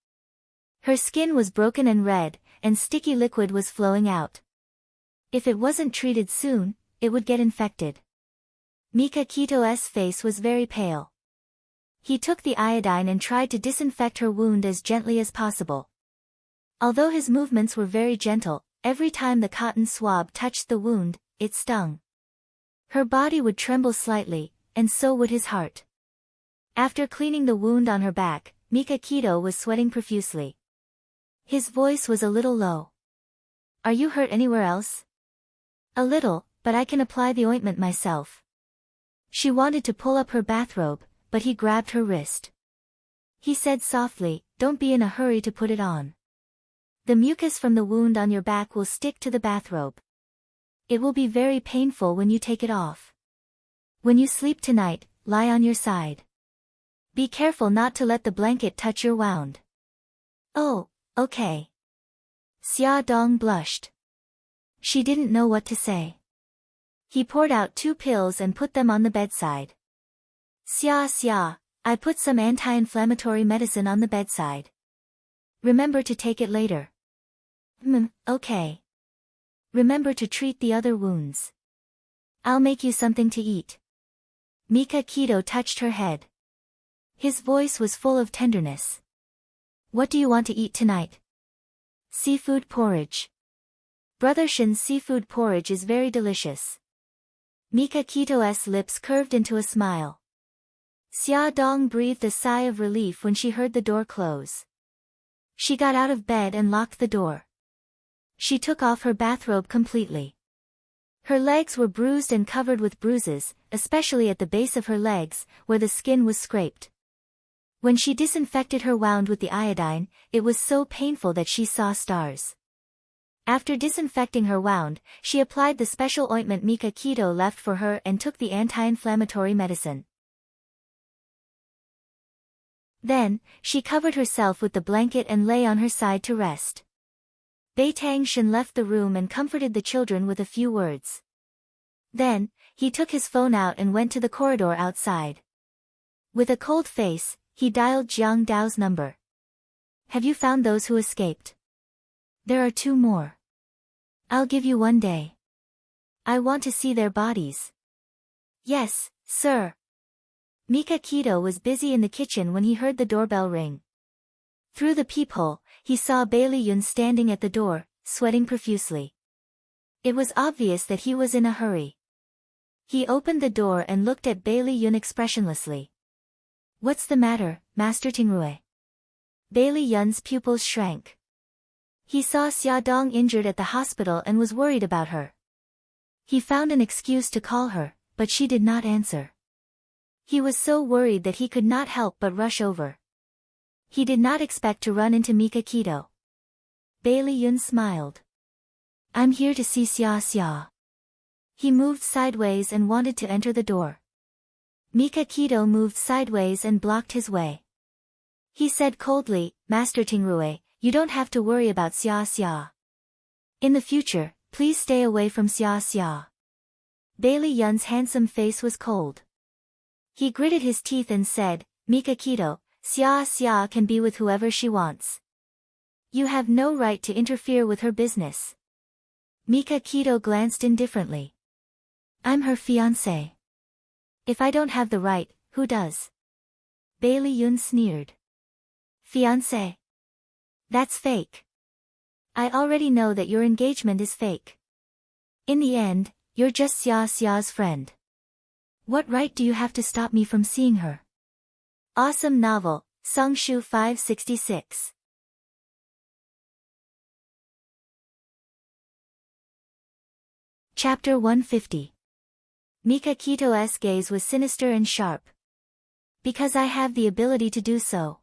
Her skin was broken and red, and sticky liquid was flowing out. If it wasn't treated soon, it would get infected. Mika Kito's face was very pale. He took the iodine and tried to disinfect her wound as gently as possible. Although his movements were very gentle, every time the cotton swab touched the wound, it stung. Her body would tremble slightly, and so would his heart. After cleaning the wound on her back, Mika Kito was sweating profusely. His voice was a little low. "Are you hurt anywhere else?" "A little, but I can apply the ointment myself." She wanted to pull up her bathrobe, but he grabbed her wrist. He said softly, "Don't be in a hurry to put it on. The mucus from the wound on your back will stick to the bathrobe. It will be very painful when you take it off. When you sleep tonight, lie on your side. Be careful not to let the blanket touch your wound." "Oh, okay." Xia Dong blushed. She didn't know what to say. He poured out 2 pills and put them on the bedside. Xia, I put some anti-inflammatory medicine on the bedside. Remember to take it later." Okay. Remember to treat the other wounds. I'll make you something to eat." Mika Kito touched her head. His voice was full of tenderness. "What do you want to eat tonight?" "Seafood porridge. Brother Shin's seafood porridge is very delicious." Mika Kito's lips curved into a smile. Xia Dong breathed a sigh of relief when she heard the door close. She got out of bed and locked the door. She took off her bathrobe completely. Her legs were bruised and covered with bruises, especially at the base of her legs, where the skin was scraped. When she disinfected her wound with the iodine, it was so painful that she saw stars. After disinfecting her wound, she applied the special ointment Mika Kito left for her and took the anti-inflammatory medicine. Then, she covered herself with the blanket and lay on her side to rest. Beitang Shen left the room and comforted the children with a few words. Then, he took his phone out and went to the corridor outside. With a cold face, he dialed Jiang Dao's number. "Have you found those who escaped?" "There are 2 more. I'll give you 1 day. I want to see their bodies." "Yes, sir." Mika Keto was busy in the kitchen when he heard the doorbell ring. Through the peephole, he saw Bailey Yun standing at the door, sweating profusely. It was obvious that he was in a hurry. He opened the door and looked at Bailey Yun expressionlessly. "What's the matter, Master Tingrue?" Bailey Yun's pupils shrank. He saw Xia Dong injured at the hospital and was worried about her. He found an excuse to call her, but she did not answer. He was so worried that he could not help but rush over. He did not expect to run into Mika Keto. Bailey Yun smiled. "I'm here to see Xia." He moved sideways and wanted to enter the door. Mika Keto moved sideways and blocked his way. He said coldly, "Master Tingrue, you don't have to worry about Xia. In the future, please stay away from Xia." Bailey Yun's handsome face was cold. He gritted his teeth and said, "Mika Keto, Xia can be with whoever she wants. You have no right to interfere with her business." Mika Keto glanced indifferently. "I'm her fiancé. If I don't have the right, who does?" Bailey Yun sneered. "Fiancé? That's fake. I already know that your engagement is fake. In the end, you're just Xia's friend. What right do you have to stop me from seeing her?" Awesome novel, Songshu 566. Chapter 150. Mika Keto's gaze was sinister and sharp. "Because I have the ability to do so."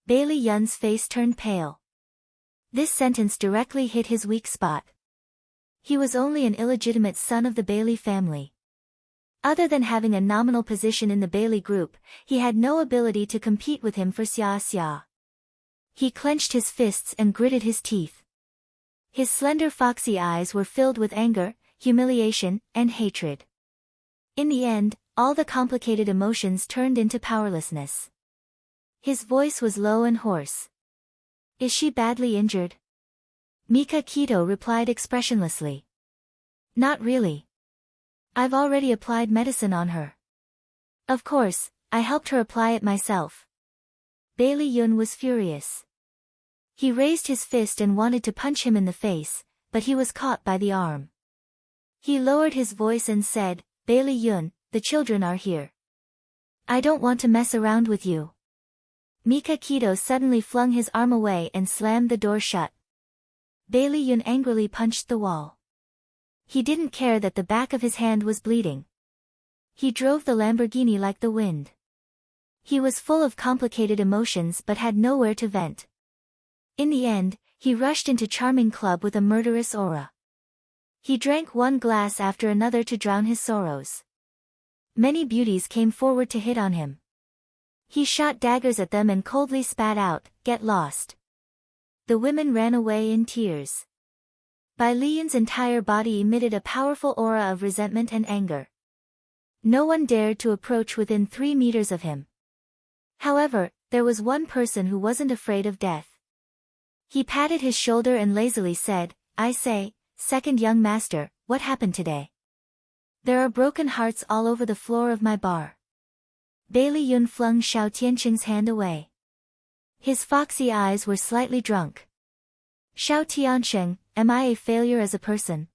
Bailey Yun's face turned pale. This sentence directly hit his weak spot. He was only an illegitimate son of the Bailey family. Other than having a nominal position in the Bailey group, he had no ability to compete with him for Xia. He clenched his fists and gritted his teeth. His slender foxy eyes were filled with anger, humiliation, and hatred. In the end, all the complicated emotions turned into powerlessness. His voice was low and hoarse. "Is she badly injured?" Mika Keto replied expressionlessly. "Not really. I've already applied medicine on her. Of course, I helped her apply it myself." Bailey Yun was furious. He raised his fist and wanted to punch him in the face, but he was caught by the arm. He lowered his voice and said, "Bailey Yun, the children are here. I don't want to mess around with you." Mika Keto suddenly flung his arm away and slammed the door shut. Bailey Yun angrily punched the wall. He didn't care that the back of his hand was bleeding. He drove the Lamborghini like the wind. He was full of complicated emotions but had nowhere to vent. In the end, he rushed into Charming Club with a murderous aura. He drank one glass after another to drown his sorrows. Many beauties came forward to hit on him. He shot daggers at them and coldly spat out, "Get lost." The women ran away in tears. Bai Liyun's entire body emitted a powerful aura of resentment and anger. No one dared to approach within 3 meters of him. However, there was one person who wasn't afraid of death. He patted his shoulder and lazily said, "I say, second young master, what happened today? There are broken hearts all over the floor of my bar." Bailey Yun flung Xiao Tianqing's hand away. His foxy eyes were slightly drunk. "Xiao Tianqing, am I a failure as a person?"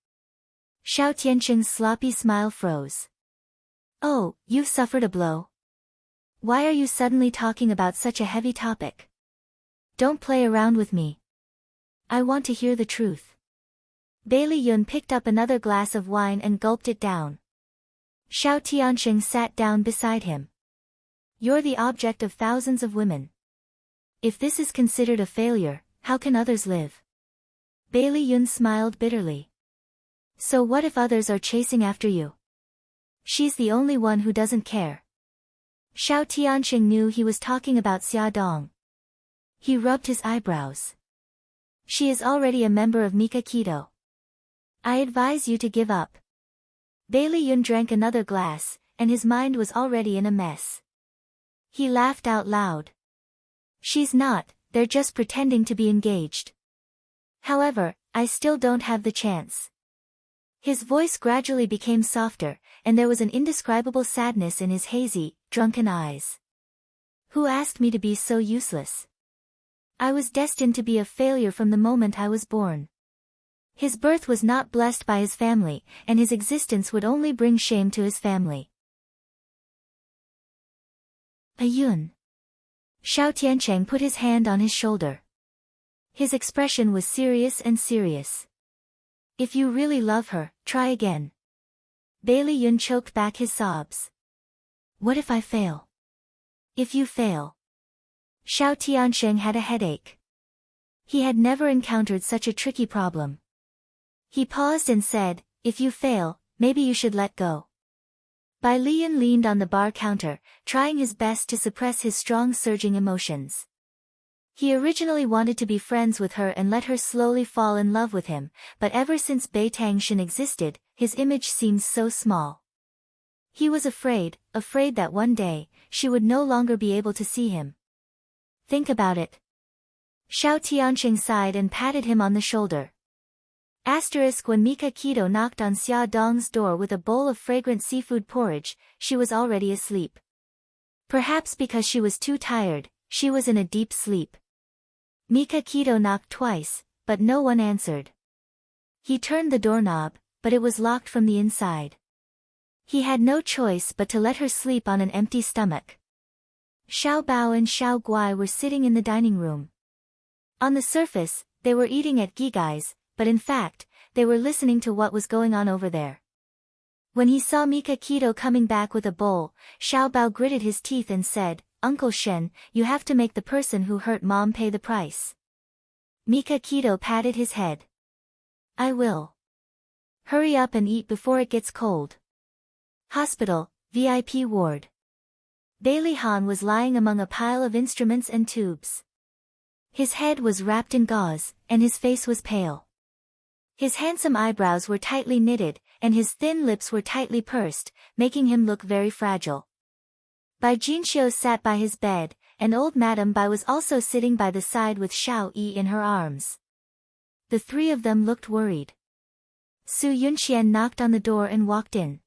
Xiao Tianqing's sloppy smile froze. "Oh, you've suffered a blow? Why are you suddenly talking about such a heavy topic? Don't play around with me. I want to hear the truth." Bailey Yun picked up another glass of wine and gulped it down. Xiao Tianqing sat down beside him. "You're the object of thousands of women. If this is considered a failure, how can others live?" Bailey Yun smiled bitterly. "So what if others are chasing after you? She's the only one who doesn't care." Xiao Tianqing knew he was talking about Xia Dong. He rubbed his eyebrows. "She is already a member of Mika Keto. I advise you to give up." Bailey Yun drank another glass, and his mind was already in a mess. He laughed out loud. "She's not, they're just pretending to be engaged. However, I still don't have the chance." His voice gradually became softer, and there was an indescribable sadness in his hazy, drunken eyes. Who asked me to be so useless? I was destined to be a failure from the moment I was born. His birth was not blessed by his family, and his existence would only bring shame to his family. Ayun. Xiao Tiancheng put his hand on his shoulder. His expression was serious and serious. If you really love her, try again. Bailey Yun choked back his sobs. What if I fail? If you fail. Xiao Tiancheng had a headache. He had never encountered such a tricky problem. He paused and said, if you fail, maybe you should let go. Bai Lian leaned on the bar counter, trying his best to suppress his strong surging emotions. He originally wanted to be friends with her and let her slowly fall in love with him, but ever since Bai Tangshan existed, his image seems so small. He was afraid that one day, she would no longer be able to see him. Think about it. Xiao Tiancheng sighed and patted him on the shoulder. When Mika Keto knocked on Xia Dong's door with a bowl of fragrant seafood porridge, she was already asleep. Perhaps because she was too tired, she was in a deep sleep. Mika Keto knocked twice, but no one answered. He turned the doorknob, but it was locked from the inside. He had no choice but to let her sleep on an empty stomach. Xiao Bao and Xiao Guai were sitting in the dining room. On the surface, they were eating at Gigai's, but in fact, they were listening to what was going on over there. When he saw Mika Keto coming back with a bowl, Xiao Bao gritted his teeth and said, Uncle Shen, you have to make the person who hurt Mom pay the price. Mika Keto patted his head. I will. Hurry up and eat before it gets cold. Hospital, VIP ward. Bailey Han was lying among a pile of instruments and tubes. His head was wrapped in gauze, and his face was pale. His handsome eyebrows were tightly knitted, and his thin lips were tightly pursed, making him look very fragile. Bai Jinxiu sat by his bed, and old Madame Bai was also sitting by the side with Xiao Yi in her arms. The three of them looked worried. Su Yunqian knocked on the door and walked in.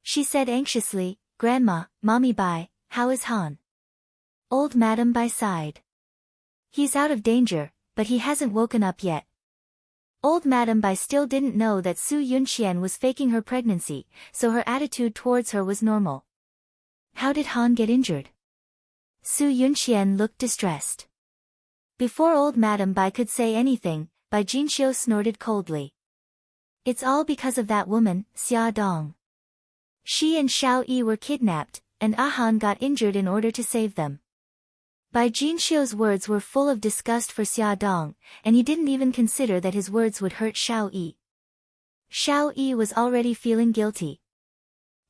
She said anxiously, Grandma, Mommy Bai, how is Han? Old Madame Bai sighed. He's out of danger, but he hasn't woken up yet. Old Madame Bai still didn't know that Su Yunqian was faking her pregnancy, so her attitude towards her was normal. How did Han get injured? Su Yunqian looked distressed. Before old Madame Bai could say anything, Bai Jinxiu snorted coldly. It's all because of that woman, Xia Dong. She and Xiao Yi were kidnapped, and Han got injured in order to save them. Bai Jinxiu's words were full of disgust for Xia Dong, and he didn't even consider that his words would hurt Xiao Yi. Xiao Yi was already feeling guilty.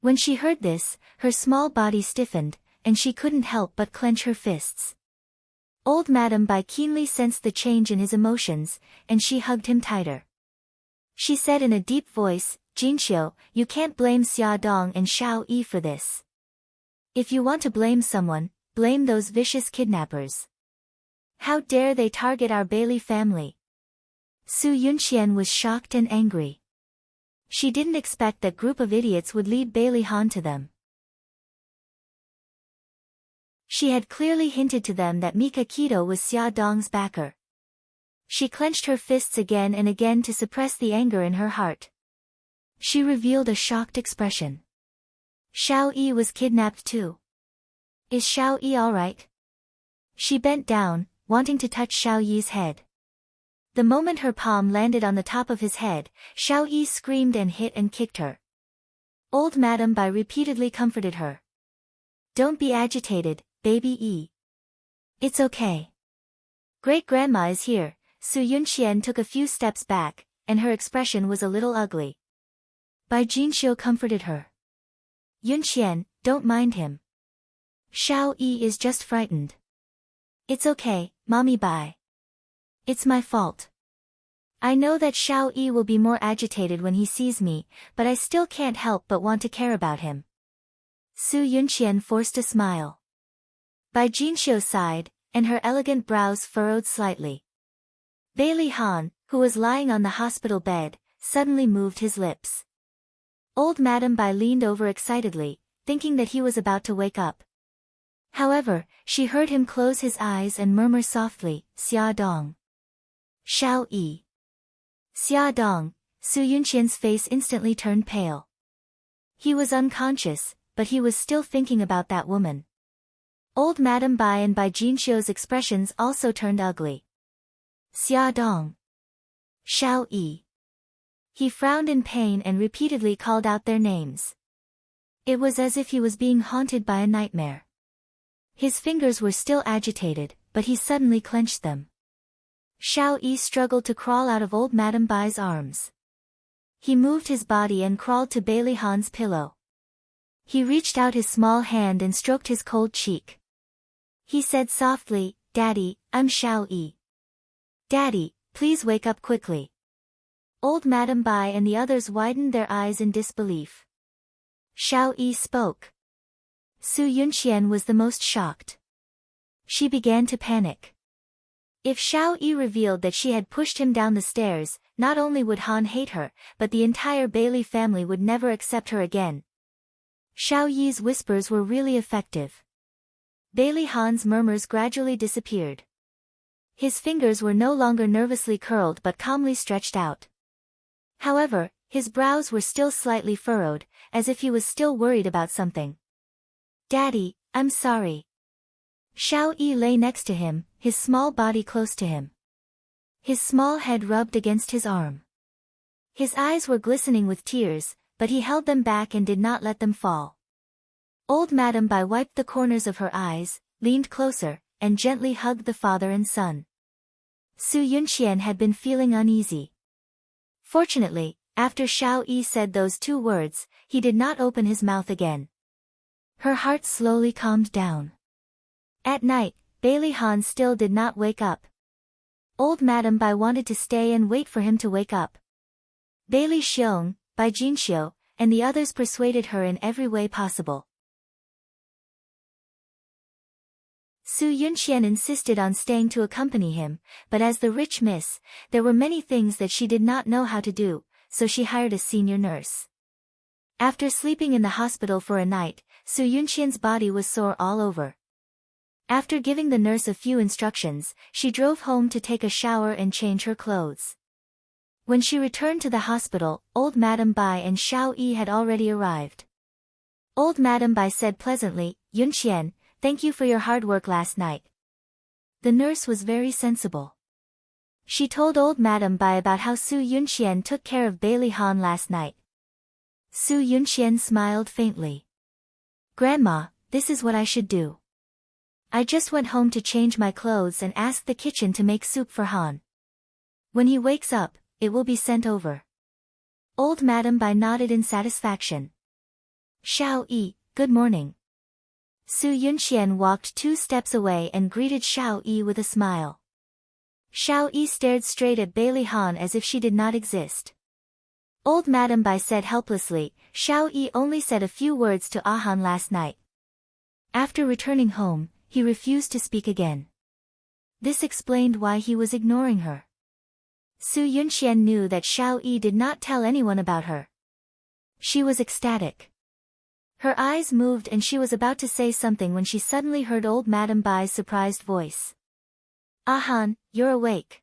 When she heard this, her small body stiffened, and she couldn't help but clench her fists. Old Madame Bai keenly sensed the change in his emotions, and she hugged him tighter. She said in a deep voice, Jinxiu, you can't blame Xia Dong and Xiao Yi for this. If you want to blame someone, blame those vicious kidnappers. How dare they target our Bailey family? Su Yunqian was shocked and angry. She didn't expect that group of idiots would lead Bailey Han to them. She had clearly hinted to them that Mika Keto was Xia Dong's backer. She clenched her fists again and again to suppress the anger in her heart. She revealed a shocked expression. Xiao Yi was kidnapped too. Is Xiao Yi alright? She bent down, wanting to touch Xiao Yi's head. The moment her palm landed on the top of his head, Xiao Yi screamed and hit and kicked her. Old Madame Bai repeatedly comforted her. Don't be agitated, baby Yi. It's okay. Great-grandma is here. Su Yunqian took a few steps back, and her expression was a little ugly. Bai Jinxiu comforted her. Yunqian, don't mind him. Xiao Yi is just frightened. It's okay, Mommy Bai. It's my fault. I know that Xiao Yi will be more agitated when he sees me, but I still can't help but want to care about him. Su Yunqian forced a smile. Bai Jinxiu sighed, and her elegant brows furrowed slightly. Bailey Han, who was lying on the hospital bed, suddenly moved his lips. Old Madame Bai leaned over excitedly, thinking that he was about to wake up. However, she heard him close his eyes and murmur softly, Xia Dong. Shao Yi. Xia Dong. Su Yunqian's face instantly turned pale. He was unconscious, but he was still thinking about that woman. Old Madame Bai and Bai Jinxiu's expressions also turned ugly. Xia Dong. Shao Yi. He frowned in pain and repeatedly called out their names. It was as if he was being haunted by a nightmare. His fingers were still agitated, but he suddenly clenched them. Shao Yi struggled to crawl out of old Madame Bai's arms. He moved his body and crawled to Bailey Han's pillow. He reached out his small hand and stroked his cold cheek. He said softly, Daddy, I'm Shao Yi. Daddy, please wake up quickly. Old Madame Bai and the others widened their eyes in disbelief. Shao Yi spoke. Su Yunqian was the most shocked. She began to panic. If Shao Yi revealed that she had pushed him down the stairs, not only would Han hate her, but the entire Bailey family would never accept her again. Shao Yi's whispers were really effective. Bailey Han's murmurs gradually disappeared. His fingers were no longer nervously curled but calmly stretched out. However, his brows were still slightly furrowed, as if he was still worried about something. Daddy, I'm sorry. Shao Yi lay next to him, his small body close to him. His small head rubbed against his arm. His eyes were glistening with tears, but he held them back and did not let them fall. Old Madame Bai wiped the corners of her eyes, leaned closer, and gently hugged the father and son. Su Yunqian had been feeling uneasy. Fortunately, after Shao Yi said those 2 words, he did not open his mouth again. Her heart slowly calmed down. At night, Bailey Han still did not wake up. Old Madame Bai wanted to stay and wait for him to wake up. Bailey Xiong, Bai Jinxiu, and the others persuaded her in every way possible. Su Yunqian insisted on staying to accompany him, but as the rich miss, there were many things that she did not know how to do, so she hired a senior nurse. After sleeping in the hospital for a night, Su Yunqian's body was sore all over. After giving the nurse a few instructions, she drove home to take a shower and change her clothes. When she returned to the hospital, old Madame Bai and Shao Yi had already arrived. Old Madame Bai said pleasantly, Yunqian, thank you for your hard work last night. The nurse was very sensible. She told old Madame Bai about how Su Yunqian took care of Bailey Han last night. Su Yunqian smiled faintly. Grandma, this is what I should do. I just went home to change my clothes and asked the kitchen to make soup for Han. When he wakes up, it will be sent over. Old Madame Bai nodded in satisfaction. Shao Yi, good morning. Su Yunqian walked 2 steps away and greeted Shao Yi with a smile. Shao Yi stared straight at Bailey Han as if she did not exist. Old Madame Bai said helplessly, Shao Yi only said a few words to Han last night. After returning home, he refused to speak again. This explained why he was ignoring her. Su Yunqian knew that Shao Yi did not tell anyone about her. She was ecstatic. Her eyes moved and she was about to say something when she suddenly heard old Madame Bai's surprised voice. Han, you're awake.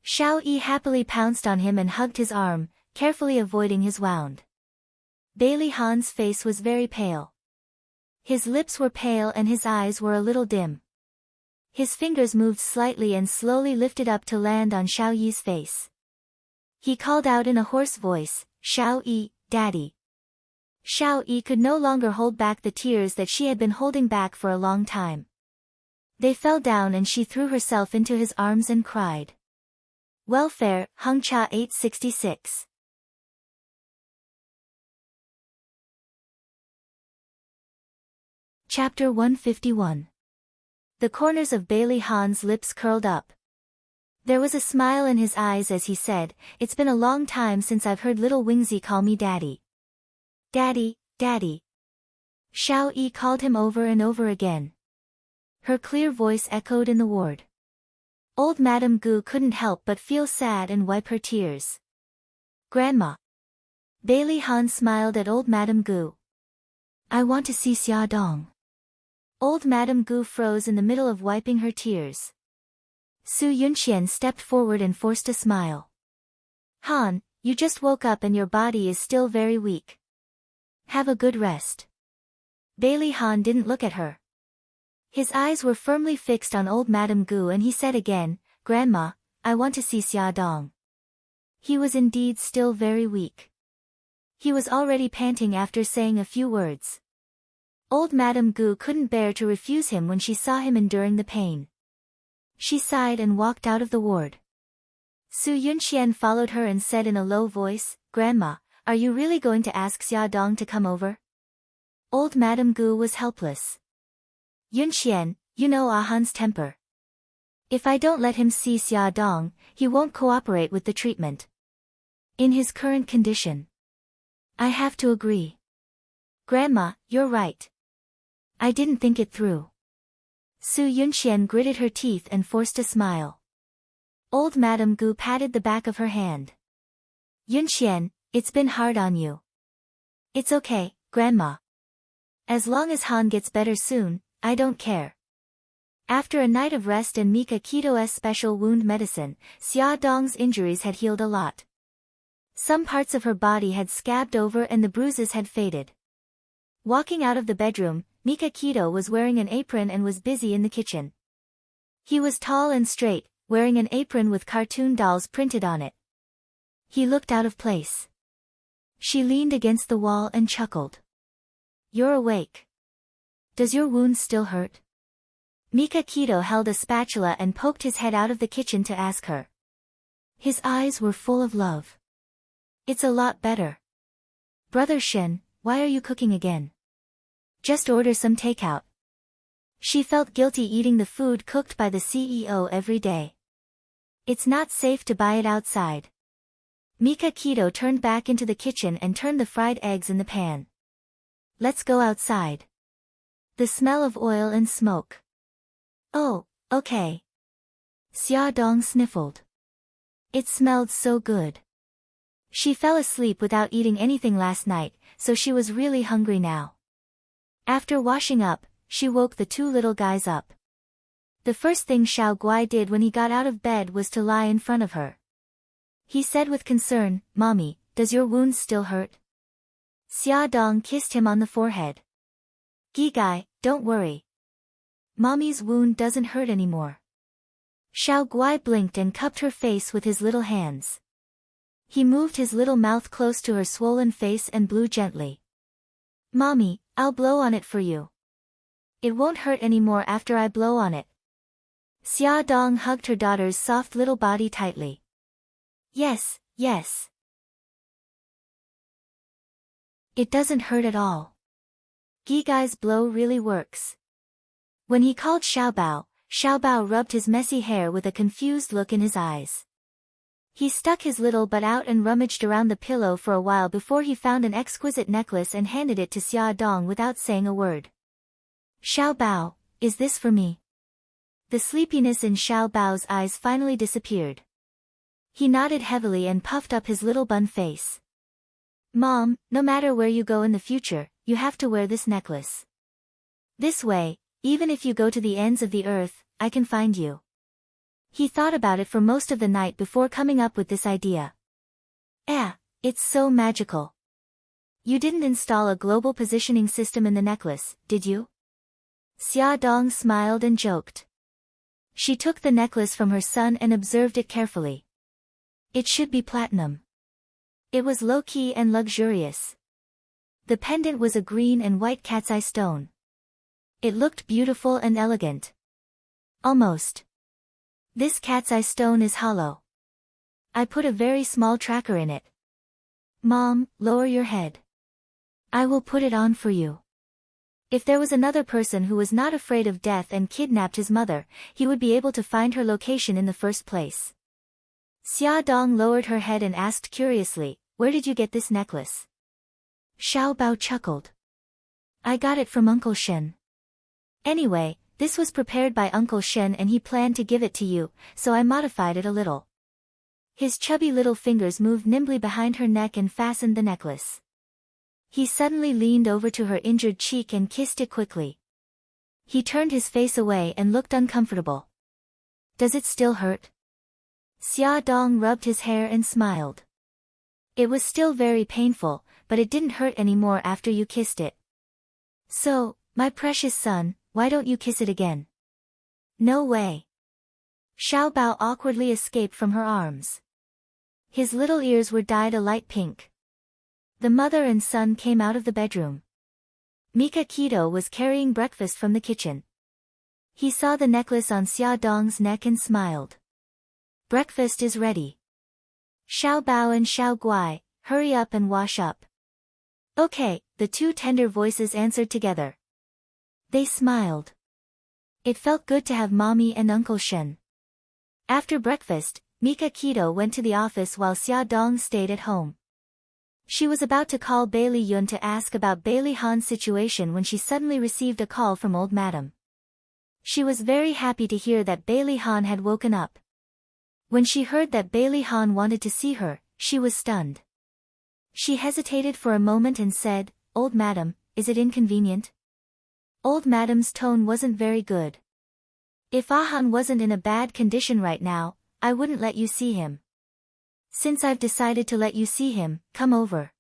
Shao Yi happily pounced on him and hugged his arm, carefully avoiding his wound. Bailey Han's face was very pale. His lips were pale and his eyes were a little dim. His fingers moved slightly and slowly lifted up to land on Shao Yi's face. He called out in a hoarse voice, Shao Yi, Daddy. Shao Yi could no longer hold back the tears that she had been holding back for a long time. They fell down and she threw herself into his arms and cried. Welfare, Hengcha 866. Chapter 151. The corners of Bailey Han's lips curled up. There was a smile in his eyes as he said, It's been a long time since I've heard little Wingzy call me Daddy. Daddy, Daddy. Shao Yi called him over and over again. Her clear voice echoed in the ward. Old Madame Gu couldn't help but feel sad and wipe her tears. Grandma. Bailey Han smiled at old Madame Gu. I want to see Xia Dong. Old Madame Gu froze in the middle of wiping her tears. Su Yunxian stepped forward and forced a smile. Han, you just woke up and your body is still very weak. Have a good rest. Bailey Han didn't look at her. His eyes were firmly fixed on old Madame Gu and he said again, Grandma, I want to see Xia Dong. He was indeed still very weak. He was already panting after saying a few words. Old Madame Gu couldn't bear to refuse him when she saw him enduring the pain. She sighed and walked out of the ward. Su Yunxian followed her and said in a low voice, Grandma, are you really going to ask Xia Dong to come over? Old Madame Gu was helpless. Yunxian, you know Han's temper. If I don't let him see Xia Dong, he won't cooperate with the treatment. In his current condition. I have to agree. Grandma, you're right. I didn't think it through. Su Yunxian gritted her teeth and forced a smile. Old Madame Gu patted the back of her hand. Yunxian, it's been hard on you. It's okay, Grandma. As long as Han gets better soon, I don't care. After a night of rest and Mika Kito's special wound medicine, Xia Dong's injuries had healed a lot. Some parts of her body had scabbed over and the bruises had faded. Walking out of the bedroom, Mika Kito was wearing an apron and was busy in the kitchen. He was tall and straight, wearing an apron with cartoon dolls printed on it. He looked out of place. She leaned against the wall and chuckled. You're awake. Does your wound still hurt? Mika Kito held a spatula and poked his head out of the kitchen to ask her. His eyes were full of love. It's a lot better. Brother Shen, why are you cooking again? Just order some takeout. She felt guilty eating the food cooked by the CEO every day. It's not safe to buy it outside. Mika Kito turned back into the kitchen and turned the fried eggs in the pan. Let's go outside. The smell of oil and smoke. Oh, okay. Xia Dong sniffled. It smelled so good. She fell asleep without eating anything last night, so she was really hungry now. After washing up, she woke the two little guys up. The first thing Xiao Guai did when he got out of bed was to lie in front of her. He said with concern, Mommy, does your wound still hurt? Xia Dong kissed him on the forehead. Gigai, don't worry. Mommy's wound doesn't hurt anymore. Xiao Guai blinked and cupped her face with his little hands. He moved his little mouth close to her swollen face and blew gently. Mommy, I'll blow on it for you. It won't hurt anymore after I blow on it. Xia Dong hugged her daughter's soft little body tightly. Yes, yes. It doesn't hurt at all. Gigai's blow really works. When he called Xiaobao rubbed his messy hair with a confused look in his eyes. He stuck his little butt out and rummaged around the pillow for a while before he found an exquisite necklace and handed it to Xia Dong without saying a word. Xiaobao, is this for me? The sleepiness in Xiaobao's eyes finally disappeared. He nodded heavily and puffed up his little bun face. Mom, no matter where you go in the future, you have to wear this necklace. This way, even if you go to the ends of the earth, I can find you. He thought about it for most of the night before coming up with this idea. It's so magical. You didn't install a global positioning system in the necklace, did you? Xia Dong smiled and joked. She took the necklace from her son and observed it carefully. It should be platinum. It was low-key and luxurious. The pendant was a green and white cat's eye stone. It looked beautiful and elegant. Almost. This cat's eye stone is hollow. I put a very small tracker in it. Mom, lower your head. I will put it on for you. If there was another person who was not afraid of death and kidnapped his mother, he would be able to find her location in the first place. Xia Dong lowered her head and asked curiously, where did you get this necklace? Xiaobao chuckled. I got it from Uncle Shen. Anyway, this was prepared by Uncle Shen and he planned to give it to you, so I modified it a little. His chubby little fingers moved nimbly behind her neck and fastened the necklace. He suddenly leaned over to her injured cheek and kissed it quickly. He turned his face away and looked uncomfortable. Does it still hurt? Xia Dong rubbed his hair and smiled. It was still very painful, but it didn't hurt anymore after you kissed it. So, my precious son, why don't you kiss it again? No way. Xiao Bao awkwardly escaped from her arms. His little ears were dyed a light pink. The mother and son came out of the bedroom. Mika Keto was carrying breakfast from the kitchen. He saw the necklace on Xia Dong's neck and smiled. Breakfast is ready. Xiao Bao and Xiao Guai, hurry up and wash up. Okay, the two tender voices answered together. They smiled. It felt good to have Mommy and Uncle Shen. After breakfast, Mika Keto went to the office while Xia Dong stayed at home. She was about to call Bailey Yun to ask about Bailey Han's situation when she suddenly received a call from old madam. She was very happy to hear that Bailey Han had woken up. When she heard that Bailey Han wanted to see her, she was stunned. She hesitated for a moment and said, "Old madam, is it inconvenient?" Old madam's tone wasn't very good. "If Han wasn't in a bad condition right now, I wouldn't let you see him. Since I've decided to let you see him, come over."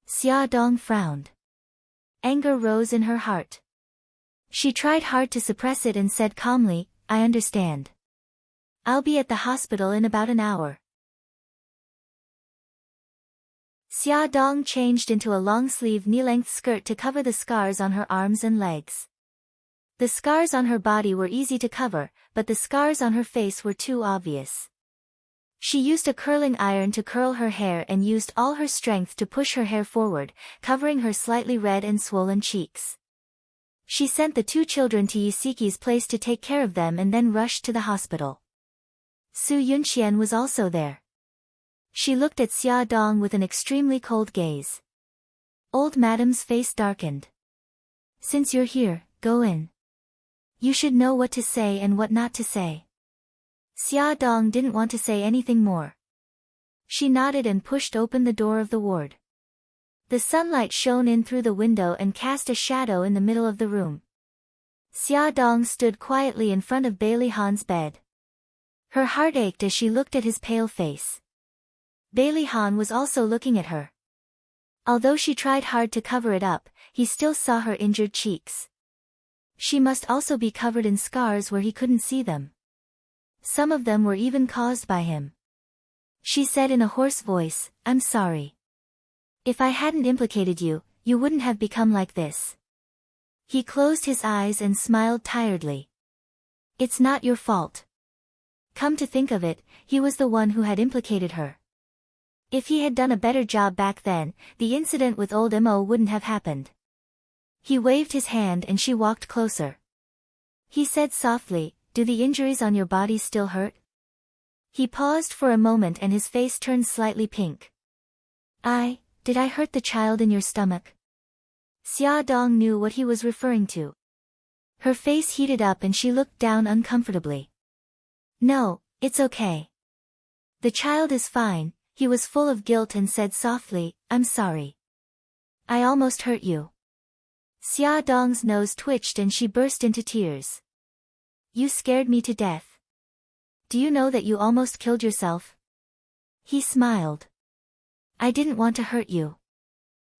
Xia Dong frowned. Anger rose in her heart. She tried hard to suppress it and said calmly, "I understand. I'll be at the hospital in about an hour." Xia Dong changed into a long-sleeve knee-length skirt to cover the scars on her arms and legs. The scars on her body were easy to cover, but the scars on her face were too obvious. She used a curling iron to curl her hair and used all her strength to push her hair forward, covering her slightly red and swollen cheeks. She sent the two children to Yisiki's place to take care of them and then rushed to the hospital. Su Yunqian was also there. She looked at Xia Dong with an extremely cold gaze. Old madam's face darkened. "Since you're here, go in. You should know what to say and what not to say." Xia Dong didn't want to say anything more. She nodded and pushed open the door of the ward. The sunlight shone in through the window and cast a shadow in the middle of the room. Xia Dong stood quietly in front of Bailey Han's bed. Her heart ached as she looked at his pale face. Bailey Han was also looking at her. Although she tried hard to cover it up, he still saw her injured cheeks. She must also be covered in scars where he couldn't see them. Some of them were even caused by him. She said in a hoarse voice, "I'm sorry. If I hadn't implicated you, you wouldn't have become like this." He closed his eyes and smiled tiredly. "It's not your fault. Come to think of it, he was the one who had implicated her. If he had done a better job back then, the incident with old Mo wouldn't have happened." He waved his hand and she walked closer. He said softly, "Do the injuries on your body still hurt?" He paused for a moment and his face turned slightly pink. Did I hurt the child in your stomach?" Xia Dong knew what he was referring to. Her face heated up and she looked down uncomfortably. "No, it's okay. The child is fine." He was full of guilt and said softly, "I'm sorry. I almost hurt you." Xia Dong's nose twitched and she burst into tears. "You scared me to death. Do you know that you almost killed yourself?" He smiled. "I didn't want to hurt you."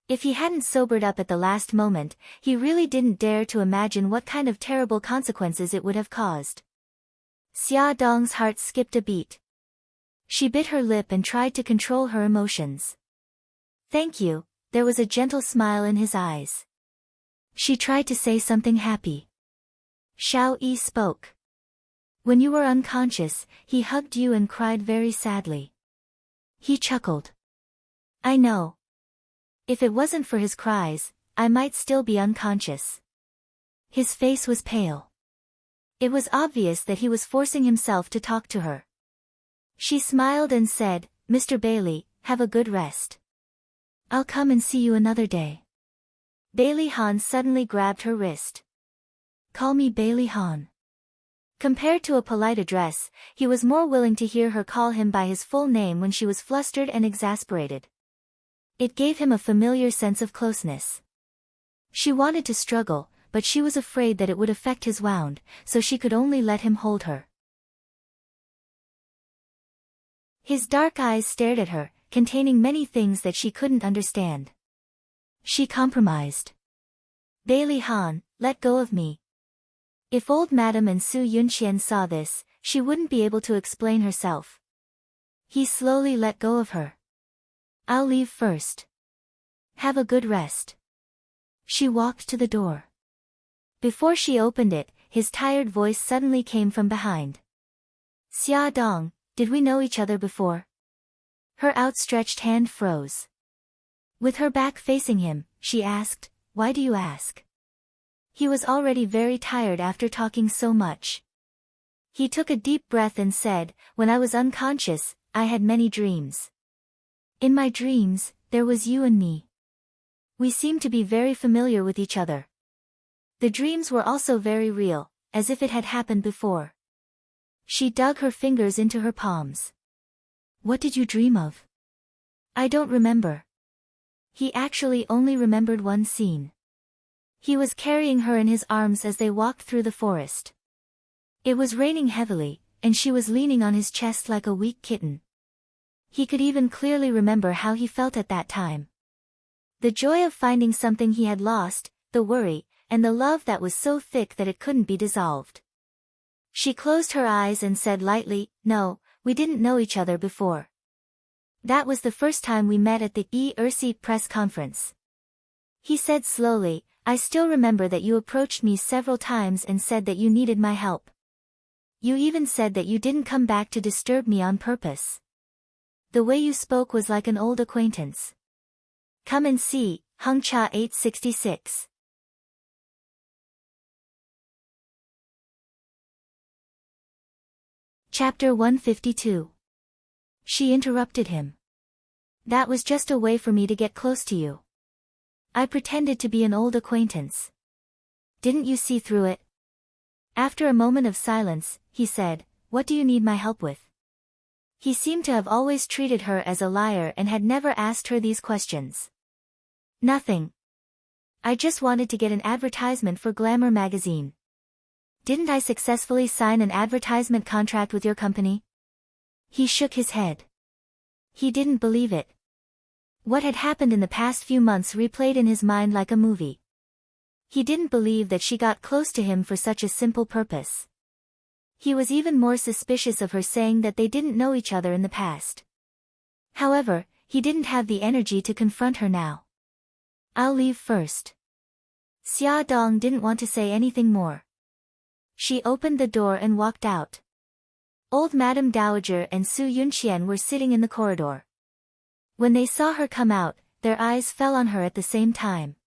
If he hadn't sobered up at the last moment, he really didn't dare to imagine what kind of terrible consequences it would have caused. Xia Dong's heart skipped a beat. She bit her lip and tried to control her emotions. "Thank you," there was a gentle smile in his eyes. She tried to say something happy. Xiao Yi spoke. "When you were unconscious, he hugged you and cried very sadly." He chuckled. "I know. If it wasn't for his cries, I might still be unconscious." His face was pale. It was obvious that he was forcing himself to talk to her. She smiled and said, "Mr. Bailey, have a good rest. I'll come and see you another day." Bailey Han suddenly grabbed her wrist. "Call me Bailey Han." Compared to a polite address, he was more willing to hear her call him by his full name when she was flustered and exasperated. It gave him a familiar sense of closeness. She wanted to struggle, but she was afraid that it would affect his wound, so she could only let him hold her. His dark eyes stared at her, containing many things that she couldn't understand. She compromised. Bailey Han, let go of me. If old Madam and Su Yunqian saw this, she wouldn't be able to explain herself. He slowly let go of her. I'll leave first. Have a good rest. She walked to the door. Before she opened it, his tired voice suddenly came from behind. Xia Dong, did we know each other before? Her outstretched hand froze. With her back facing him, she asked, why do you ask? He was already very tired after talking so much. He took a deep breath and said, when I was unconscious, I had many dreams. In my dreams, there was you and me. We seemed to be very familiar with each other. The dreams were also very real, as if it had happened before. She dug her fingers into her palms. What did you dream of? I don't remember. He actually only remembered one scene. He was carrying her in his arms as they walked through the forest. It was raining heavily, and she was leaning on his chest like a weak kitten. He could even clearly remember how he felt at that time. The joy of finding something he had lost, the worry, and the love that was so thick that it couldn't be dissolved. She closed her eyes and said lightly, no, we didn't know each other before. That was the first time we met at the ERC press conference. He said slowly, I still remember that you approached me several times and said that you needed my help. You even said that you didn't come back to disturb me on purpose. The way you spoke was like an old acquaintance. Come and see, Hung Cha 866. Chapter 152. She interrupted him. That was just a way for me to get close to you. I pretended to be an old acquaintance. Didn't you see through it? After a moment of silence, he said, what do you need my help with? He seemed to have always treated her as a liar and had never asked her these questions. Nothing. I just wanted to get an advertisement for Glamour magazine. Didn't I successfully sign an advertisement contract with your company? He shook his head. He didn't believe it. What had happened in the past few months replayed in his mind like a movie. He didn't believe that she got close to him for such a simple purpose. He was even more suspicious of her saying that they didn't know each other in the past. However, he didn't have the energy to confront her now. I'll leave first. Xia Dong didn't want to say anything more. She opened the door and walked out. Old Madame Dowager and Su Yunqian were sitting in the corridor. When they saw her come out, their eyes fell on her at the same time.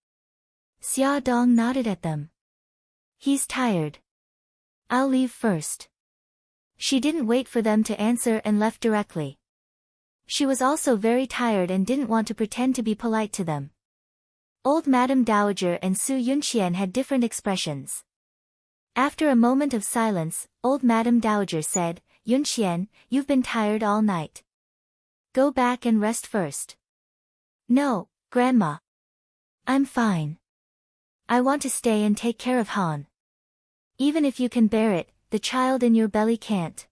Xia Dong nodded at them. He's tired. I'll leave first. She didn't wait for them to answer and left directly. She was also very tired and didn't want to pretend to be polite to them. Old Madame Dowager and Su Yunqian had different expressions. After a moment of silence, Old Madame Dowager said, Yunqian, you've been tired all night. Go back and rest first. No, Grandma. I'm fine. I want to stay and take care of Han. Even if you can bear it, the child in your belly can't.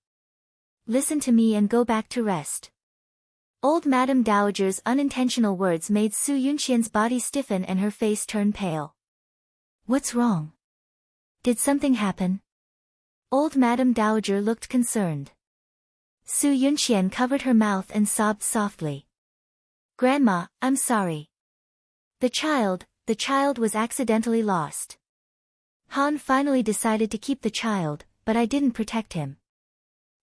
Listen to me and go back to rest. Old Madame Dowager's unintentional words made Su Yunqian's body stiffen and her face turn pale. What's wrong? Did something happen? Old Madame Dowager looked concerned. Su Yunqian covered her mouth and sobbed softly. Grandma, I'm sorry. The child was accidentally lost. Han finally decided to keep the child, but I didn't protect him.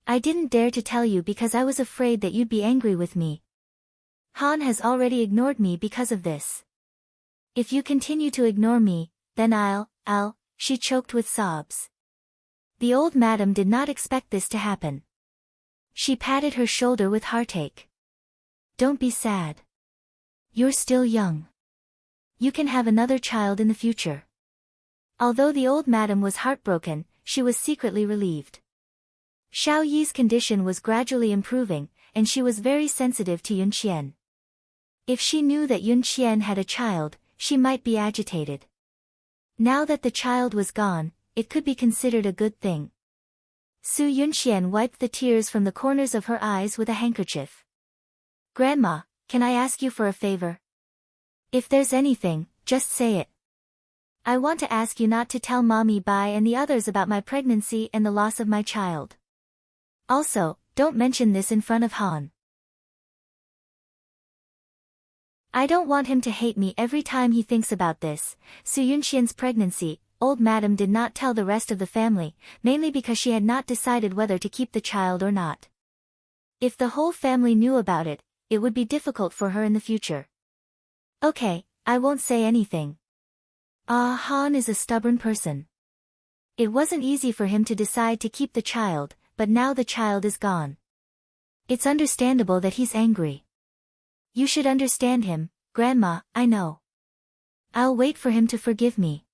I didn't dare to tell you because I was afraid that you'd be angry with me. Han has already ignored me because of this. If you continue to ignore me, then I'll, she choked with sobs. The old madam did not expect this to happen. She patted her shoulder with heartache. Don't be sad. You're still young. You can have another child in the future. Although the old madam was heartbroken, she was secretly relieved. Xiao Yi's condition was gradually improving, and she was very sensitive to Yunqian. If she knew that Yun Qian had a child, she might be agitated. Now that the child was gone, it could be considered a good thing. Su Yunxian wiped the tears from the corners of her eyes with a handkerchief. Grandma, can I ask you for a favor? If there's anything, just say it. I want to ask you not to tell Mommy Bai and the others about my pregnancy and the loss of my child. Also, don't mention this in front of Han. I don't want him to hate me every time he thinks about this. Su Yunxian's pregnancy, old madam did not tell the rest of the family, mainly because she had not decided whether to keep the child or not. If the whole family knew about it, it would be difficult for her in the future. Okay, I won't say anything. Han is a stubborn person. It wasn't easy for him to decide to keep the child, but now the child is gone. It's understandable that he's angry. You should understand him, Grandma, I know. I'll wait for him to forgive me.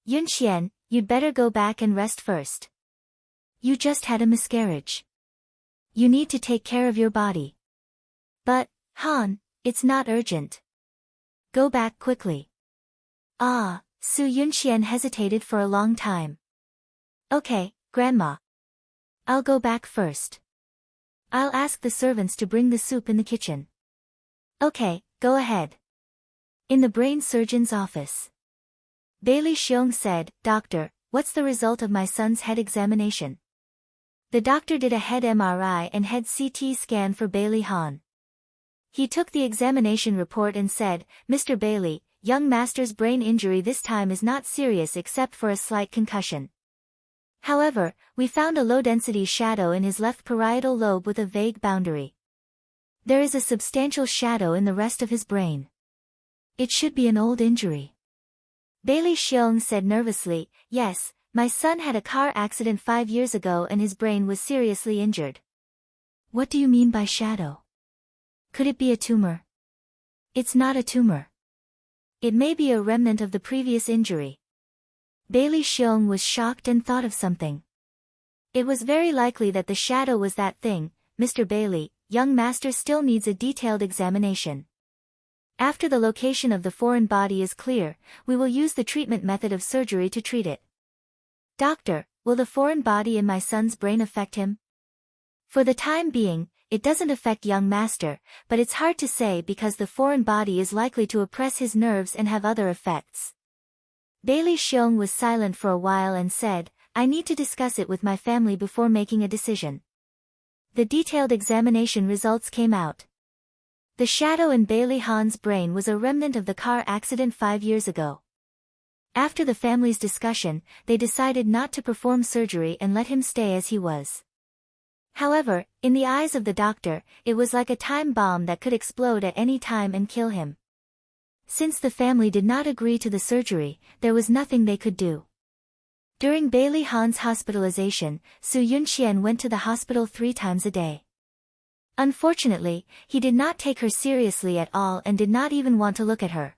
Yunxian, you'd better go back and rest first. You just had a miscarriage. You need to take care of your body. But, Han, it's not urgent. Go back quickly. Su Yunxian hesitated for a long time. Okay, Grandma. I'll go back first. I'll ask the servants to bring the soup in the kitchen. Okay, go ahead. In the brain surgeon's office. Bailey Xiong said, Doctor, what's the result of my son's head examination? The doctor did a head MRI and head CT scan for Bailey Han. He took the examination report and said, Mr. Bailey, young master's brain injury this time is not serious except for a slight concussion. However, we found a low-density shadow in his left parietal lobe with a vague boundary. There is a substantial shadow in the rest of his brain. It should be an old injury. Bailey Xiong said nervously, Yes, my son had a car accident 5 years ago and his brain was seriously injured. What do you mean by shadow? Could it be a tumor? It's not a tumor. It may be a remnant of the previous injury. Bailey Xiong was shocked and thought of something. It was very likely that the shadow was that thing. Mr. Bailey, young master still needs a detailed examination. After the location of the foreign body is clear, we will use the treatment method of surgery to treat it. Doctor, will the foreign body in my son's brain affect him? For the time being, it doesn't affect young master, but it's hard to say because the foreign body is likely to oppress his nerves and have other effects. Bailey Xiong was silent for a while and said, I need to discuss it with my family before making a decision. The detailed examination results came out. The shadow in Bailey Han's brain was a remnant of the car accident 5 years ago. After the family's discussion, they decided not to perform surgery and let him stay as he was. However, in the eyes of the doctor, it was like a time bomb that could explode at any time and kill him. Since the family did not agree to the surgery, there was nothing they could do. During Bailey Han's hospitalization, Su Yunxian went to the hospital 3 times a day. Unfortunately, he did not take her seriously at all and did not even want to look at her.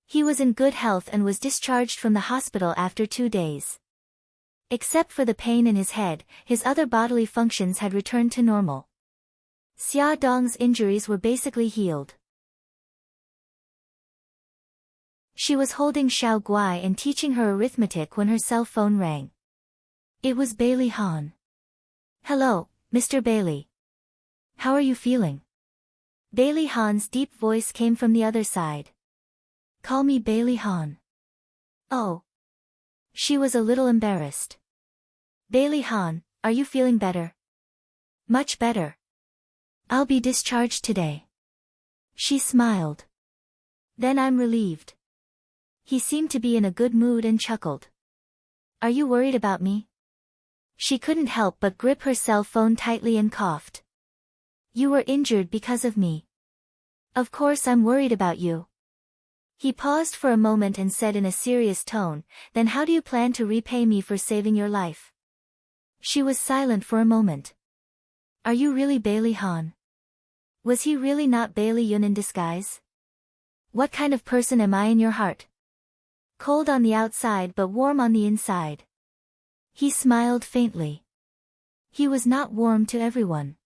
He was in good health and was discharged from the hospital after 2 days. Except for the pain in his head, his other bodily functions had returned to normal. Xia Dong's injuries were basically healed. She was holding Xiao Guai and teaching her arithmetic when her cell phone rang. It was Bailey Han. Hello, Mr. Bailey. How are you feeling? Bailey Han's deep voice came from the other side. Call me Bailey Han. Oh. She was a little embarrassed. Bailey Han, are you feeling better? Much better. I'll be discharged today. She smiled. Then I'm relieved. He seemed to be in a good mood and chuckled. Are you worried about me? She couldn't help but grip her cell phone tightly and coughed. You were injured because of me. Of course I'm worried about you. He paused for a moment and said in a serious tone, Then how do you plan to repay me for saving your life? She was silent for a moment. Are you really Bailey Han? Was he really not Bailey Yun in disguise? What kind of person am I in your heart? Cold on the outside but warm on the inside. He smiled faintly. He was not warm to everyone.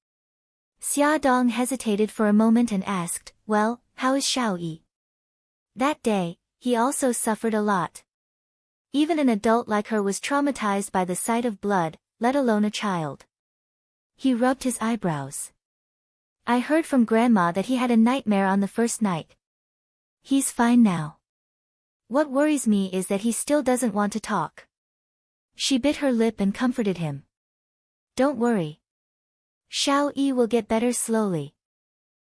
Xia Dong hesitated for a moment and asked, "Well, how is Xiao Yi?" That day, he also suffered a lot. Even an adult like her was traumatized by the sight of blood, let alone a child. He rubbed his eyebrows. "I heard from Grandma that he had a nightmare on the first night. He's fine now. What worries me is that he still doesn't want to talk." She bit her lip and comforted him. "Don't worry. Xiao Yi will get better slowly.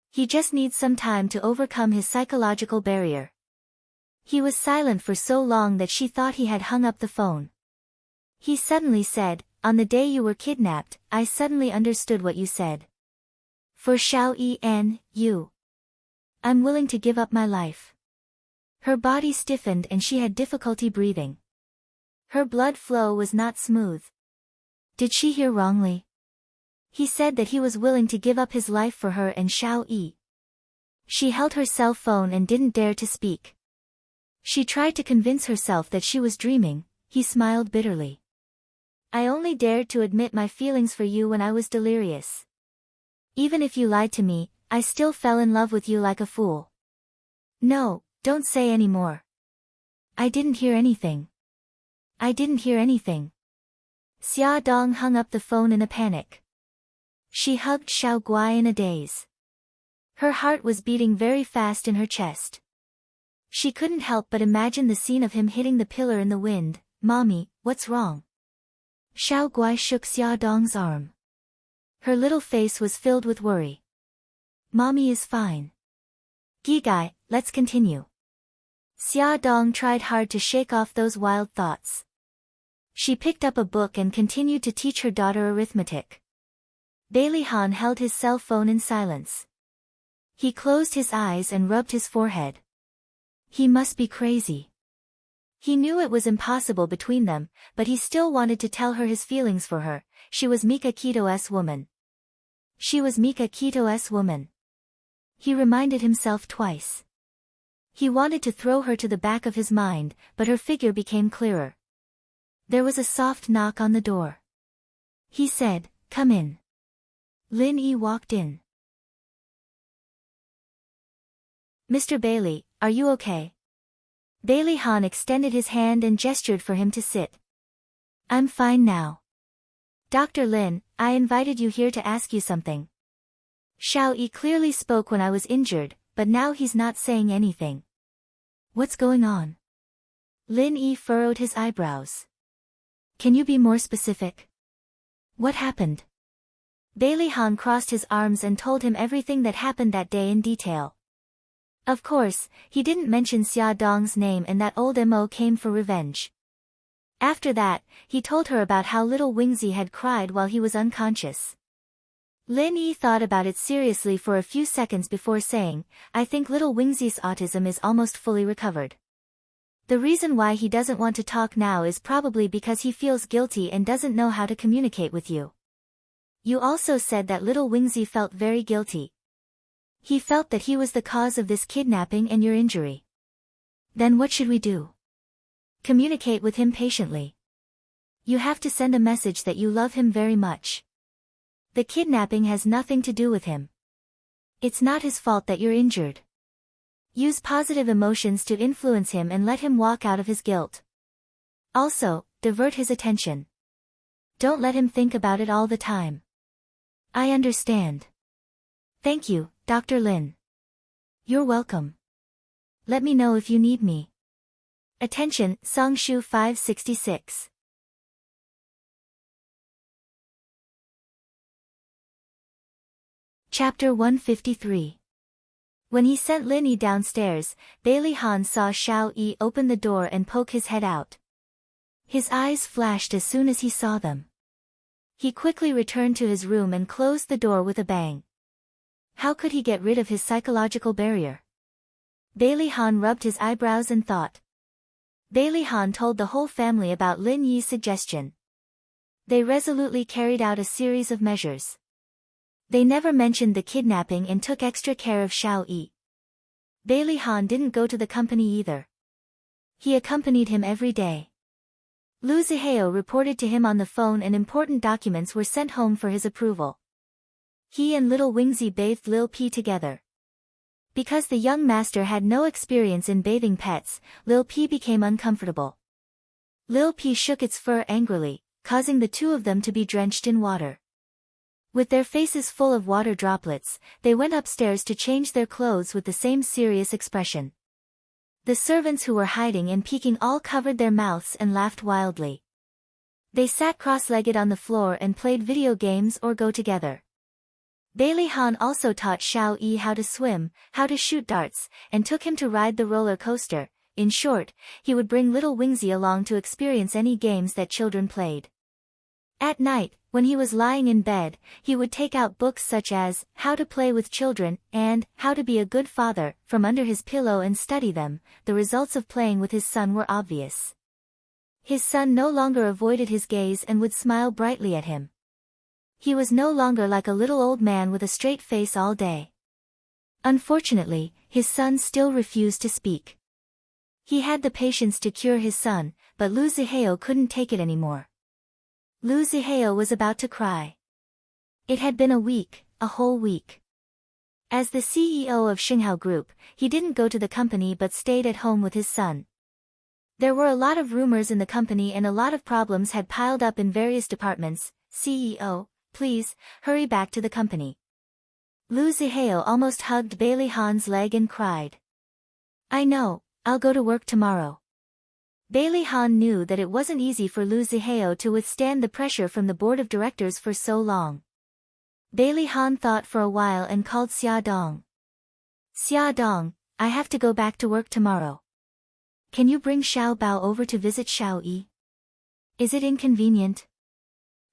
He just needs some time to overcome his psychological barrier." He was silent for so long that she thought he had hung up the phone. He suddenly said, "On the day you were kidnapped, I suddenly understood what you said. For Xiao Yi and you, I'm willing to give up my life." Her body stiffened and she had difficulty breathing. Her blood flow was not smooth. Did she hear wrongly? He said that he was willing to give up his life for her and Xiao Yi. She held her cell phone and didn't dare to speak. She tried to convince herself that she was dreaming. He smiled bitterly. "I only dared to admit my feelings for you when I was delirious. Even if you lied to me, I still fell in love with you like a fool." "No, don't say any more. I didn't hear anything. I didn't hear anything." Xia Dong hung up the phone in a panic. She hugged Xiao Guai in a daze. Her heart was beating very fast in her chest. She couldn't help but imagine the scene of him hitting the pillar in the wind. "Mommy, what's wrong?" Xiao Guai shook Xia Dong's arm. Her little face was filled with worry. "Mommy is fine. Gigai, let's continue." Xia Dong tried hard to shake off those wild thoughts. She picked up a book and continued to teach her daughter arithmetic. Bailey Han held his cell phone in silence. He closed his eyes and rubbed his forehead. He must be crazy. He knew it was impossible between them, but he still wanted to tell her his feelings for her. She was Mika Kito's woman. She was Mika Kito's woman. He reminded himself twice. He wanted to throw her to the back of his mind, but her figure became clearer. There was a soft knock on the door. He said, "Come in." Lin Yi walked in. "Mr. Bailey, are you okay?" Bailey Han extended his hand and gestured for him to sit. "I'm fine now. Dr. Lin, I invited you here to ask you something. Xiao Yi clearly spoke when I was injured, but now he's not saying anything. What's going on?" Lin Yi furrowed his eyebrows. "Can you be more specific? What happened?" Bailey Han crossed his arms and told him everything that happened that day in detail. Of course, he didn't mention Xia Dong's name and that old Mo came for revenge. After that, he told her about how little Wingzi had cried while he was unconscious. Lin Yi thought about it seriously for a few seconds before saying, "I think little Wingzi's autism is almost fully recovered. The reason why he doesn't want to talk now is probably because he feels guilty and doesn't know how to communicate with you. You also said that little Wingzi felt very guilty. He felt that he was the cause of this kidnapping and your injury. Then what should we do? Communicate with him patiently. You have to send a message that you love him very much. The kidnapping has nothing to do with him. It's not his fault that you're injured. Use positive emotions to influence him and let him walk out of his guilt. Also, divert his attention. Don't let him think about it all the time." "I understand. Thank you, Dr. Lin." "You're welcome. Let me know if you need me." Attention, Songshu 566. Chapter 153. When he sent Lin Yi downstairs, Bailey Han saw Xiao Yi open the door and poke his head out. His eyes flashed as soon as he saw them. He quickly returned to his room and closed the door with a bang. How could he get rid of his psychological barrier? Bailey Han rubbed his eyebrows and thought. Bailey Han told the whole family about Lin Yi's suggestion. They resolutely carried out a series of measures. They never mentioned the kidnapping and took extra care of Xiao Yi. Bailey Han didn't go to the company either. He accompanied him every day. Lu Zihao reported to him on the phone and important documents were sent home for his approval. He and little Wingsy bathed Lil P together. Because the young master had no experience in bathing pets, Lil P became uncomfortable. Lil P shook its fur angrily, causing the two of them to be drenched in water. With their faces full of water droplets, they went upstairs to change their clothes with the same serious expression. The servants who were hiding and peeking all covered their mouths and laughed wildly. They sat cross-legged on the floor and played video games or go together. Bailey Han also taught Xiao Yi how to swim, how to shoot darts, and took him to ride the roller coaster. In short, he would bring little Wingsy along to experience any games that children played. At night, when he was lying in bed, he would take out books such as How to Play with Children and How to Be a Good Father from under his pillow and study them. The results of playing with his son were obvious. His son no longer avoided his gaze and would smile brightly at him. He was no longer like a little old man with a straight face all day. Unfortunately, his son still refused to speak. He had the patience to cure his son, but Lu Zihao couldn't take it anymore. Lu Zihao was about to cry. It had been a week, a whole week. As the CEO of Xinghao Group, he didn't go to the company but stayed at home with his son. There were a lot of rumors in the company and a lot of problems had piled up in various departments. CEO, please, hurry back to the company. Lu Zihao almost hugged Bailey Han's leg and cried. I know, I'll go to work tomorrow. Bailey Han knew that it wasn't easy for Lu Zihao to withstand the pressure from the board of directors for so long. Bailey Han thought for a while and called Xia Dong. Xia Dong, I have to go back to work tomorrow. Can you bring Xiao Bao over to visit Xiao Yi? Is it inconvenient?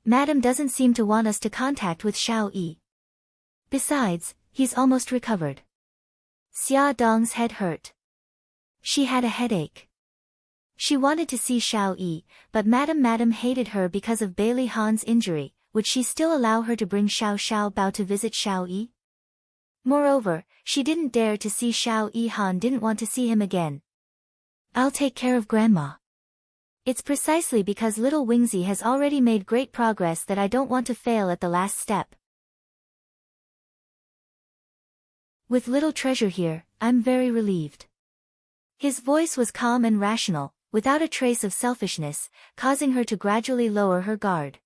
Madam doesn't seem to want us to contact with Xiao Yi. Besides, he's almost recovered. Xia Dong's head hurt. She had a headache. She wanted to see Xiao Yi, but Madam hated her because of Bailey Han's injury. Would she still allow her to bring Xiao Bao to visit Xiao Yi? Moreover, she didn't dare to see Xiao Yi. Han didn't want to see him again. I'll take care of Grandma. It's precisely because little Wingsy has already made great progress that I don't want to fail at the last step. With little treasure here, I'm very relieved. His voice was calm and rational, without a trace of selfishness, causing her to gradually lower her guard.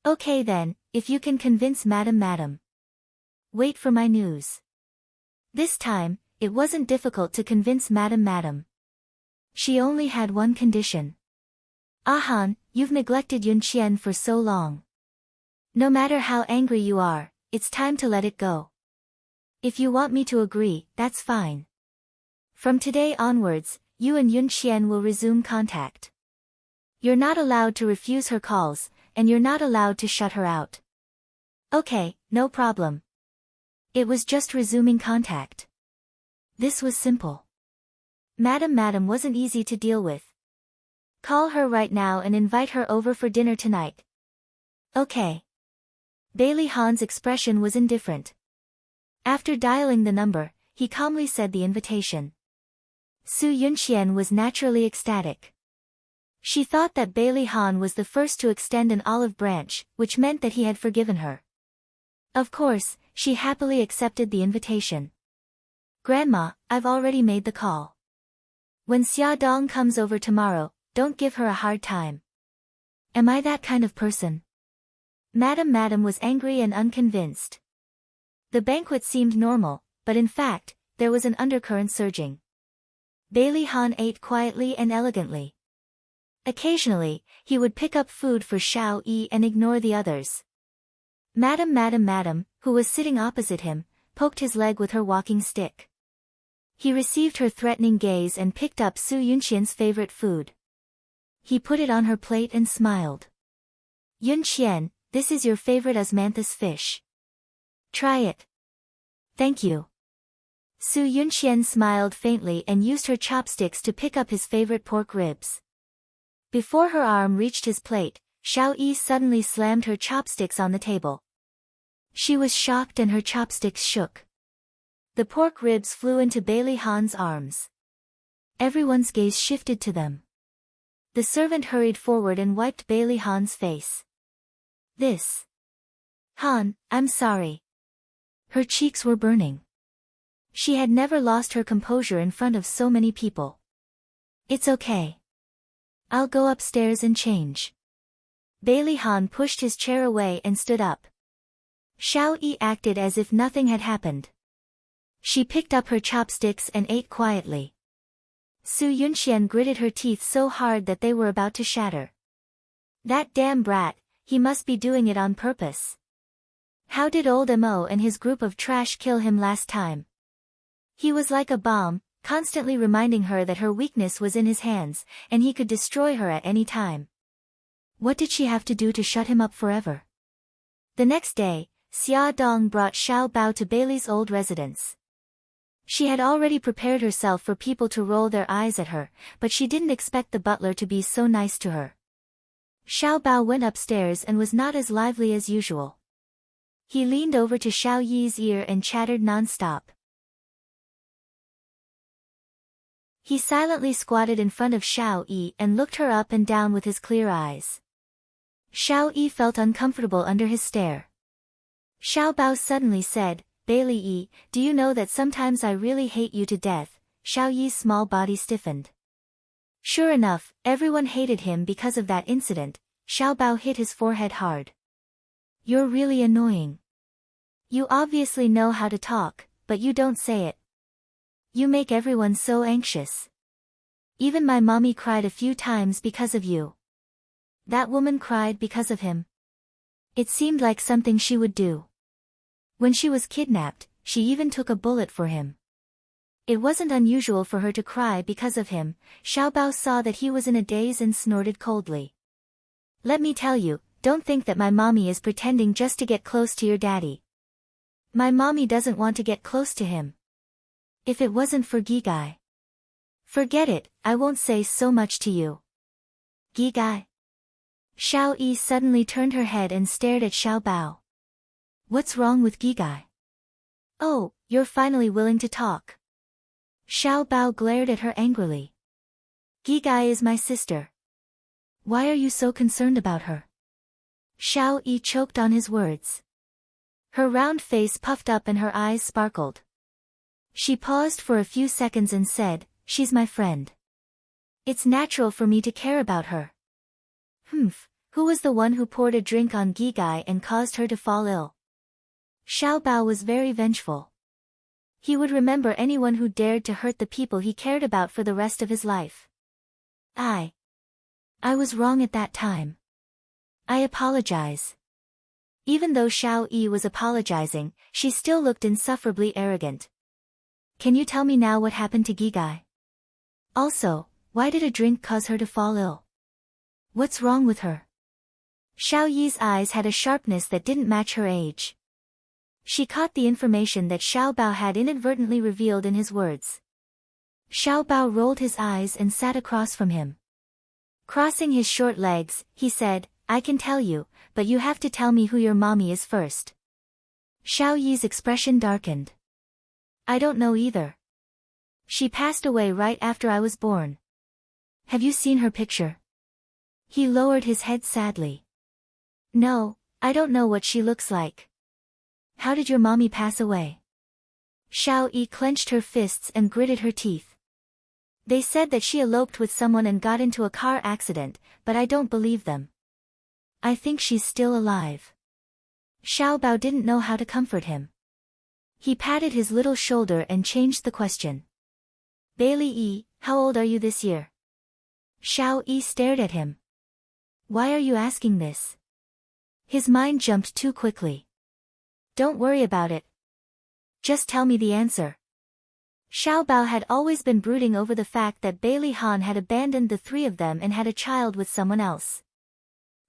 Okay then, if you can convince Madam. Wait for my news. This time, it wasn't difficult to convince Madam. She only had one condition. Han, you've neglected Yunqian for so long. No matter how angry you are, it's time to let it go. If you want me to agree, that's fine. From today onwards, you and Yunqian will resume contact. You're not allowed to refuse her calls, and you're not allowed to shut her out. Okay, no problem. It was just resuming contact. This was simple. Madam wasn't easy to deal with. Call her right now and invite her over for dinner tonight. Okay. Bailey Han's expression was indifferent. After dialing the number, he calmly said the invitation. Su Yunqian was naturally ecstatic. She thought that Bailey Han was the first to extend an olive branch, which meant that he had forgiven her. Of course, she happily accepted the invitation. Grandma, I've already made the call. When Xia Dong comes over tomorrow, don't give her a hard time. Am I that kind of person? Madam was angry and unconvinced. The banquet seemed normal, but in fact, there was an undercurrent surging. Bailey Han ate quietly and elegantly. Occasionally, he would pick up food for Xiao Yi and ignore the others. Madam, who was sitting opposite him, poked his leg with her walking stick. He received her threatening gaze and picked up Su Yunqian's favorite food. He put it on her plate and smiled. Yunqian, this is your favorite osmanthus fish. Try it. Thank you. Su Yunqian smiled faintly and used her chopsticks to pick up his favorite pork ribs. Before her arm reached his plate, Xiao Yi suddenly slammed her chopsticks on the table. She was shocked and her chopsticks shook. The pork ribs flew into Bailey Han's arms. Everyone's gaze shifted to them. The servant hurried forward and wiped Bailey Han's face. This. Han, I'm sorry. Her cheeks were burning. She had never lost her composure in front of so many people. It's okay. I'll go upstairs and change. Bailey Han pushed his chair away and stood up. Xiao Yi acted as if nothing had happened. She picked up her chopsticks and ate quietly. Su Yunxian gritted her teeth so hard that they were about to shatter. That damn brat, he must be doing it on purpose. How did old Mo and his group of trash kill him last time? He was like a bomb, constantly reminding her that her weakness was in his hands, and he could destroy her at any time. What did she have to do to shut him up forever? The next day, Xia Dong brought Xiao Bao to Bailey's old residence. She had already prepared herself for people to roll their eyes at her, but she didn't expect the butler to be so nice to her. Xiao Bao went upstairs and was not as lively as usual. He leaned over to Xiao Yi's ear and chattered non-stop. He silently squatted in front of Xiao Yi and looked her up and down with his clear eyes. Xiao Yi felt uncomfortable under his stare. Xiao Bao suddenly said, Bailey Yi, do you know that sometimes I really hate you to death? Xiao Yi's small body stiffened. Sure enough, everyone hated him because of that incident. Xiao Bao hit his forehead hard. You're really annoying. You obviously know how to talk, but you don't say it. You make everyone so anxious. Even my mommy cried a few times because of you. That woman cried because of him. It seemed like something she would do. When she was kidnapped, she even took a bullet for him. It wasn't unusual for her to cry because of him. Xiao Bao saw that he was in a daze and snorted coldly. Let me tell you, don't think that my mommy is pretending just to get close to your daddy. My mommy doesn't want to get close to him. If it wasn't for Gigai. Forget it, I won't say so much to you. Gigai? Xiao Yi suddenly turned her head and stared at Xiao Bao. What's wrong with Gigai? Oh, you're finally willing to talk. Xiao Bao glared at her angrily. Gigai is my sister. Why are you so concerned about her? Xiao Yi choked on his words. Her round face puffed up and her eyes sparkled. She paused for a few seconds and said, she's my friend. It's natural for me to care about her. Who was the one who poured a drink on Gigai and caused her to fall ill? Xiao Bao was very vengeful. He would remember anyone who dared to hurt the people he cared about for the rest of his life. I was wrong at that time. I apologize. Even though Xiao Yi was apologizing, she still looked insufferably arrogant. Can you tell me now what happened to Gigai? Also, why did a drink cause her to fall ill? What's wrong with her? Xiao Yi's eyes had a sharpness that didn't match her age. She caught the information that Xiao Bao had inadvertently revealed in his words. Xiao Bao rolled his eyes and sat across from him. Crossing his short legs, he said, I can tell you, but you have to tell me who your mommy is first. Xiao Yi's expression darkened. I don't know either. She passed away right after I was born. Have you seen her picture? He lowered his head sadly. No, I don't know what she looks like. How did your mommy pass away? Xiao Yi clenched her fists and gritted her teeth. They said that she eloped with someone and got into a car accident, but I don't believe them. I think she's still alive. Xiao Bao didn't know how to comfort him. He patted his little shoulder and changed the question. Bailey Yi, how old are you this year? Xiao Yi stared at him. Why are you asking this? His mind jumped too quickly. Don't worry about it. Just tell me the answer. Xiao Bao had always been brooding over the fact that Bailey Han had abandoned the three of them and had a child with someone else.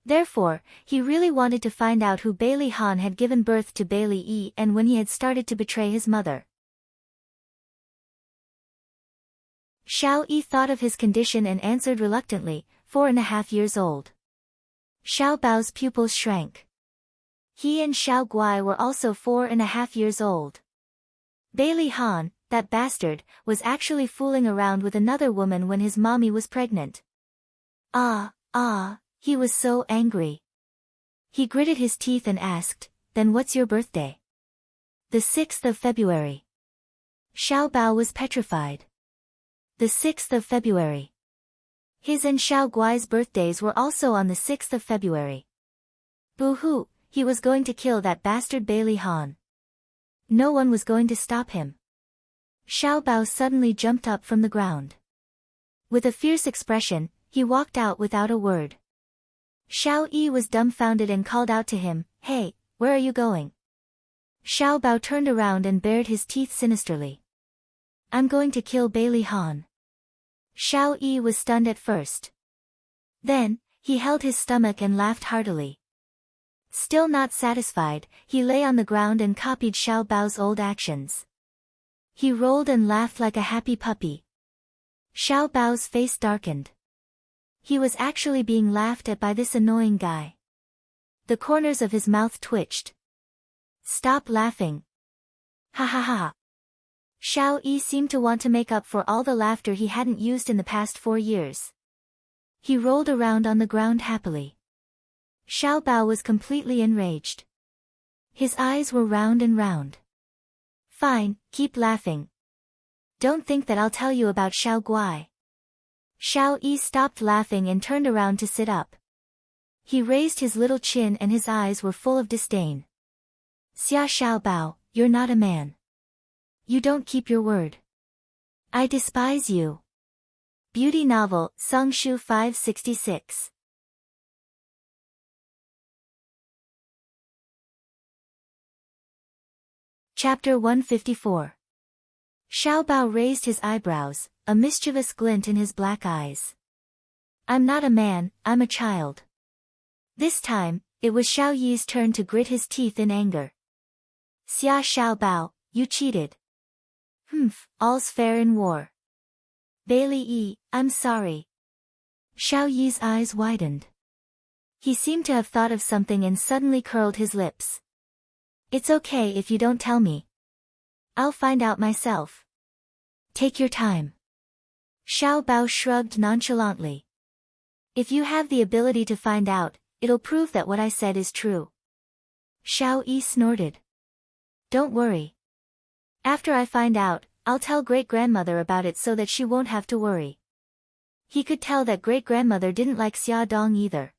Therefore, he really wanted to find out who Bailey Han had given birth to Bailey Yi and when he had started to betray his mother. Xiao Yi thought of his condition and answered reluctantly, 4.5 years old. Xiao Bao's pupils shrank. He and Xiao Guai were also 4.5 years old. Bailey Han, that bastard, was actually fooling around with another woman when his mommy was pregnant. He was so angry. He gritted his teeth and asked, Then what's your birthday? The 6th of February. Xiao Bao was petrified. The 6th of February. His and Xiao Guai's birthdays were also on the 6th of February. Boo-hoo, he was going to kill that bastard Bailey Han. No one was going to stop him. Xiao Bao suddenly jumped up from the ground. With a fierce expression, he walked out without a word. Xiao Yi was dumbfounded and called out to him, "Hey, where are you going?" Xiao Bao turned around and bared his teeth sinisterly. "I'm going to kill Bailey Han." Xiao Yi was stunned at first. Then, he held his stomach and laughed heartily. Still not satisfied, he lay on the ground and copied Xiao Bao's old actions. He rolled and laughed like a happy puppy. Xiao Bao's face darkened. He was actually being laughed at by this annoying guy. The corners of his mouth twitched. "Stop laughing. Ha ha ha." Xiao Yi seemed to want to make up for all the laughter he hadn't used in the past 4 years. He rolled around on the ground happily. Xiao Bao was completely enraged. His eyes were round and round. "Fine, keep laughing. Don't think that I'll tell you about Xiao Guai." Xiao Yi stopped laughing and turned around to sit up. He raised his little chin and his eyes were full of disdain. "Xia Xiao Bao, you're not a man. You don't keep your word. I despise you." Beauty novel, Songshu 566. Chapter 154. Xiao Bao raised his eyebrows, a mischievous glint in his black eyes. "I'm not a man, I'm a child." This time, it was Xiao Yi's turn to grit his teeth in anger. "Xia Xiao Bao, you cheated." "Humph, all's fair in war." "Bailey Yi, I'm sorry." Xiao Yi's eyes widened. He seemed to have thought of something and suddenly curled his lips. "It's okay if you don't tell me. I'll find out myself." "Take your time." Xiao Bao shrugged nonchalantly. "If you have the ability to find out, it'll prove that what I said is true." Xiao Yi snorted. "Don't worry. After I find out, I'll tell great-grandmother about it so that she won't have to worry." He could tell that great-grandmother didn't like Xia Dong either.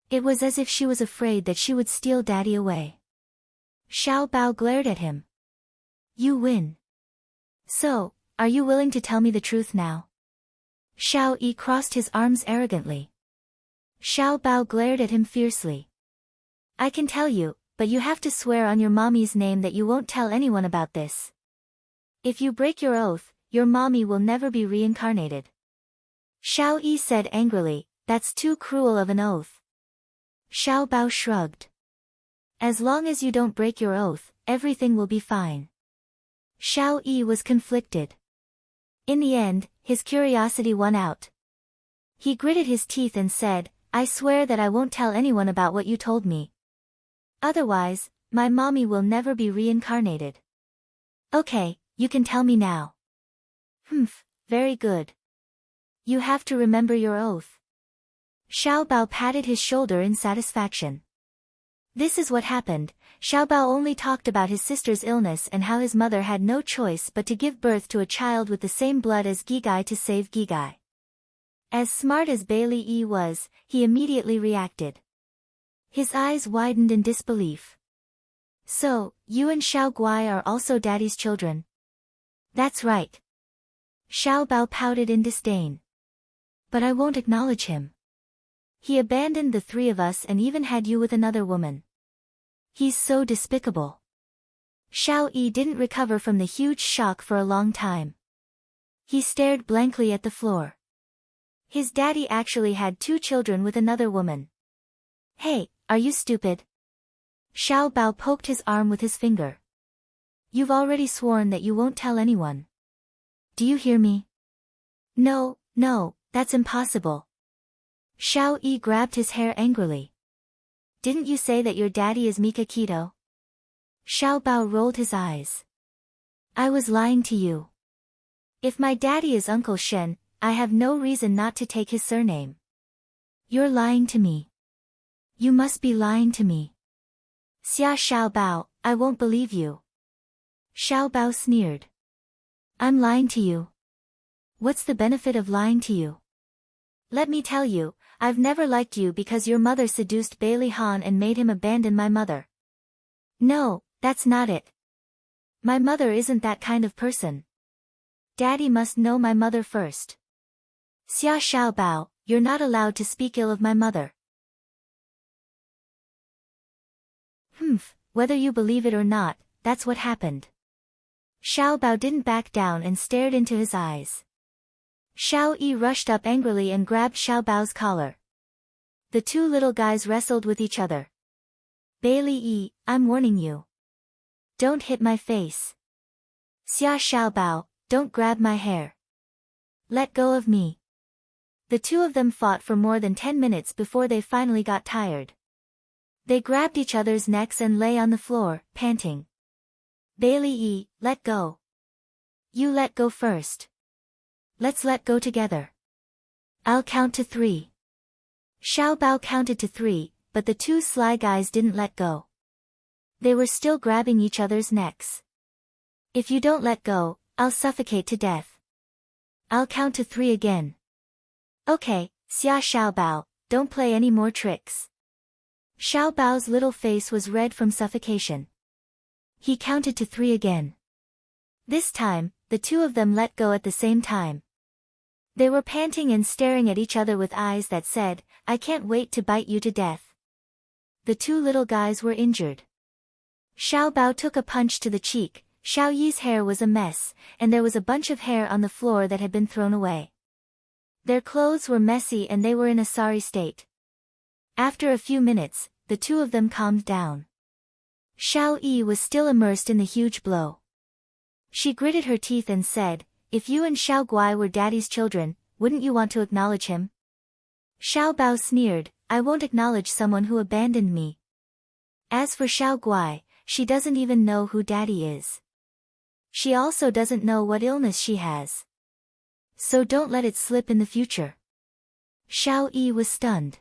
It was as if she was afraid that she would steal daddy away. Xiao Bao glared at him. "You win. So, are you willing to tell me the truth now?" Xiao Yi crossed his arms arrogantly. Xiao Bao glared at him fiercely. "I can tell you, but you have to swear on your mommy's name that you won't tell anyone about this. If you break your oath, your mommy will never be reincarnated." Xiao Yi said angrily, "That's too cruel of an oath." Xiao Bao shrugged. "As long as you don't break your oath, everything will be fine." Xiao Yi was conflicted. In the end, his curiosity won out. He gritted his teeth and said, "I swear that I won't tell anyone about what you told me. Otherwise, my mommy will never be reincarnated." "Okay, you can tell me now." "Humph, very good. You have to remember your oath." Xiao Bao patted his shoulder in satisfaction. This is what happened. Xiao Bao only talked about his sister's illness and how his mother had no choice but to give birth to a child with the same blood as Gigai to save Gigai. As smart as Bailey Yi was, he immediately reacted. His eyes widened in disbelief. "So, you and Xiao Guai are also daddy's children?" "That's right." Xiao Bao pouted in disdain. "But I won't acknowledge him. He abandoned the 3 of us and even had you with another woman. He's so despicable." Xiao Yi didn't recover from the huge shock for a long time. He stared blankly at the floor. His daddy actually had 2 children with another woman. "Hey, are you stupid?" Xiao Bao poked his arm with his finger. "You've already sworn that you won't tell anyone. Do you hear me?" No, that's impossible." Xiao Yi grabbed his hair angrily. "Didn't you say that your daddy is Mika Keto?" Xiao Bao rolled his eyes. "I was lying to you. If my daddy is Uncle Shen, I have no reason not to take his surname." "You're lying to me. You must be lying to me." Xia Xiaobao, I won't believe you. Xiaobao sneered. I'm lying to you. What's the benefit of lying to you? Let me tell you, I've never liked you because your mother seduced Bailey Han and made him abandon my mother. No, that's not it. My mother isn't that kind of person. Daddy must know my mother first. Xia Xiaobao, you're not allowed to speak ill of my mother. Whether you believe it or not, that's what happened. Xiaobao didn't back down and stared into his eyes. Xiao Yi rushed up angrily and grabbed Xiaobao's collar. The two little guys wrestled with each other. Bailey Yi, I'm warning you. Don't hit my face. Xia Xiaobao, don't grab my hair. Let go of me. The two of them fought for more than 10 minutes before they finally got tired. They grabbed each other's necks and lay on the floor, panting. Bailey Yi, let go. You let go first. Let's let go together. I'll count to 3. Xiaobao counted to 3, but the two sly guys didn't let go. They were still grabbing each other's necks. If you don't let go, I'll suffocate to death. I'll count to 3 again. Okay, Xia Xiaobao, don't play any more tricks. Xiaobao's little face was red from suffocation. He counted to 3 again. This time, the two of them let go at the same time. They were panting and staring at each other with eyes that said, I can't wait to bite you to death. The two little guys were injured. Xiaobao took a punch to the cheek. Xiao Yi's hair was a mess, and there was a bunch of hair on the floor that had been thrown away. Their clothes were messy and they were in a sorry state. After a few minutes, the two of them calmed down. Xiao Yi was still immersed in the huge blow. She gritted her teeth and said, if you and Xiao Guai were daddy's children, wouldn't you want to acknowledge him? Xiaobao sneered, I won't acknowledge someone who abandoned me. As for Xiao Guai, she doesn't even know who daddy is. She also doesn't know what illness she has. So don't let it slip in the future. Xiao Yi was stunned.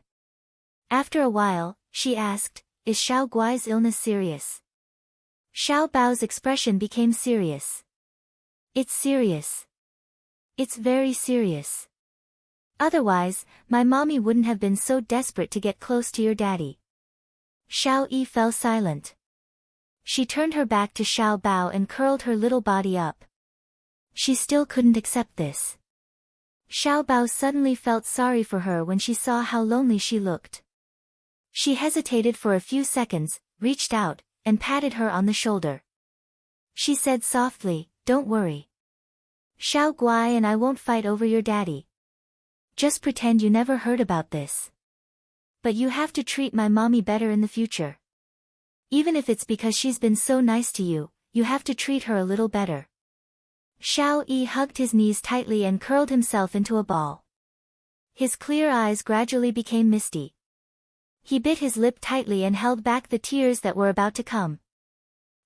After a while, she asked, is Xiao Guai's illness serious? Xiao Bao's expression became serious. It's serious. It's very serious. Otherwise, my mommy wouldn't have been so desperate to get close to your daddy. Xiao Yi fell silent. She turned her back to Xiao Bao and curled her little body up. She still couldn't accept this. Xiao Bao suddenly felt sorry for her when she saw how lonely she looked. She hesitated for a few seconds, reached out, and patted her on the shoulder. She said softly, don't worry. Xiao Guai and I won't fight over your daddy. Just pretend you never heard about this. But you have to treat my mommy better in the future. Even if it's because she's been so nice to you, you have to treat her a little better. Xiao Yi hugged his knees tightly and curled himself into a ball. His clear eyes gradually became misty. He bit his lip tightly and held back the tears that were about to come.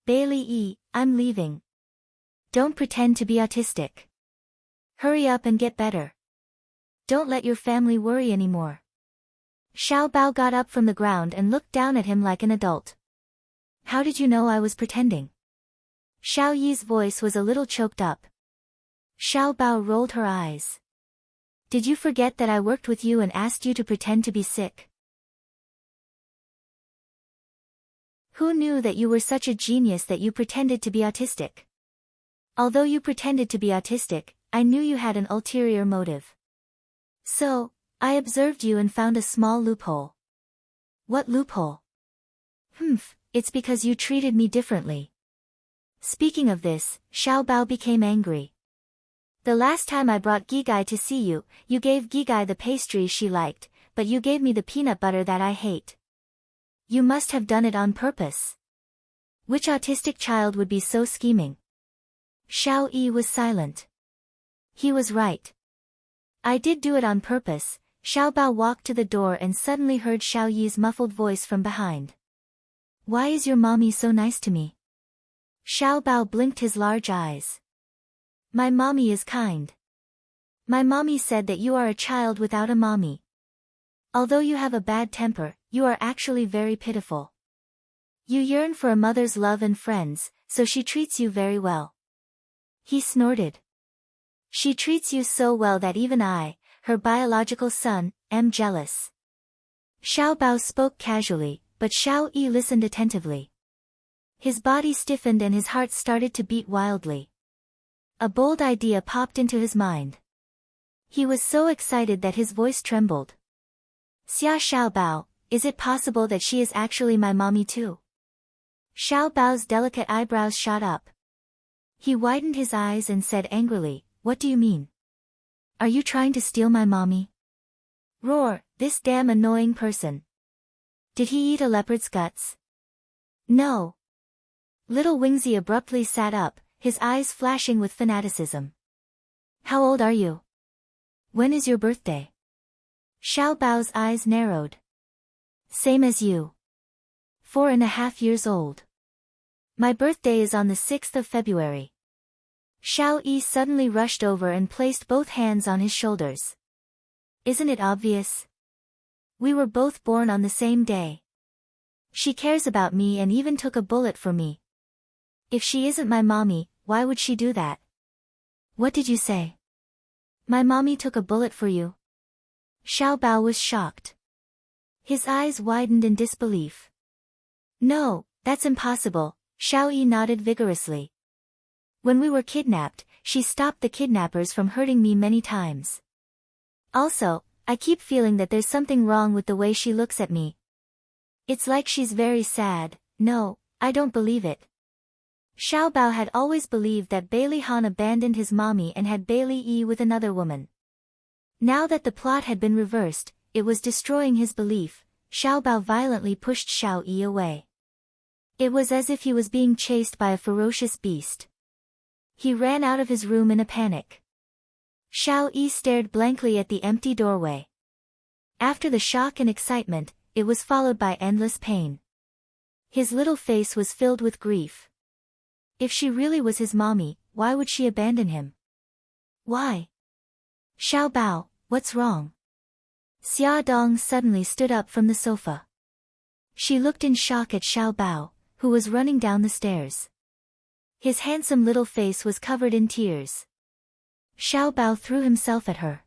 Bailey Yi, I'm leaving. Don't pretend to be autistic. Hurry up and get better. Don't let your family worry anymore. Xiao Bao got up from the ground and looked down at him like an adult. How did you know I was pretending? Xiao Yi's voice was a little choked up. Xiao Bao rolled her eyes. Did you forget that I worked with you and asked you to pretend to be sick? Who knew that you were such a genius that you pretended to be autistic? Although you pretended to be autistic, I knew you had an ulterior motive. So, I observed you and found a small loophole. What loophole? It's because you treated me differently. Speaking of this, Xiao Bao became angry. The last time I brought Gigai to see you, you gave Gigai the pastries she liked, but you gave me the peanut butter that I hate. You must have done it on purpose. Which autistic child would be so scheming? Xiao Yi was silent. He was right. I did do it on purpose. Xiao Bao walked to the door and suddenly heard Xiao Yi's muffled voice from behind. Why is your mommy so nice to me? Xiao Bao blinked his large eyes. My mommy is kind. My mommy said that you are a child without a mommy. Although you have a bad temper, you are actually very pitiful. You yearn for a mother's love and friends, so she treats you very well. He snorted. She treats you so well that even I, her biological son, am jealous. Xiao Bao spoke casually, but Xiao Yi listened attentively. His body stiffened and his heart started to beat wildly. A bold idea popped into his mind. He was so excited that his voice trembled. Xia Xiao Bao, is it possible that she is actually my mommy too? Xiao Bao's delicate eyebrows shot up. He widened his eyes and said angrily, what do you mean? Are you trying to steal my mommy? Roar, this damn annoying person. Did he eat a leopard's guts? No. Little Wingzy abruptly sat up, his eyes flashing with fanaticism. How old are you? When is your birthday? Xiao Bao's eyes narrowed. Same as you. 4.5 years old. My birthday is on the 6th of February. Xiao Yi suddenly rushed over and placed both hands on his shoulders. Isn't it obvious? We were both born on the same day. She cares about me and even took a bullet for me. If she isn't my mommy, why would she do that? What did you say? My mommy took a bullet for you? Xiao Bao was shocked. His eyes widened in disbelief. No, that's impossible, Xiao Yi nodded vigorously. When we were kidnapped, she stopped the kidnappers from hurting me many times. Also, I keep feeling that there's something wrong with the way she looks at me. It's like she's very sad. No, I don't believe it. Xiao Bao had always believed that Bailey Han abandoned his mommy and had Bailey Yi with another woman. Now that the plot had been reversed, it was destroying his belief. Xiao Bao violently pushed Xiao Yi away. It was as if he was being chased by a ferocious beast. He ran out of his room in a panic. Xiao Yi stared blankly at the empty doorway. After the shock and excitement, it was followed by endless pain. His little face was filled with grief. If she really was his mommy, why would she abandon him? Why? Xiao Bao, what's wrong? Xia Dong suddenly stood up from the sofa. She looked in shock at Xiao Bao, who was running down the stairs. His handsome little face was covered in tears. Xiao Bao threw himself at her.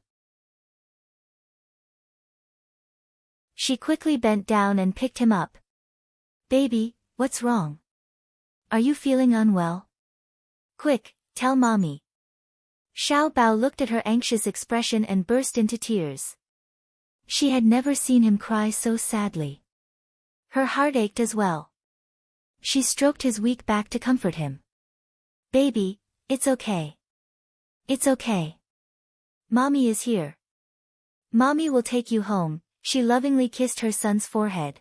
She quickly bent down and picked him up. Baby, what's wrong? Are you feeling unwell? Quick, tell mommy. Xiao Bao looked at her anxious expression and burst into tears. She had never seen him cry so sadly. Her heart ached as well. She stroked his weak back to comfort him. Baby, it's okay. It's okay. Mommy is here. Mommy will take you home, she lovingly kissed her son's forehead.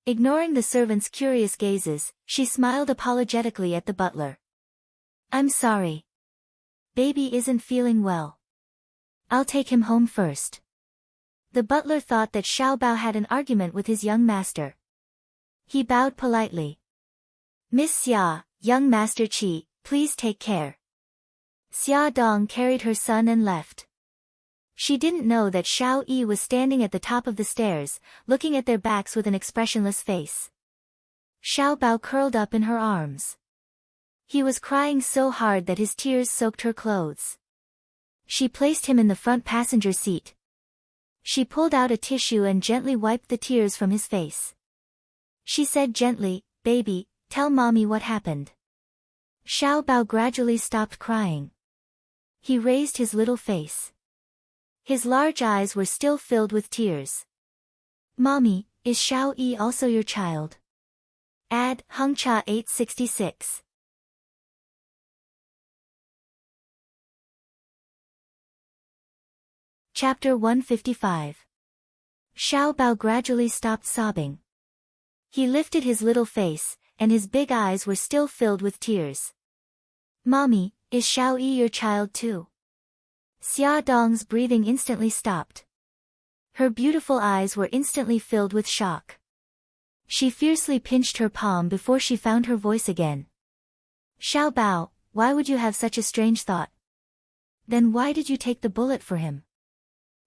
Ignoring the servant's curious gazes, she smiled apologetically at the butler. I'm sorry. Baby isn't feeling well. I'll take him home first. The butler thought that Xiao Bao had an argument with his young master. He bowed politely. Miss Xia, young Master Qi, please take care. Xia Dong carried her son and left. She didn't know that Xiao Yi was standing at the top of the stairs, looking at their backs with an expressionless face. Xiao Bao curled up in her arms. He was crying so hard that his tears soaked her clothes. She placed him in the front passenger seat. She pulled out a tissue and gently wiped the tears from his face. She said gently, Baby, tell mommy what happened. Xiao Bao gradually stopped crying. He raised his little face. His large eyes were still filled with tears. Mommy, is Xiao Yi also your child? Add, Hengcha 866. Chapter 155. Xiao Bao gradually stopped sobbing. He lifted his little face, and his big eyes were still filled with tears. Mommy, is Xiao Yi your child too? Xia Dong's breathing instantly stopped. Her beautiful eyes were instantly filled with shock. She fiercely pinched her palm before she found her voice again. Xiao Bao, why would you have such a strange thought? Then why did you take the bullet for him?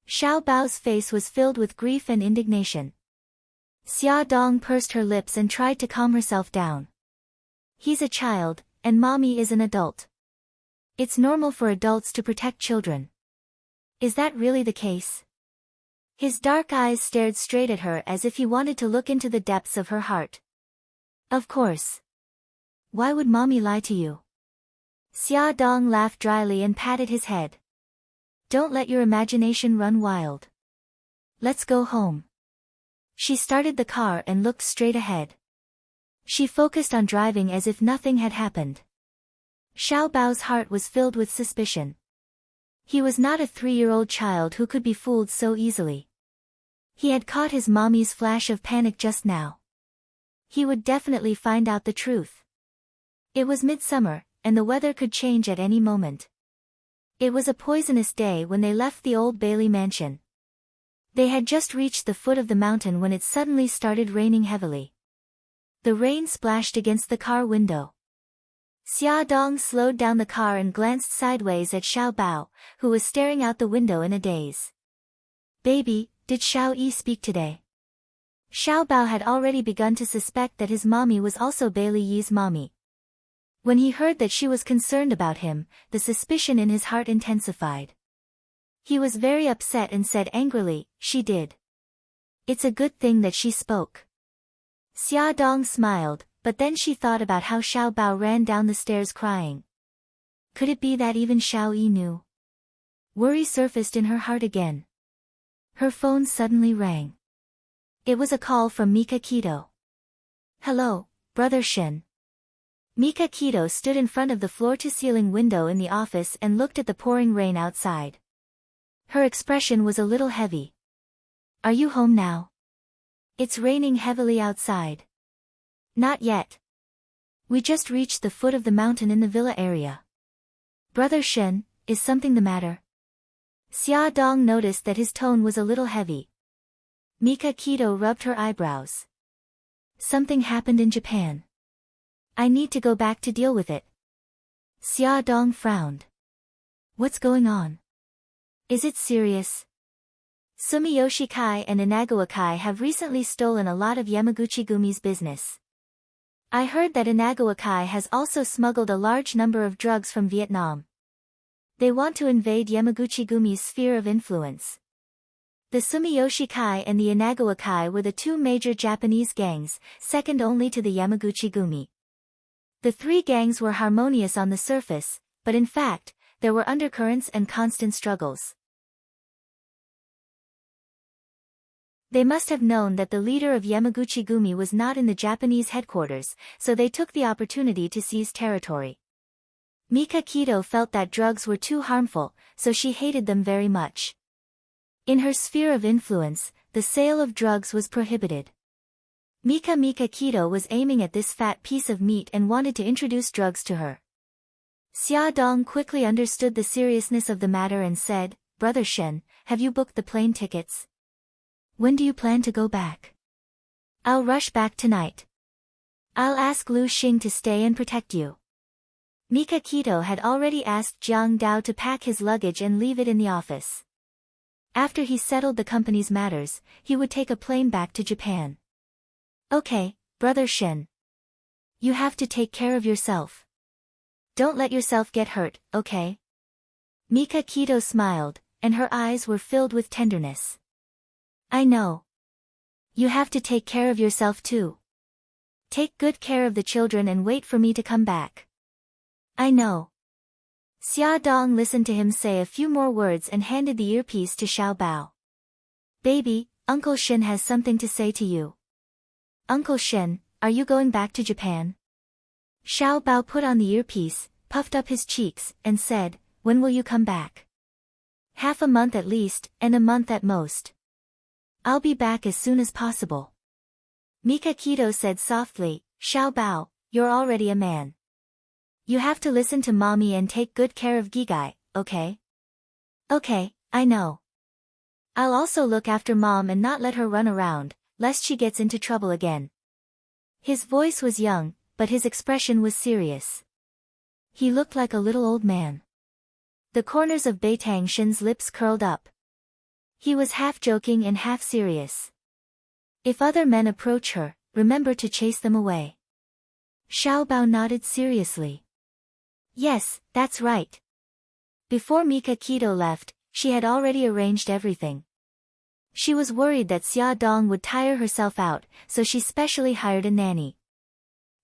Xiao Bao's face was filled with grief and indignation. Xia Dong pursed her lips and tried to calm herself down. He's a child, and mommy is an adult. It's normal for adults to protect children. Is that really the case? His dark eyes stared straight at her as if he wanted to look into the depths of her heart. Of course. Why would mommy lie to you? Xia Dong laughed dryly and patted his head. Don't let your imagination run wild. Let's go home. She started the car and looked straight ahead. She focused on driving as if nothing had happened. Xiao Bao's heart was filled with suspicion. He was not a 3-year-old child who could be fooled so easily. He had caught his mommy's flash of panic just now. He would definitely find out the truth. It was midsummer, and the weather could change at any moment. It was a poisonous day when they left the old Bailey mansion. They had just reached the foot of the mountain when it suddenly started raining heavily. The rain splashed against the car window. Xia Dong slowed down the car and glanced sideways at Xiao Bao, who was staring out the window in a daze. Baby, did Xiao Yi speak today? Xiao Bao had already begun to suspect that his mommy was also Bailey Yi's mommy. When he heard that she was concerned about him, the suspicion in his heart intensified. He was very upset and said angrily, she did. It's a good thing that she spoke. Xia Dong smiled, but then she thought about how Xiao Bao ran down the stairs crying. Could it be that even Xiao Yi knew? Worry surfaced in her heart again. Her phone suddenly rang. It was a call from Mika Keto. Hello, Brother Shen. Mika Keto stood in front of the floor-to-ceiling window in the office and looked at the pouring rain outside. Her expression was a little heavy. Are you home now? It's raining heavily outside. Not yet. We just reached the foot of the mountain in the villa area. Brother Shen, is something the matter? Xia Dong noticed that his tone was a little heavy. Mika Keto rubbed her eyebrows. Something happened in Japan. I need to go back to deal with it. Xia Dong frowned. What's going on? Is it serious? Sumiyoshi Kai and Inagawa Kai have recently stolen a lot of Yamaguchi-gumi's business. I heard that Inagawa Kai has also smuggled a large number of drugs from Vietnam. They want to invade Yamaguchi-gumi's sphere of influence. The Sumiyoshi Kai and the Inagawa Kai were the two major Japanese gangs, second only to the Yamaguchi-gumi. The three gangs were harmonious on the surface, but in fact, there were undercurrents and constant struggles. They must have known that the leader of Yamaguchi-gumi was not in the Japanese headquarters, so they took the opportunity to seize territory. Mika Keto felt that drugs were too harmful, so she hated them very much. In her sphere of influence, the sale of drugs was prohibited. Mika Keto was aiming at this fat piece of meat and wanted to introduce drugs to her. Xia Dong quickly understood the seriousness of the matter and said, Brother Shen, have you booked the plane tickets? When do you plan to go back? I'll rush back tonight. I'll ask Lu Xing to stay and protect you. Mika Keto had already asked Jiang Dao to pack his luggage and leave it in the office. After he settled the company's matters, he would take a plane back to Japan. Okay, Brother Shen. You have to take care of yourself. Don't let yourself get hurt, okay? Mika Keto smiled, and her eyes were filled with tenderness. I know. You have to take care of yourself too. Take good care of the children and wait for me to come back. I know. Xia Dong listened to him say a few more words and handed the earpiece to Xiao Bao. Baby, Uncle Shen has something to say to you. Uncle Shen, are you going back to Japan? Xiao Bao put on the earpiece, puffed up his cheeks, and said, when will you come back? Half a month at least, and a month at most. I'll be back as soon as possible. Mika Keto said softly, Xiao Bao, you're already a man. You have to listen to mommy and take good care of Gigai, okay? Okay, I know. I'll also look after mom and not let her run around, lest she gets into trouble again. His voice was young, but his expression was serious. He looked like a little old man. The corners of Beitang Shen's lips curled up. He was half joking and half serious. If other men approach her, remember to chase them away. Xiao Bao nodded seriously. Yes, that's right. Before Mika Keto left, she had already arranged everything. She was worried that Xia Dong would tire herself out, so she specially hired a nanny.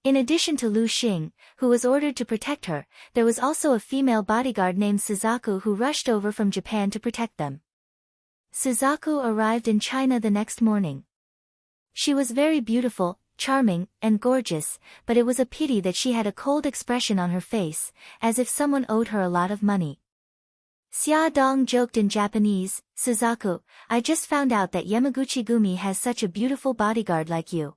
In addition to Lu Xing, who was ordered to protect her, there was also a female bodyguard named Suzaku who rushed over from Japan to protect them. Suzaku arrived in China the next morning. She was very beautiful, charming, and gorgeous, but it was a pity that she had a cold expression on her face, as if someone owed her a lot of money. Xia Dong joked in Japanese, Suzaku, I just found out that Yamaguchi-gumi has such a beautiful bodyguard like you.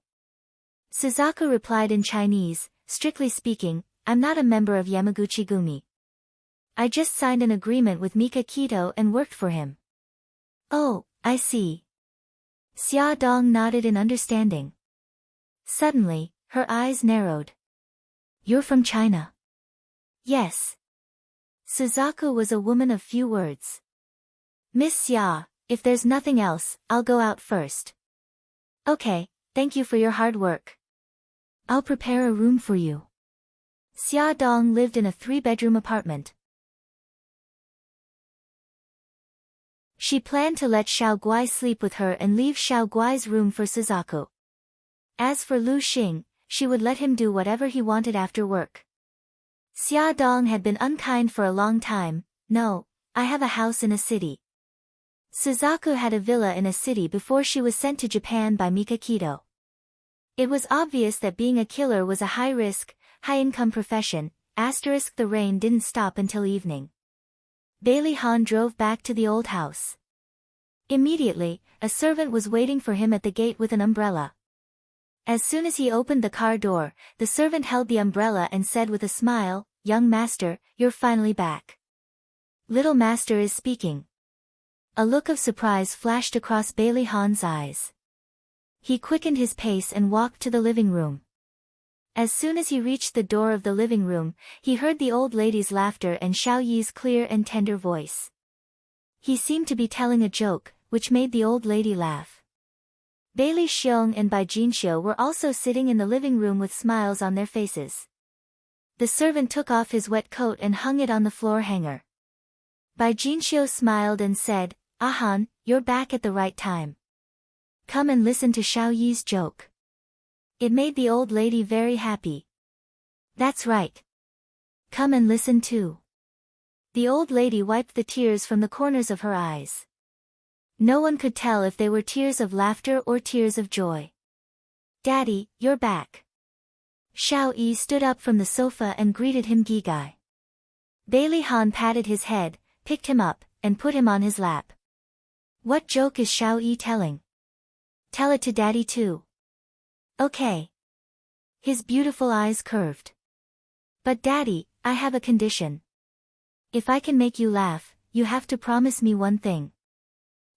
Suzaku replied in Chinese, strictly speaking, I'm not a member of Yamaguchi-gumi. I just signed an agreement with Mika Keto and worked for him. Oh, I see. Xia Dong nodded in understanding. Suddenly, her eyes narrowed. You're from China? Yes. Suzaku was a woman of few words. Miss Xia, if there's nothing else, I'll go out first. Okay, thank you for your hard work. I'll prepare a room for you. Xia Dong lived in a 3-bedroom apartment. She planned to let Xiao Guai sleep with her and leave Xiao Guai's room for Suzaku. As for Lu Xing, she would let him do whatever he wanted after work. Xia Dong had been unkind for a long time. No, I have a house in a city. Suzaku had a villa in a city before she was sent to Japan by Mika Keto. It was obvious that being a killer was a high-risk, high-income profession. The rain didn't stop until evening. Bailey Han drove back to the old house. Immediately, a servant was waiting for him at the gate with an umbrella. As soon as he opened the car door, the servant held the umbrella and said with a smile, Young master, you're finally back. Little master is speaking. A look of surprise flashed across Bailey Han's eyes. He quickened his pace and walked to the living room. As soon as he reached the door of the living room, he heard the old lady's laughter and Xiao Yi's clear and tender voice. He seemed to be telling a joke, which made the old lady laugh. Bailey Xiong and Bai Jinxiu were also sitting in the living room with smiles on their faces. The servant took off his wet coat and hung it on the floor hanger. Bai Jinxiu smiled and said, Han, you're back at the right time. Come and listen to Xiao Yi's joke. It made the old lady very happy. That's right. Come and listen too. The old lady wiped the tears from the corners of her eyes. No one could tell if they were tears of laughter or tears of joy. Daddy, you're back. Xiao Yi stood up from the sofa and greeted him Gigai. Bailey Han patted his head, picked him up, and put him on his lap. What joke is Xiao Yi telling? Tell it to Daddy too. Okay. His beautiful eyes curved. But Daddy, I have a condition. If I can make you laugh, you have to promise me one thing.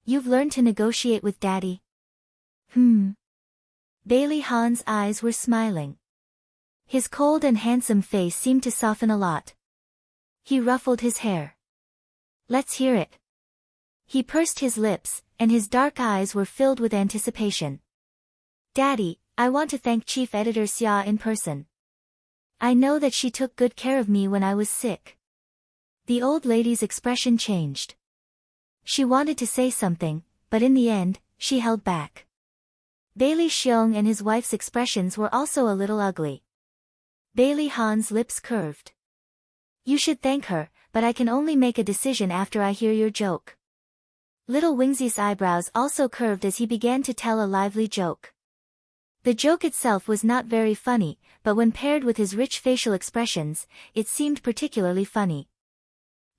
You've learned to negotiate with Daddy? Bailey Han's eyes were smiling. His cold and handsome face seemed to soften a lot. He ruffled his hair. Let's hear it. He pursed his lips, and his dark eyes were filled with anticipation. Daddy, I want to thank Chief Editor Xia in person. I know that she took good care of me when I was sick. The old lady's expression changed. She wanted to say something, but in the end, she held back. Bailey Xiong and his wife's expressions were also a little ugly. Bailey Han's lips curved. You should thank her, but I can only make a decision after I hear your joke. Little Wingsy's eyebrows also curved as he began to tell a lively joke. The joke itself was not very funny, but when paired with his rich facial expressions, it seemed particularly funny.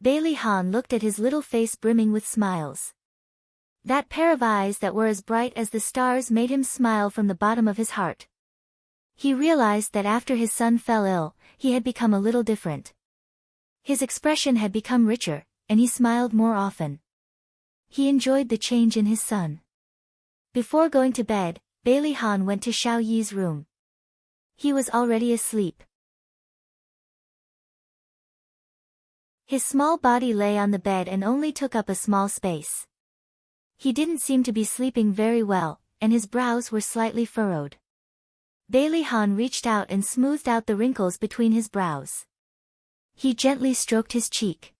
Bailey Han looked at his little face brimming with smiles. That pair of eyes that were as bright as the stars made him smile from the bottom of his heart. He realized that after his son fell ill, he had become a little different. His expression had become richer, and he smiled more often. He enjoyed the change in his son. Before going to bed, Bailey Han went to Xiao Yi's room. He was already asleep. His small body lay on the bed and only took up a small space. He didn't seem to be sleeping very well, and his brows were slightly furrowed. Bailey Han reached out and smoothed out the wrinkles between his brows. He gently stroked his cheek.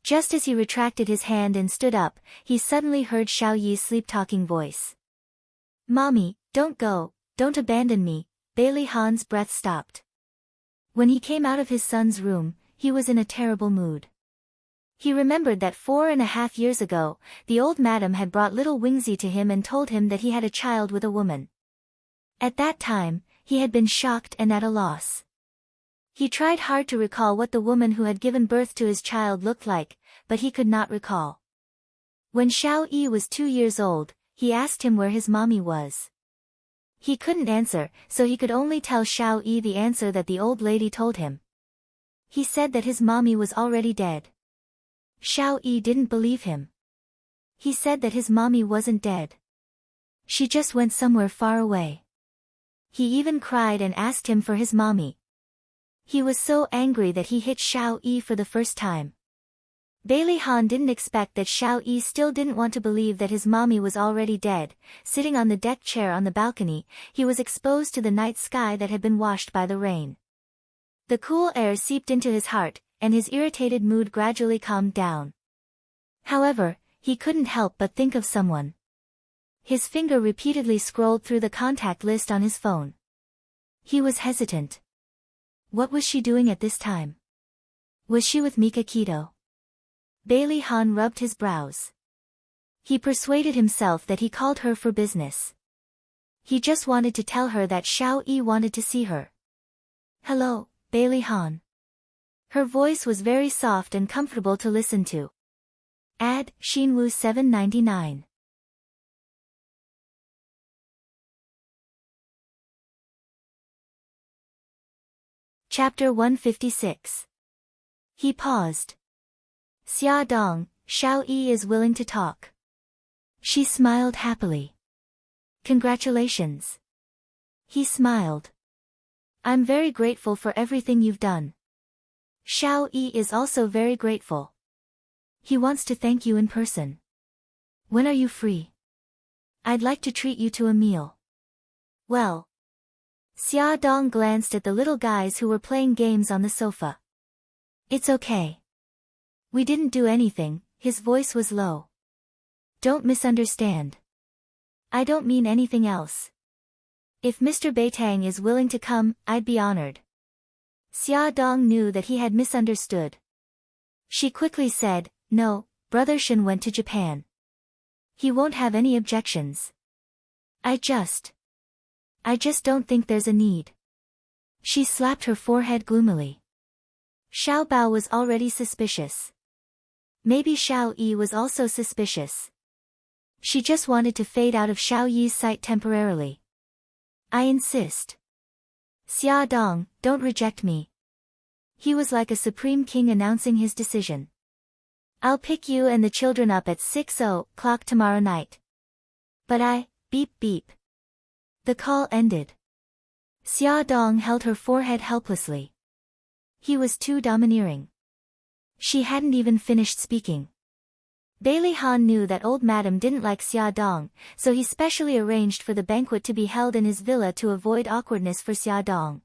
Just as he retracted his hand and stood up, he suddenly heard Xiao Yi's sleep-talking voice. "Mommy, don't go, don't abandon me." Bailey Han's breath stopped. When he came out of his son's room, he was in a terrible mood. He remembered that 4.5 years ago, the old madam had brought little Wingzy to him and told him that he had a child with a woman. At that time, he had been shocked and at a loss. He tried hard to recall what the woman who had given birth to his child looked like, but he could not recall. When Xiao Yi was 2 years old, he asked him where his mommy was. He couldn't answer, so he could only tell Xiao Yi the answer that the old lady told him. He said that his mommy was already dead. Xiao Yi didn't believe him. He said that his mommy wasn't dead. She just went somewhere far away. He even cried and asked him for his mommy. He was so angry that he hit Xiao Yi for the first time. Bailey Han didn't expect that Xiao Yi still didn't want to believe that his mommy was already dead. Sitting on the deck chair on the balcony, he was exposed to the night sky that had been washed by the rain. The cool air seeped into his heart, and his irritated mood gradually calmed down. However, he couldn't help but think of someone. His finger repeatedly scrolled through the contact list on his phone. He was hesitant. What was she doing at this time? Was she with Mika Keto? Bailey Han rubbed his brows. He persuaded himself that he called her for business. He just wanted to tell her that Xiao Yi wanted to see her. "Hello, Bailey Han." Her voice was very soft and comfortable to listen to. Ad, Shinwoo 799. Chapter 156. He paused. "Xia Dong, Xiao Yi is willing to talk." She smiled happily. "Congratulations." He smiled. "I'm very grateful for everything you've done." Xiao Yi is also very grateful. He wants to thank you in person. "When are you free? I'd like to treat you to a meal." "Well." Xia Dong glanced at the little guys who were playing games on the sofa. "It's okay. We didn't do anything." His voice was low. "Don't misunderstand. I don't mean anything else. If Mr. Beitang is willing to come, I'd be honored." Xia Dong knew that he had misunderstood. She quickly said, "No, Brother Shen went to Japan. He won't have any objections. I just don't think there's a need." She slapped her forehead gloomily. Xiao Bao was already suspicious. Maybe Xiao Yi was also suspicious. She just wanted to fade out of Xiao Yi's sight temporarily. "I insist. Xia Dong, don't reject me." He was like a supreme king announcing his decision. "I'll pick you and the children up at 6:00 tomorrow night." "But beep beep." The call ended. Xia Dong held her forehead helplessly. He was too domineering. She hadn't even finished speaking. Bailey Han knew that old madam didn't like Xia Dong, so he specially arranged for the banquet to be held in his villa to avoid awkwardness for Xia Dong.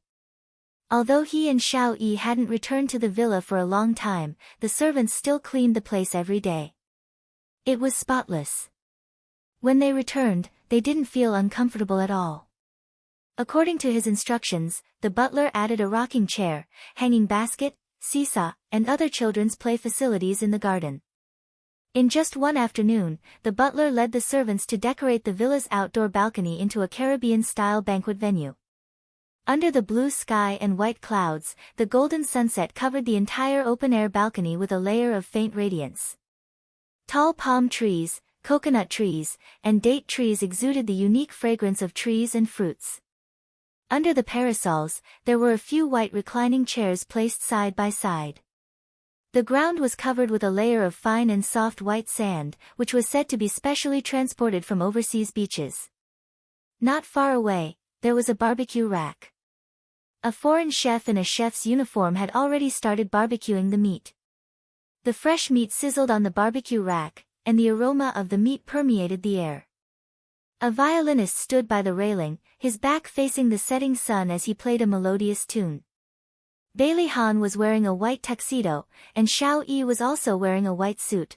Although he and Xiao Yi hadn't returned to the villa for a long time, the servants still cleaned the place every day. It was spotless. When they returned, they didn't feel uncomfortable at all. According to his instructions, the butler added a rocking chair, hanging basket, seesaw, and other children's play facilities in the garden. In just one afternoon, the butler led the servants to decorate the villa's outdoor balcony into a Caribbean-style banquet venue. Under the blue sky and white clouds, the golden sunset covered the entire open-air balcony with a layer of faint radiance. Tall palm trees, coconut trees, and date trees exuded the unique fragrance of trees and fruits. Under the parasols, there were a few white reclining chairs placed side by side. The ground was covered with a layer of fine and soft white sand, which was said to be specially transported from overseas beaches. Not far away, there was a barbecue rack. A foreign chef in a chef's uniform had already started barbecuing the meat. The fresh meat sizzled on the barbecue rack, and the aroma of the meat permeated the air. A violinist stood by the railing, his back facing the setting sun as he played a melodious tune. Bailey Han was wearing a white tuxedo, and Xiao Yi was also wearing a white suit.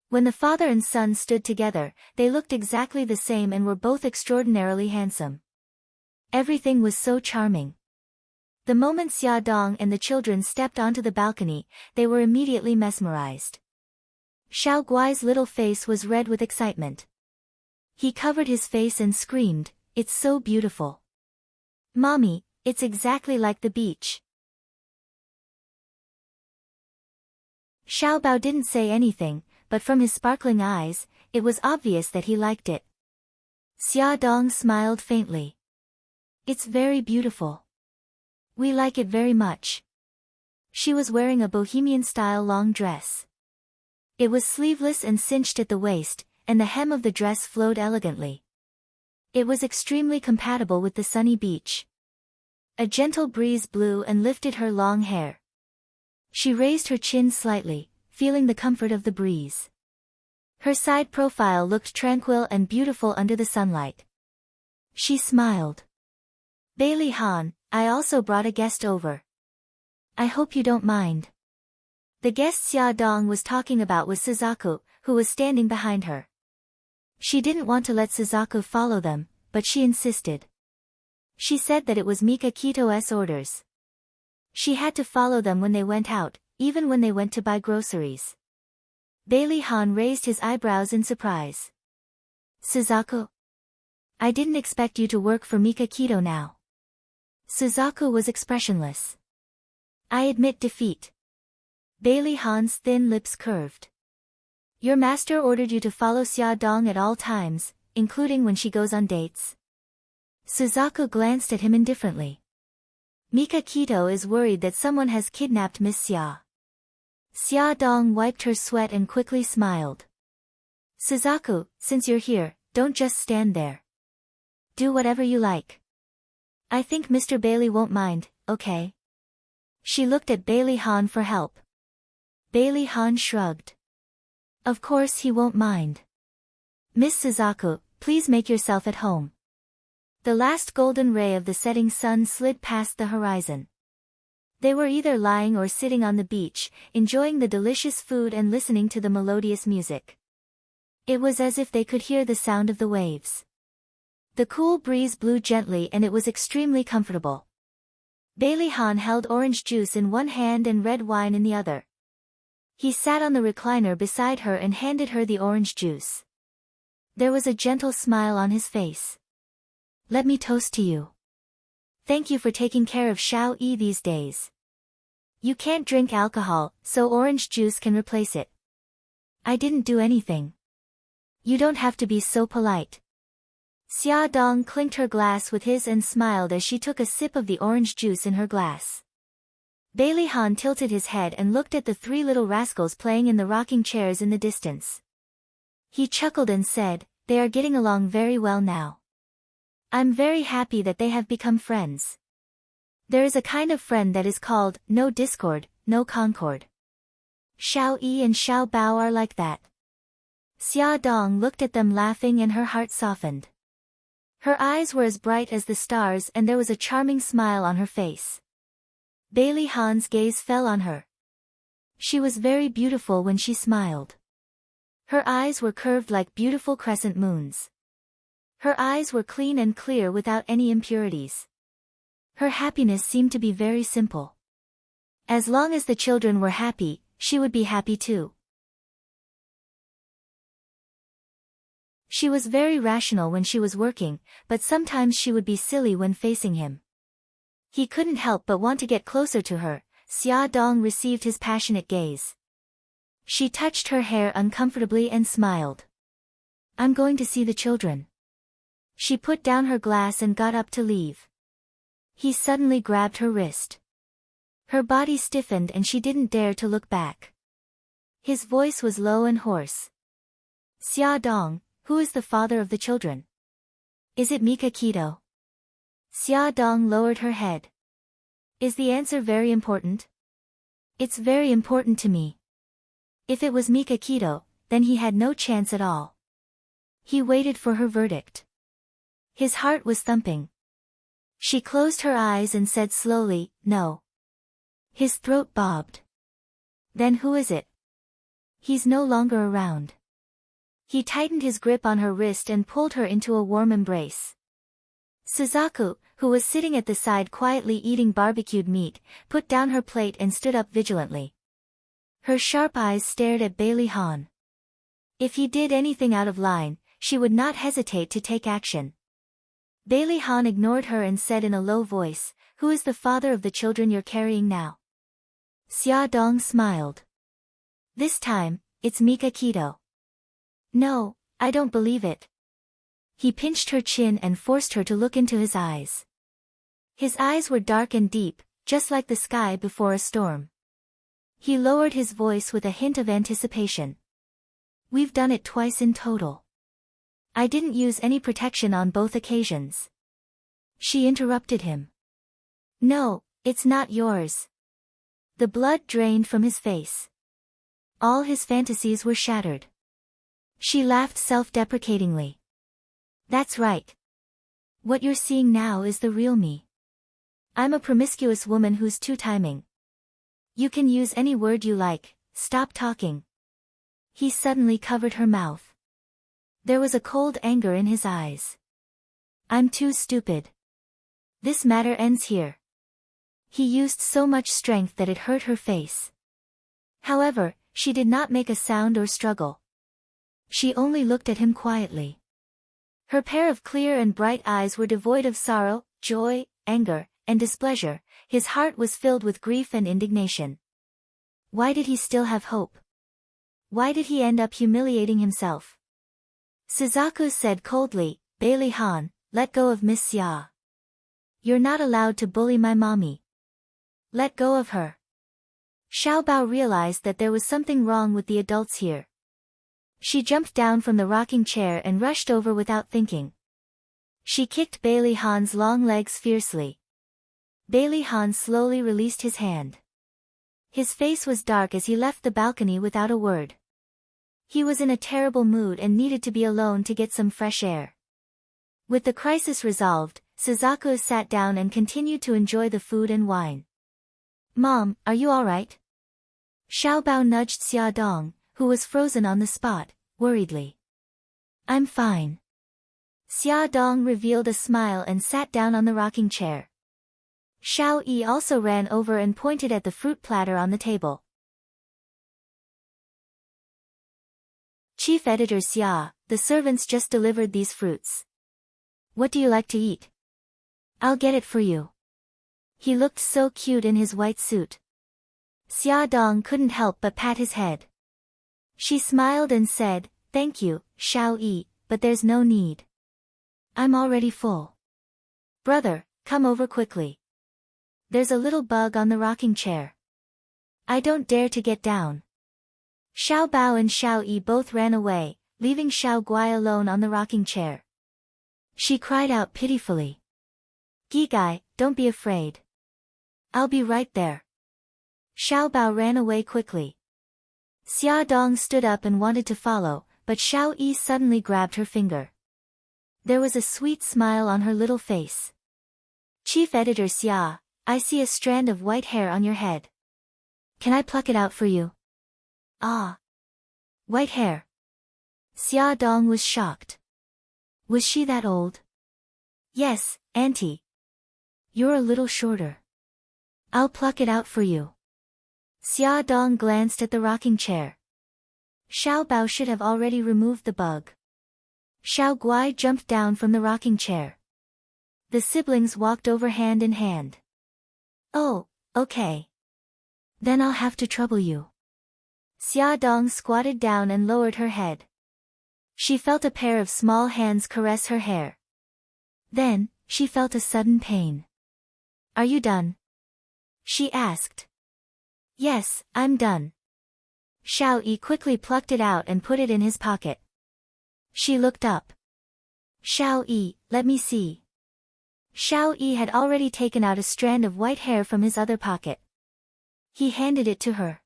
When the father and son stood together, they looked exactly the same and were both extraordinarily handsome. Everything was so charming. The moment Xia Dong and the children stepped onto the balcony, they were immediately mesmerized. Xiao Guai's little face was red with excitement. He covered his face and screamed, "It's so beautiful. Mommy, it's exactly like the beach." Xiao Bao didn't say anything, but from his sparkling eyes, it was obvious that he liked it. Xia Dong smiled faintly. "It's very beautiful. We like it very much." She was wearing a bohemian-style long dress. It was sleeveless and cinched at the waist, and the hem of the dress flowed elegantly. It was extremely compatible with the sunny beach. A gentle breeze blew and lifted her long hair. She raised her chin slightly, feeling the comfort of the breeze. Her side profile looked tranquil and beautiful under the sunlight. She smiled. "Bailey Han, I also brought a guest over. I hope you don't mind." The guest Xia Dong was talking about was Suzaku, who was standing behind her. She didn't want to let Suzaku follow them, but she insisted. She said that it was Mika Kito's orders. She had to follow them when they went out, even when they went to buy groceries. Bailey Han raised his eyebrows in surprise. "Suzaku? I didn't expect you to work for Mika Kito now." Suzaku was expressionless. "I admit defeat." Bailey Han's thin lips curved. "Your master ordered you to follow Xia Dong at all times, including when she goes on dates?" Suzaku glanced at him indifferently. "Mika Kito is worried that someone has kidnapped Miss Xia." Xia Dong wiped her sweat and quickly smiled. "Suzaku, since you're here, don't just stand there. Do whatever you like. I think Mr. Bailey won't mind, okay?" She looked at Bailey Han for help. Bailey Han shrugged. "Of course he won't mind. Miss Suzaku, please make yourself at home." The last golden ray of the setting sun slid past the horizon. They were either lying or sitting on the beach, enjoying the delicious food and listening to the melodious music. It was as if they could hear the sound of the waves. The cool breeze blew gently and it was extremely comfortable. Bailey Han held orange juice in one hand and red wine in the other. He sat on the recliner beside her and handed her the orange juice. There was a gentle smile on his face. "Let me toast to you. Thank you for taking care of Xiao Yi these days. You can't drink alcohol, so orange juice can replace it. I didn't do anything. You don't have to be so polite." Xia Dong clinked her glass with his and smiled as she took a sip of the orange juice in her glass. Bailey Han tilted his head and looked at the three little rascals playing in the rocking chairs in the distance. He chuckled and said, "They are getting along very well now. I'm very happy that they have become friends. There is a kind of friend that is called, no discord, no concord. Xiao Yi and Xiao Bao are like that." Xia Dong looked at them laughing and her heart softened. Her eyes were as bright as the stars and there was a charming smile on her face. Bailey Han's gaze fell on her. She was very beautiful when she smiled. Her eyes were curved like beautiful crescent moons. Her eyes were clean and clear without any impurities. Her happiness seemed to be very simple. As long as the children were happy, she would be happy too. She was very rational when she was working, but sometimes she would be silly when facing him. He couldn't help but want to get closer to her. Xia Dong received his passionate gaze. She touched her hair uncomfortably and smiled. "I'm going to see the children." She put down her glass and got up to leave. He suddenly grabbed her wrist. Her body stiffened and she didn't dare to look back. His voice was low and hoarse. "Xia Dong, who is the father of the children? Is it Mika Kito?" Xia Dong lowered her head. "Is the answer very important?" "It's very important to me. If it was Mika Kito, then he had no chance at all." He waited for her verdict. His heart was thumping. She closed her eyes and said slowly, "No." His throat bobbed. "Then who is it?" "He's no longer around." He tightened his grip on her wrist and pulled her into a warm embrace. Suzaku, who was sitting at the side quietly eating barbecued meat, put down her plate and stood up vigilantly. Her sharp eyes stared at Bailey Han. If he did anything out of line, she would not hesitate to take action. Bailey Han ignored her and said in a low voice, "Who is the father of the children you're carrying now?" Xia Dong smiled. "This time, it's Mika Keto." "No, I don't believe it." He pinched her chin and forced her to look into his eyes. His eyes were dark and deep, just like the sky before a storm. He lowered his voice with a hint of anticipation. "We've done it twice in total. I didn't use any protection on both occasions." She interrupted him. "No, it's not yours." The blood drained from his face. All his fantasies were shattered. She laughed self-deprecatingly. "That's right. What you're seeing now is the real me. I'm a promiscuous woman who's two-timing. You can use any word you like, stop talking." He suddenly covered her mouth. There was a cold anger in his eyes. "I'm too stupid. This matter ends here." He used so much strength that it hurt her face. However, she did not make a sound or struggle. She only looked at him quietly. Her pair of clear and bright eyes were devoid of sorrow, joy, anger, and displeasure. His heart was filled with grief and indignation. Why did he still have hope? Why did he end up humiliating himself? Suzaku said coldly, "Bailey Han, let go of Miss Xia. You're not allowed to bully my mommy. Let go of her." Xiao Bao realized that there was something wrong with the adults here. She jumped down from the rocking chair and rushed over without thinking. She kicked Bailey Han's long legs fiercely. Bailey Han slowly released his hand. His face was dark as he left the balcony without a word. He was in a terrible mood and needed to be alone to get some fresh air. With the crisis resolved, Suzaku sat down and continued to enjoy the food and wine. "Mom, are you alright?" Xiao Bao nudged Xia Dong, who was frozen on the spot, worriedly. "I'm fine." Xia Dong revealed a smile and sat down on the rocking chair. Xiao Yi also ran over and pointed at the fruit platter on the table. "Chief Editor Xia, the servants just delivered these fruits. What do you like to eat? I'll get it for you." He looked so cute in his white suit. Xia Dong couldn't help but pat his head. She smiled and said, "Thank you, Xiao Yi, but there's no need. I'm already full." "Brother, come over quickly. There's a little bug on the rocking chair. I don't dare to get down." Xiao Bao and Xiao Yi both ran away, leaving Xiao Guai alone on the rocking chair. She cried out pitifully. "Gigai, don't be afraid. I'll be right there." Xiao Bao ran away quickly. Xia Dong stood up and wanted to follow, but Xiao Yi suddenly grabbed her finger. There was a sweet smile on her little face. "Chief Editor Xia, I see a strand of white hair on your head. Can I pluck it out for you?" "Ah. White hair." Xia Dong was shocked. Was she that old? "Yes, Auntie. You're a little shorter. I'll pluck it out for you." Xia Dong glanced at the rocking chair. Xiao Bao should have already removed the bug. Xiao Guai jumped down from the rocking chair. The siblings walked over hand in hand. "Oh, okay. Then I'll have to trouble you." Xia Dong squatted down and lowered her head. She felt a pair of small hands caress her hair. Then, she felt a sudden pain. "Are you done?" she asked. "Yes, I'm done." Xiao Yi quickly plucked it out and put it in his pocket. She looked up. "Xiao Yi, let me see." Xiao Yi had already taken out a strand of white hair from his other pocket. He handed it to her.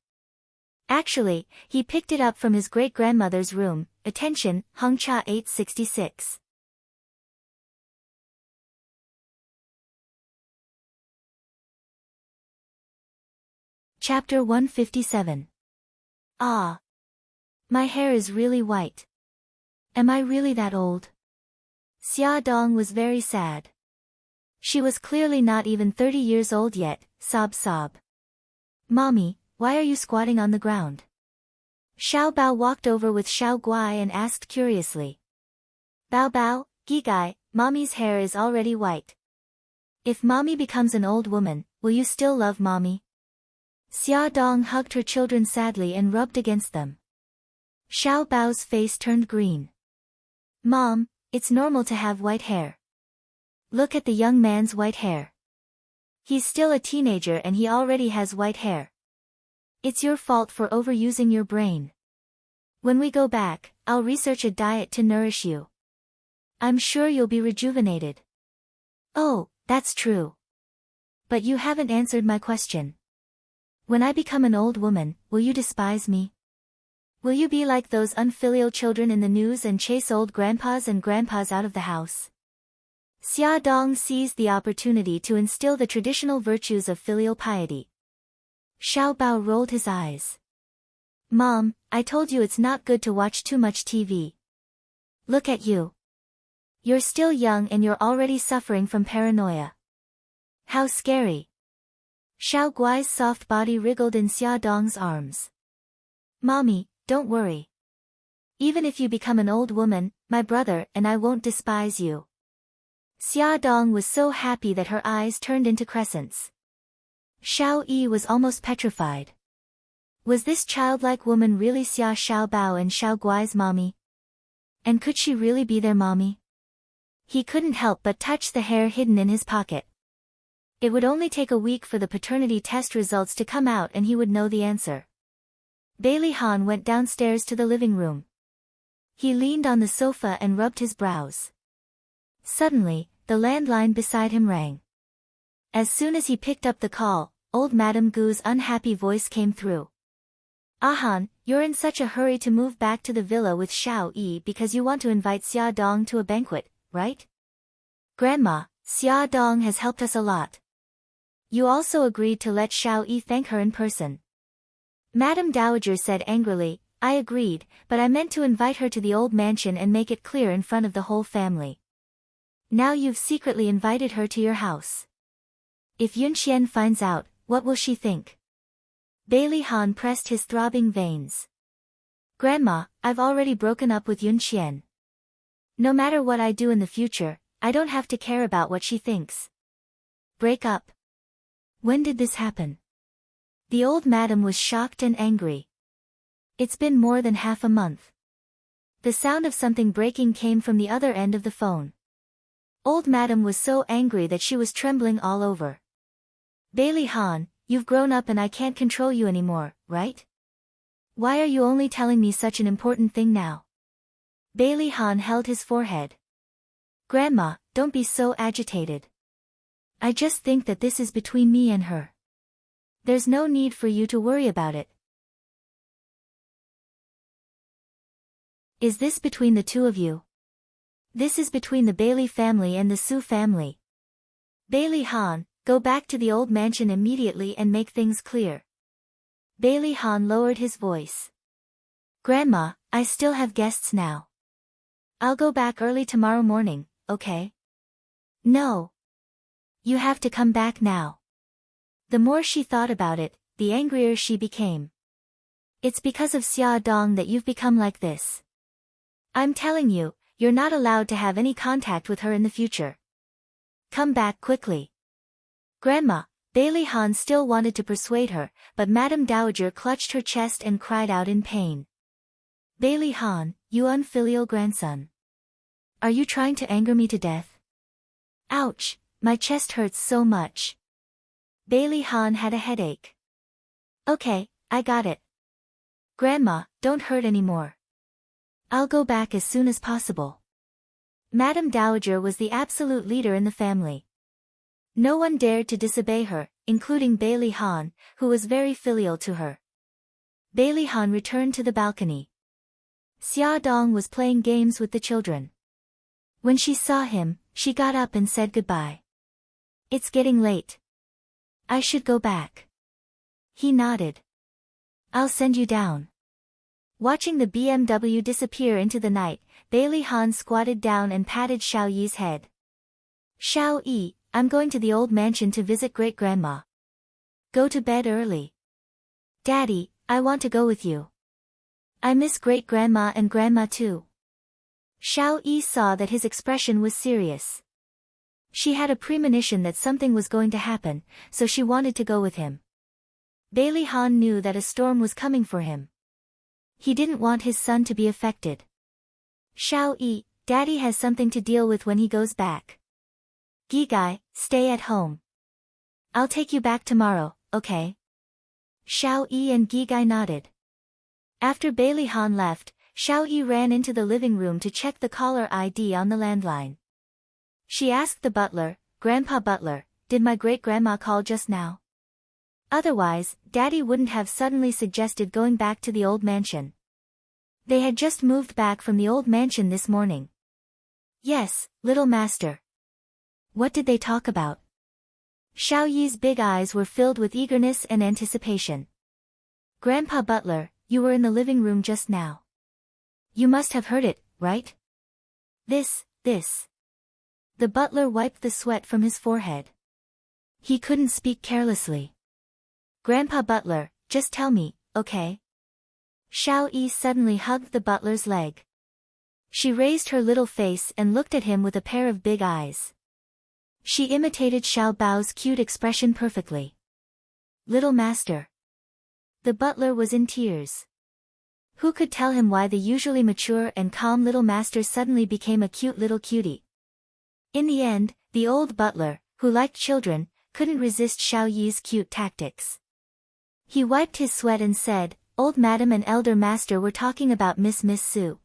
Actually, he picked it up from his great-grandmother's room. Attention, Hongcha 866. Chapter 157. Ah. My hair is really white. Am I really that old? Xia Dong was very sad. She was clearly not even 30 years old yet, sob. Mommy, why are you squatting on the ground? Xiao Bao walked over with Xiao Guai and asked curiously. Bao, Gigai, Mommy's hair is already white. If Mommy becomes an old woman, will you still love Mommy? Xia Dong hugged her children sadly and rubbed against them. Xiao Bao's face turned green. Mom, it's normal to have white hair. Look at the young man's white hair. He's still a teenager and he already has white hair. It's your fault for overusing your brain. When we go back, I'll research a diet to nourish you. I'm sure you'll be rejuvenated. Oh, that's true. But you haven't answered my question. When I become an old woman, will you despise me? Will you be like those unfilial children in the news and chase old grandpas and grandpas out of the house? Xia Dong seized the opportunity to instill the traditional virtues of filial piety. Xiao Bao rolled his eyes. Mom, I told you it's not good to watch too much TV. Look at you. You're still young and you're already suffering from paranoia. How scary. Xiao Guai's soft body wriggled in Xia Dong's arms. Mommy, don't worry. Even if you become an old woman, my brother and I won't despise you. Xia Dong was so happy that her eyes turned into crescents. Xiao Yi was almost petrified. Was this childlike woman really Xia Xiaobao and Xiao Guai's mommy? And could she really be their mommy? He couldn't help but touch the hair hidden in his pocket. It would only take a week for the paternity test results to come out and he would know the answer. Bailey Han went downstairs to the living room. He leaned on the sofa and rubbed his brows. Suddenly, the landline beside him rang. As soon as he picked up the call, old Madame Gu's unhappy voice came through. Han, you're in such a hurry to move back to the villa with Xiao Yi because you want to invite Xia Dong to a banquet, right? Grandma, Xia Dong has helped us a lot. You also agreed to let Xiao Yi thank her in person. Madame Dowager said angrily, I agreed, but I meant to invite her to the old mansion and make it clear in front of the whole family. Now you've secretly invited her to your house. If Yunqian finds out, what will she think? Bailey Han pressed his throbbing veins. Grandma, I've already broken up with Yunqian. No matter what I do in the future, I don't have to care about what she thinks. Break up. When did this happen? The old madam was shocked and angry. It's been more than half a month. The sound of something breaking came from the other end of the phone. Old madam was so angry that she was trembling all over. Bailey Han, you've grown up and I can't control you anymore, right? Why are you only telling me such an important thing now? Bailey Han held his forehead. Grandma, don't be so agitated. I just think that this is between me and her. There's no need for you to worry about it. Is this between the two of you? This is between the Bailey family and the Su family. Bailey Han, go back to the old mansion immediately and make things clear. Bailey Han lowered his voice. Grandma, I still have guests now. I'll go back early tomorrow morning, okay? No. You have to come back now. The more she thought about it, the angrier she became. It's because of Xia Dong that you've become like this. I'm telling you, you're not allowed to have any contact with her in the future. Come back quickly. Grandma, Bailey Han still wanted to persuade her, but Madame Dowager clutched her chest and cried out in pain. Bailey Han, you unfilial grandson. Are you trying to anger me to death? Ouch, my chest hurts so much. Bailey Han had a headache. Okay, I got it. Grandma, don't hurt anymore. I'll go back as soon as possible. Madame Dowager was the absolute leader in the family. No one dared to disobey her, including Bailey Han, who was very filial to her. Bailey Han returned to the balcony. Xia Dong was playing games with the children. When she saw him, she got up and said goodbye. It's getting late. I should go back. He nodded. I'll send you down. Watching the BMW disappear into the night, Bailey Han squatted down and patted Xiao Yi's head. Xiao Yi, I'm going to the old mansion to visit great-grandma. Go to bed early. Daddy, I want to go with you. I miss great-grandma and grandma too. Xiao Yi saw that his expression was serious. She had a premonition that something was going to happen, so she wanted to go with him. Bailey Han knew that a storm was coming for him. He didn't want his son to be affected. Xiao Yi, Daddy has something to deal with when he goes back. Gigai, stay at home. I'll take you back tomorrow, okay? Xiao Yi and Gigai nodded. After Bailey Han left, Xiao Yi ran into the living room to check the caller ID on the landline. She asked the butler, Grandpa Butler, did my great-grandma call just now? Otherwise, Daddy wouldn't have suddenly suggested going back to the old mansion. They had just moved back from the old mansion this morning. Yes, little master. What did they talk about? Xiao Yi's big eyes were filled with eagerness and anticipation. Grandpa Butler, you were in the living room just now. You must have heard it, right? This. The butler wiped the sweat from his forehead. He couldn't speak carelessly. Grandpa Butler, just tell me, okay? Xiao Yi suddenly hugged the butler's leg. She raised her little face and looked at him with a pair of big eyes. She imitated Xiao Bao's cute expression perfectly. Little master. The butler was in tears. Who could tell him why the usually mature and calm little master suddenly became a cute little cutie? In the end, the old butler, who liked children, couldn't resist Xiao Yi's cute tactics. He wiped his sweat and said, Old Madam and Elder Master were talking about Miss Su.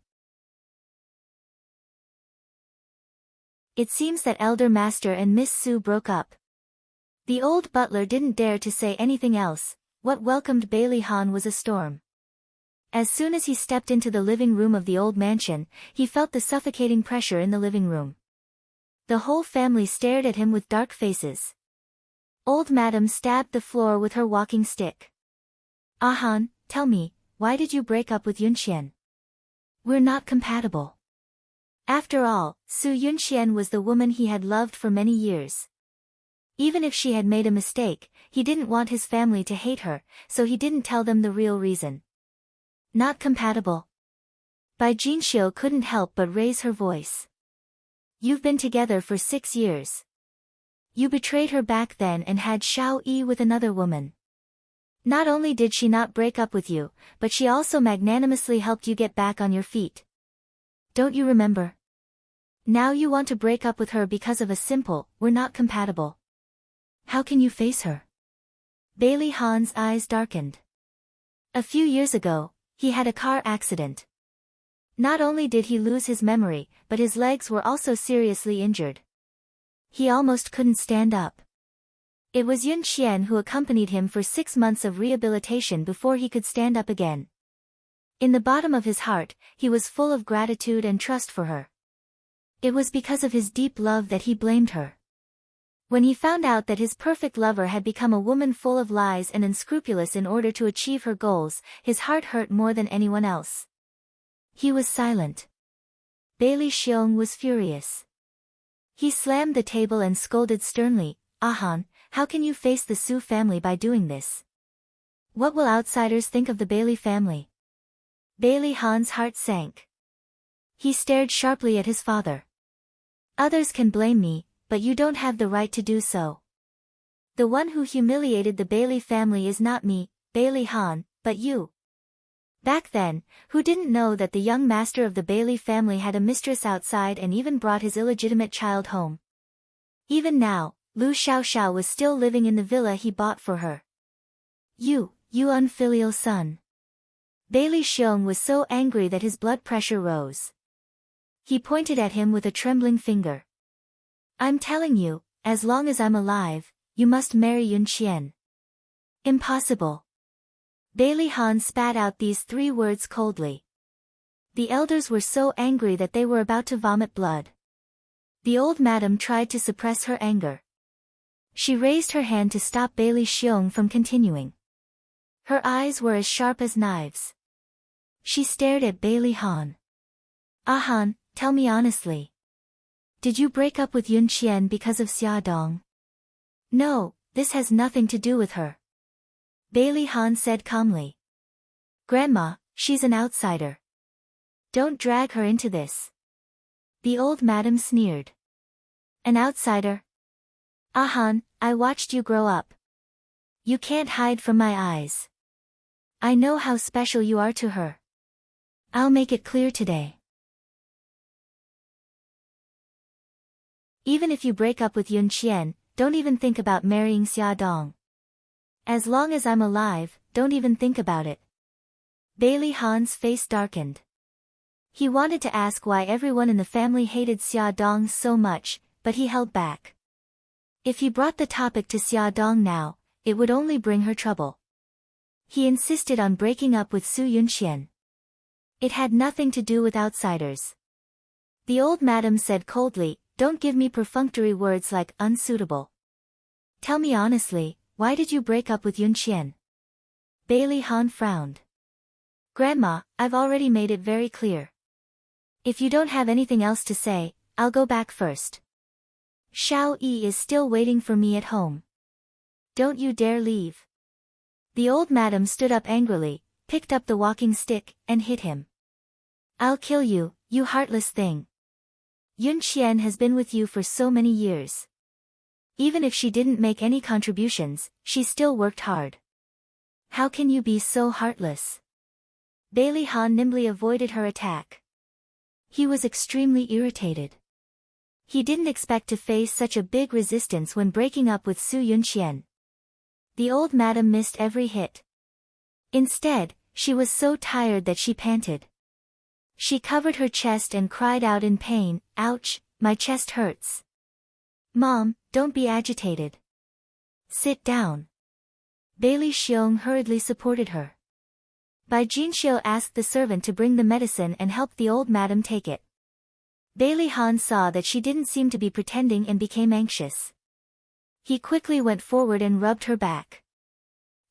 It seems that Elder Master and Miss Su broke up. The old butler didn't dare to say anything else. What welcomed Bailey Han was a storm. As soon as he stepped into the living room of the old mansion, he felt the suffocating pressure in the living room. The whole family stared at him with dark faces. Old Madam stabbed the floor with her walking stick. Han, tell me, why did you break up with Yunxian? We're not compatible. After all, Su Yunxian was the woman he had loved for many years. Even if she had made a mistake, he didn't want his family to hate her, so he didn't tell them the real reason. Not compatible. Bai Jinxiu couldn't help but raise her voice. You've been together for 6 years. You betrayed her back then and had Xiao Yi with another woman. Not only did she not break up with you, but she also magnanimously helped you get back on your feet. Don't you remember? Now you want to break up with her because of a simple, we're not compatible. How can you face her? Bailey Han's eyes darkened. A few years ago, he had a car accident. Not only did he lose his memory, but his legs were also seriously injured. He almost couldn't stand up. It was Yun Qian who accompanied him for 6 months of rehabilitation before he could stand up again. In the bottom of his heart, he was full of gratitude and trust for her. It was because of his deep love that he blamed her. When he found out that his perfect lover had become a woman full of lies and unscrupulous in order to achieve her goals, his heart hurt more than anyone else. He was silent. Bailey Xiong was furious. He slammed the table and scolded sternly, Han, how can you face the Su family by doing this? What will outsiders think of the Bailey family? Bailey Han's heart sank. He stared sharply at his father. Others can blame me, but you don't have the right to do so. The one who humiliated the Bailey family is not me, Bailey Han, but you. Back then, who didn't know that the young master of the Bailey family had a mistress outside and even brought his illegitimate child home? Even now, Lu Xiaoxiao was still living in the villa he bought for her. You unfilial son. Bailey Xiong was so angry that his blood pressure rose. He pointed at him with a trembling finger. I'm telling you, as long as I'm alive, you must marry Yun Qian. Impossible. Bailey Han spat out these 3 words coldly. The elders were so angry that they were about to vomit blood. The old madam tried to suppress her anger. She raised her hand to stop Bailey Xiong from continuing. Her eyes were as sharp as knives. She stared at Bailey Han. Han, tell me honestly. Did you break up with Yun Qian because of Xia Dong? No, this has nothing to do with her. Bailey Han said calmly. Grandma, she's an outsider. Don't drag her into this. The old madam sneered. An outsider? Han, I watched you grow up. You can't hide from my eyes. I know how special you are to her. I'll make it clear today. Even if you break up with Yun Qian, don't even think about marrying Xia Dong. As long as I'm alive, don't even think about it. Bailey Han's face darkened. He wanted to ask why everyone in the family hated Xia Dong so much, but he held back. If he brought the topic to Xia Dong now, it would only bring her trouble. He insisted on breaking up with Su Yunxian. It had nothing to do with outsiders. The old madam said coldly, don't give me perfunctory words like unsuitable. Tell me honestly, why did you break up with Yun Qian? Bailey Han frowned. Grandma, I've already made it very clear. If you don't have anything else to say, I'll go back first. Xiao Yi is still waiting for me at home. Don't you dare leave. The old madam stood up angrily, picked up the walking stick, and hit him. I'll kill you, you heartless thing. Yun Qian has been with you for so many years. Even if she didn't make any contributions, she still worked hard. How can you be so heartless? Bailey Han nimbly avoided her attack. He was extremely irritated. He didn't expect to face such a big resistance when breaking up with Su Yunxian. The old madam missed every hit. Instead, she was so tired that she panted. She covered her chest and cried out in pain, ouch, my chest hurts. Mom, don't be agitated. Sit down. Bailey Xiong hurriedly supported her. Bai Jinxiu asked the servant to bring the medicine and helped the old madam take it. Bailey Han saw that she didn't seem to be pretending and became anxious. He quickly went forward and rubbed her back.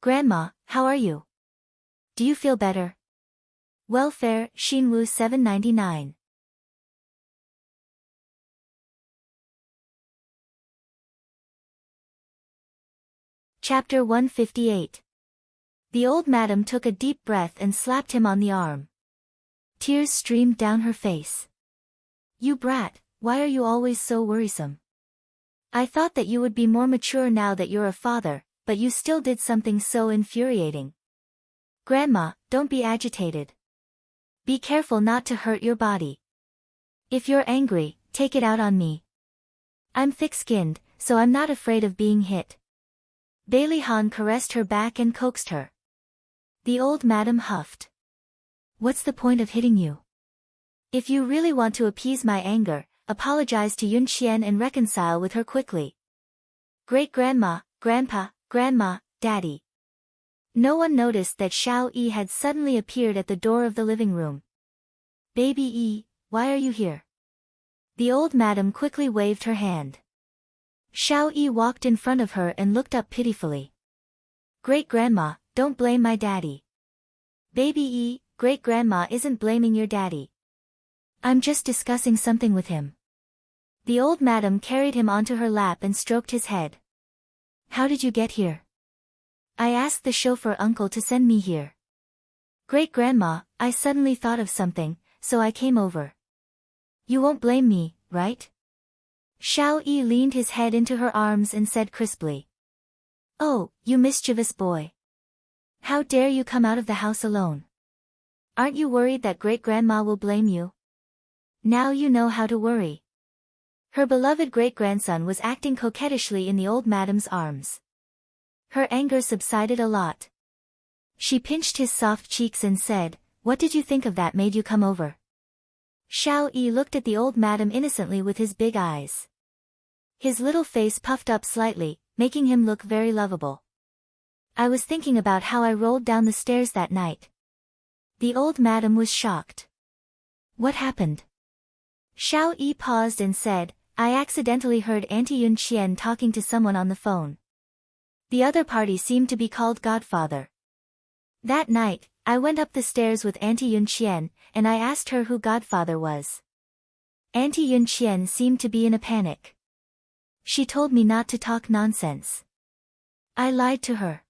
Grandma, how are you? Do you feel better? Welfare, Xinwu 799. Chapter 158. The old madam took a deep breath and slapped him on the arm. Tears streamed down her face. You brat, why are you always so worrisome? I thought that you would be more mature now that you're a father, but you still did something so infuriating. Grandma, don't be agitated. Be careful not to hurt your body. If you're angry, take it out on me. I'm thick-skinned, so I'm not afraid of being hit. Bailey Han caressed her back and coaxed her. The old madam huffed. What's the point of hitting you? If you really want to appease my anger, apologize to Yun Qian and reconcile with her quickly. Great-grandma, grandpa, grandma, daddy. No one noticed that Xiao Yi had suddenly appeared at the door of the living room. Baby Yi, why are you here? The old madam quickly waved her hand. Xiao Yi walked in front of her and looked up pitifully. Great-grandma, don't blame my daddy. Baby Yi, great-grandma isn't blaming your daddy. I'm just discussing something with him. The old madam carried him onto her lap and stroked his head. How did you get here? I asked the chauffeur uncle to send me here. Great-grandma, I suddenly thought of something, so I came over. You won't blame me, right? Xiao Yi leaned his head into her arms and said crisply. Oh, you mischievous boy. How dare you come out of the house alone? Aren't you worried that great-grandma will blame you? Now you know how to worry. Her beloved great-grandson was acting coquettishly in the old madam's arms. Her anger subsided a lot. She pinched his soft cheeks and said, What did you think of that made you come over? Xiao Yi looked at the old madam innocently with his big eyes. His little face puffed up slightly, making him look very lovable. I was thinking about how I rolled down the stairs that night. The old madam was shocked. What happened? Xiao Yi paused and said, I accidentally heard Auntie Yun Qian talking to someone on the phone. The other party seemed to be called Godfather. That night, I went up the stairs with Auntie Yun Qian, and I asked her who Godfather was. Auntie Yun Qian seemed to be in a panic. She told me not to talk nonsense. I lied to her.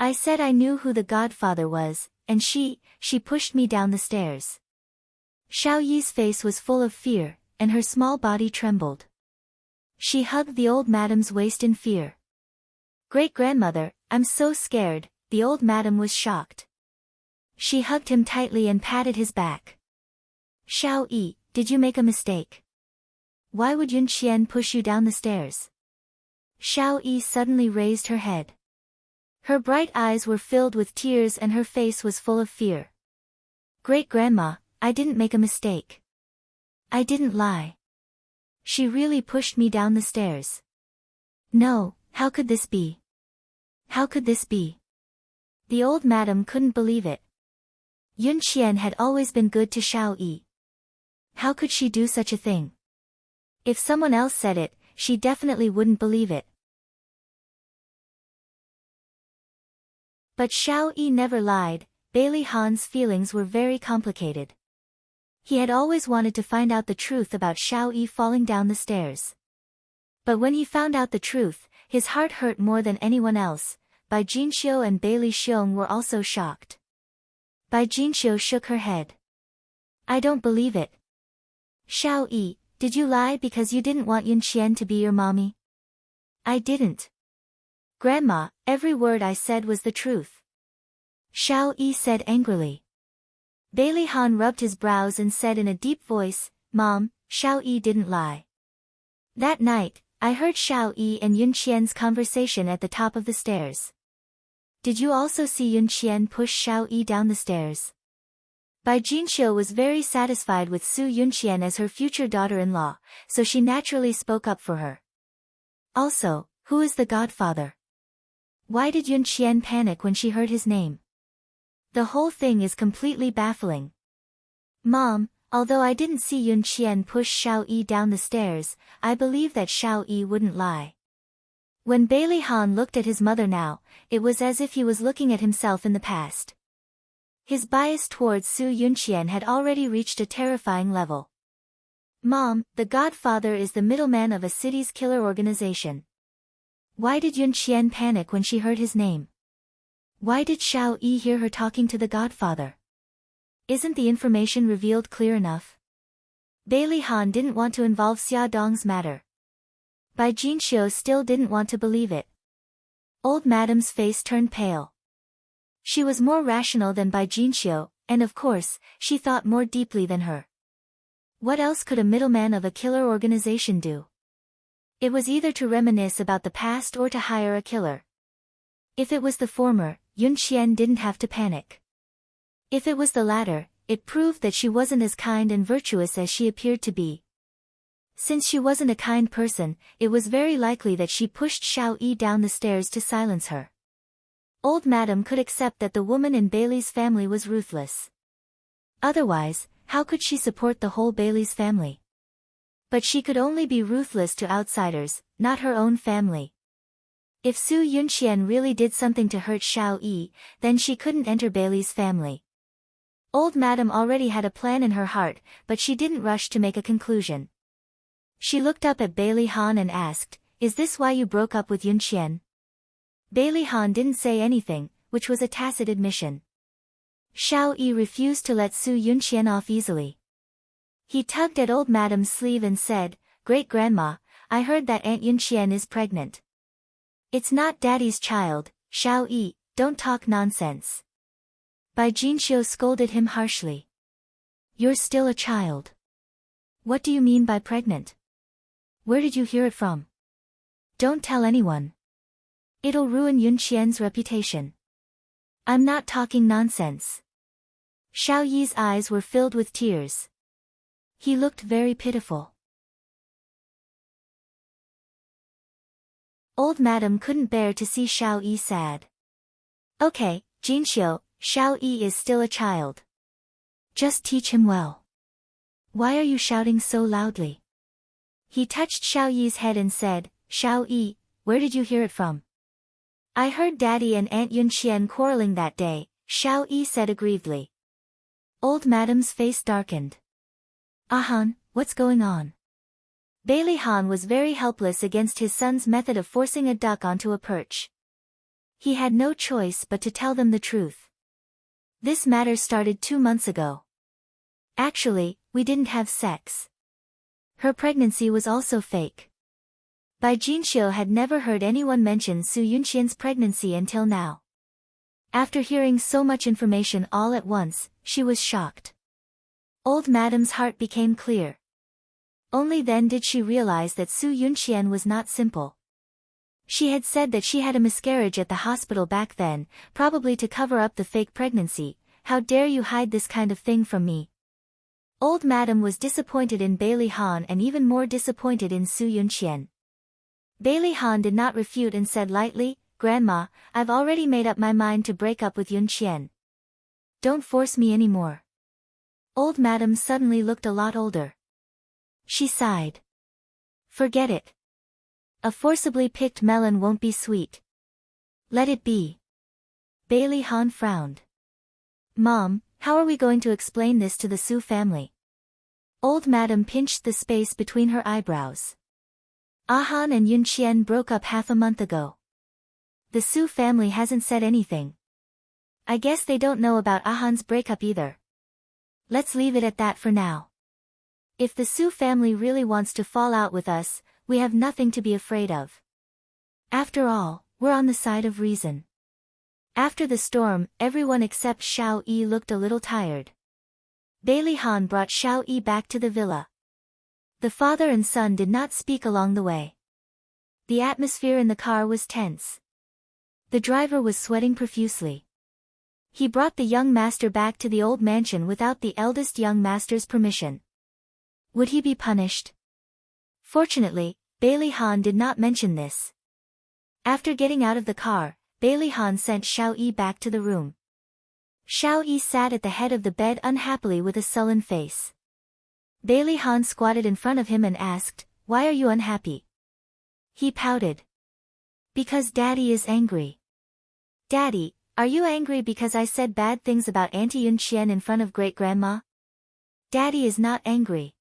I said I knew who the Godfather was, and she pushed me down the stairs. Xiao Yi's face was full of fear, and her small body trembled. She hugged the old madam's waist in fear. Great-grandmother, I'm so scared, the old madam was shocked. She hugged him tightly and patted his back. Xiao Yi, did you make a mistake? Why would Yun Qian push you down the stairs? Xiao Yi suddenly raised her head. Her bright eyes were filled with tears and her face was full of fear. Great-grandma, I didn't make a mistake. I didn't lie. She really pushed me down the stairs. No, how could this be? How could this be? The old madam couldn't believe it. Yun Qian had always been good to Xiao Yi. How could she do such a thing? If someone else said it, she definitely wouldn't believe it. But Xiao Yi never lied. Bailey Han's feelings were very complicated. He had always wanted to find out the truth about Xiao Yi falling down the stairs. But when he found out the truth, his heart hurt more than anyone else. Bai Jinxiu and Bailey Xiong were also shocked. Bai Jinxiu shook her head. I don't believe it. Xiao Yi, did you lie because you didn't want Yun Qian to be your mommy? I didn't. Grandma, every word I said was the truth. Xiao Yi said angrily. Bailey Han rubbed his brows and said in a deep voice, Mom, Xiao Yi didn't lie. That night, I heard Xiao Yi and Yun Qian's conversation at the top of the stairs. Did you also see Yun Qian push Xiao Yi down the stairs? Bai Jinxiu was very satisfied with Su Yunqian as her future daughter-in-law, so she naturally spoke up for her. Also, who is the godfather? Why did Yun Qian panic when she heard his name? The whole thing is completely baffling. Mom, although I didn't see Yun Qian push Xiao Yi down the stairs, I believe that Xiao Yi wouldn't lie. When Bailey Han looked at his mother now, it was as if he was looking at himself in the past. His bias towards Su Yunqian had already reached a terrifying level. Mom, the godfather is the middleman of a city's killer organization. Why did Yun Qian panic when she heard his name? Why did Xiao Yi hear her talking to the godfather? Isn't the information revealed clear enough? Bailey Han didn't want to involve Xia Dong's matter. Bai Jinxiu still didn't want to believe it. Old Madam's face turned pale. She was more rational than Bai Jinxiu, and of course, she thought more deeply than her. What else could a middleman of a killer organization do? It was either to reminisce about the past or to hire a killer. If it was the former, Yun Qian didn't have to panic. If it was the latter, it proved that she wasn't as kind and virtuous as she appeared to be. Since she wasn't a kind person, it was very likely that she pushed Xiao Yi down the stairs to silence her. Old Madam could accept that the woman in Bailey's family was ruthless. Otherwise, how could she support the whole Bailey's family? But she could only be ruthless to outsiders, not her own family. If Su Yunqian really did something to hurt Xiao Yi, then she couldn't enter Bailey's family. Old Madam already had a plan in her heart, but she didn't rush to make a conclusion. She looked up at Bailey Han and asked, "Is this why you broke up with Yun Qian?" Bailey Han didn't say anything, which was a tacit admission. Xiao Yi refused to let Su Yunqian off easily. He tugged at Old Madam's sleeve and said, "Great-grandma, I heard that Aunt Yun Qian is pregnant." "It's not Daddy's child, Xiao Yi, don't talk nonsense." Bai Jinxiu scolded him harshly. "You're still a child. What do you mean by pregnant? Where did you hear it from? Don't tell anyone. It'll ruin Yun Qian's reputation." "I'm not talking nonsense." Xiao Yi's eyes were filled with tears. He looked very pitiful. Old Madam couldn't bear to see Xiao Yi sad. Okay, Jinxiu, Xiao Yi is still a child. Just teach him well. Why are you shouting so loudly? He touched Xiao Yi's head and said, Xiao Yi, where did you hear it from? I heard Daddy and Aunt Yunqian quarreling that day, Xiao Yi said aggrievedly. Old Madam's face darkened. Han, what's going on? Bailey Han was very helpless against his son's method of forcing a duck onto a perch. He had no choice but to tell them the truth. This matter started 2 months ago. Actually, we didn't have sex. Her pregnancy was also fake. Bai Jinxiu had never heard anyone mention Su Yunqian's pregnancy until now. After hearing so much information all at once, she was shocked. Old Madam's heart became clear. Only then did she realize that Su Yunqian was not simple. She had said that she had a miscarriage at the hospital back then, probably to cover up the fake pregnancy. How dare you hide this kind of thing from me? Old Madam was disappointed in Bailey Han and even more disappointed in Su Yunqian. Bailey Han did not refute and said lightly, Grandma, I've already made up my mind to break up with Yunqian. Don't force me anymore. Old Madam suddenly looked a lot older. She sighed. Forget it. A forcibly picked melon won't be sweet. Let it be. Bailey Han frowned. Mom, how are we going to explain this to the Su family? Old Madam pinched the space between her eyebrows. Han and Yunqian broke up half a month ago. The Su family hasn't said anything. I guess they don't know about Han's breakup either. Let's leave it at that for now. If the Su family really wants to fall out with us, we have nothing to be afraid of. After all, we're on the side of reason. After the storm, everyone except Xiao Yi looked a little tired. Bailey Han brought Xiao Yi back to the villa. The father and son did not speak along the way. The atmosphere in the car was tense. The driver was sweating profusely. He brought the young master back to the old mansion without the eldest young master's permission. Would he be punished? Fortunately, Bailey Han did not mention this. After getting out of the car, Bailey Han sent Xiao Yi back to the room. Xiao Yi sat at the head of the bed unhappily with a sullen face. Bailey Han squatted in front of him and asked, Why are you unhappy? He pouted. Because Daddy is angry. Daddy, are you angry because I said bad things about Auntie Yunqian in front of Great-Grandma? Daddy is not angry.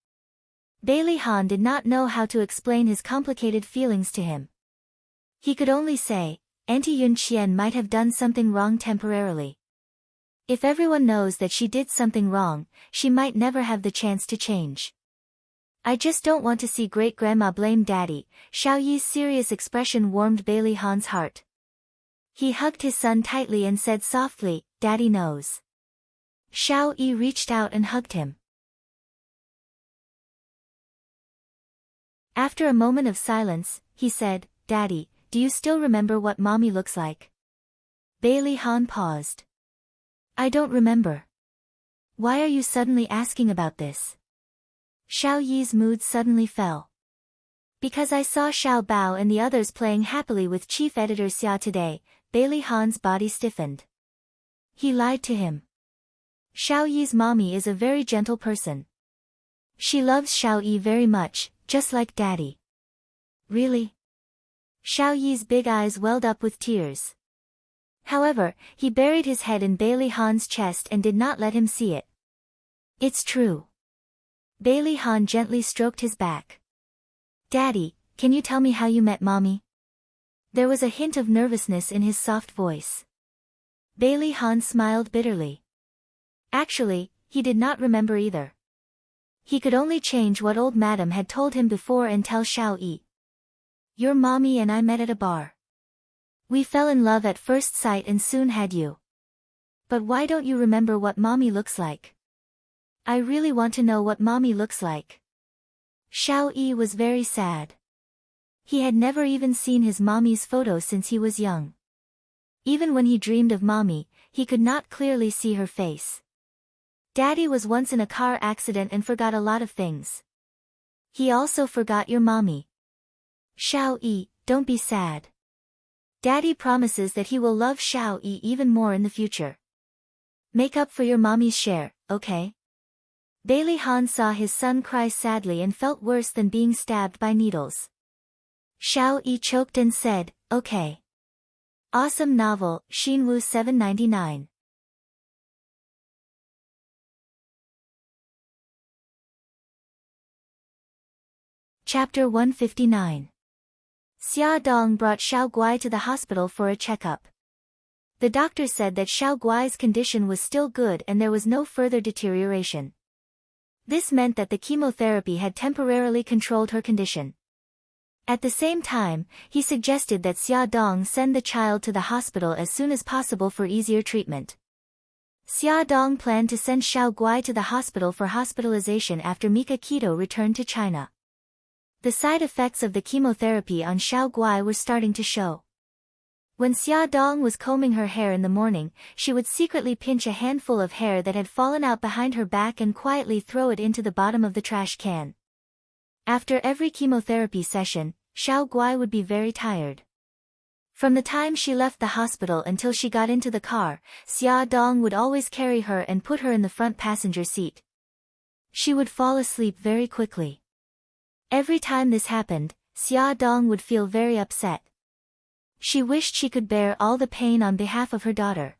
Bailey Han did not know how to explain his complicated feelings to him. He could only say, Auntie Yunqian might have done something wrong temporarily. If everyone knows that she did something wrong, she might never have the chance to change. I just don't want to see Great-Grandma blame Daddy. Xiao Yi's serious expression warmed Bailey Han's heart. He hugged his son tightly and said softly, Daddy knows. Xiao Yi reached out and hugged him. After a moment of silence, he said, Daddy, do you still remember what Mommy looks like? Bailey Han paused. I don't remember. Why are you suddenly asking about this? Xiao Yi's mood suddenly fell. Because I saw Xiao Bao and the others playing happily with Chief Editor Xia today, Bailey Han's body stiffened. He lied to him. Xiao Yi's mommy is a very gentle person. She loves Xiao Yi very much, just like Daddy. Really? Xiao Yi's big eyes welled up with tears. However, he buried his head in Bailey Han's chest and did not let him see it. It's true. Bailey Han gently stroked his back. Daddy, can you tell me how you met Mommy? There was a hint of nervousness in his soft voice. Bailey Han smiled bitterly. Actually, he did not remember either. He could only change what old Madam had told him before and tell Xiao Yi. Your Mommy and I met at a bar. We fell in love at first sight and soon had you. But why don't you remember what Mommy looks like? I really want to know what Mommy looks like. Xiao Yi was very sad. He had never even seen his mommy's photo since he was young. Even when he dreamed of Mommy, he could not clearly see her face. Daddy was once in a car accident and forgot a lot of things. He also forgot your Mommy. Xiao Yi, don't be sad. Daddy promises that he will love Xiao-yi even more in the future. Make up for your mommy's share, okay? Bailey Han saw his son cry sadly and felt worse than being stabbed by needles. Xiao-yi choked and said, okay. Awesome novel, Xinwu 799. Chapter 159. Xia Dong brought Xiao Guai to the hospital for a checkup. The doctor said that Xiao Guai's condition was still good and there was no further deterioration. This meant that the chemotherapy had temporarily controlled her condition. At the same time, he suggested that Xia Dong send the child to the hospital as soon as possible for easier treatment. Xia Dong planned to send Xiao Guai to the hospital for hospitalization after Mika Keto returned to China. The side effects of the chemotherapy on Xiao Guai were starting to show. When Xia Dong was combing her hair in the morning, she would secretly pinch a handful of hair that had fallen out behind her back and quietly throw it into the bottom of the trash can. After every chemotherapy session, Xiao Guai would be very tired. From the time she left the hospital until she got into the car, Xia Dong would always carry her and put her in the front passenger seat. She would fall asleep very quickly. Every time this happened, Xia Dong would feel very upset. She wished she could bear all the pain on behalf of her daughter.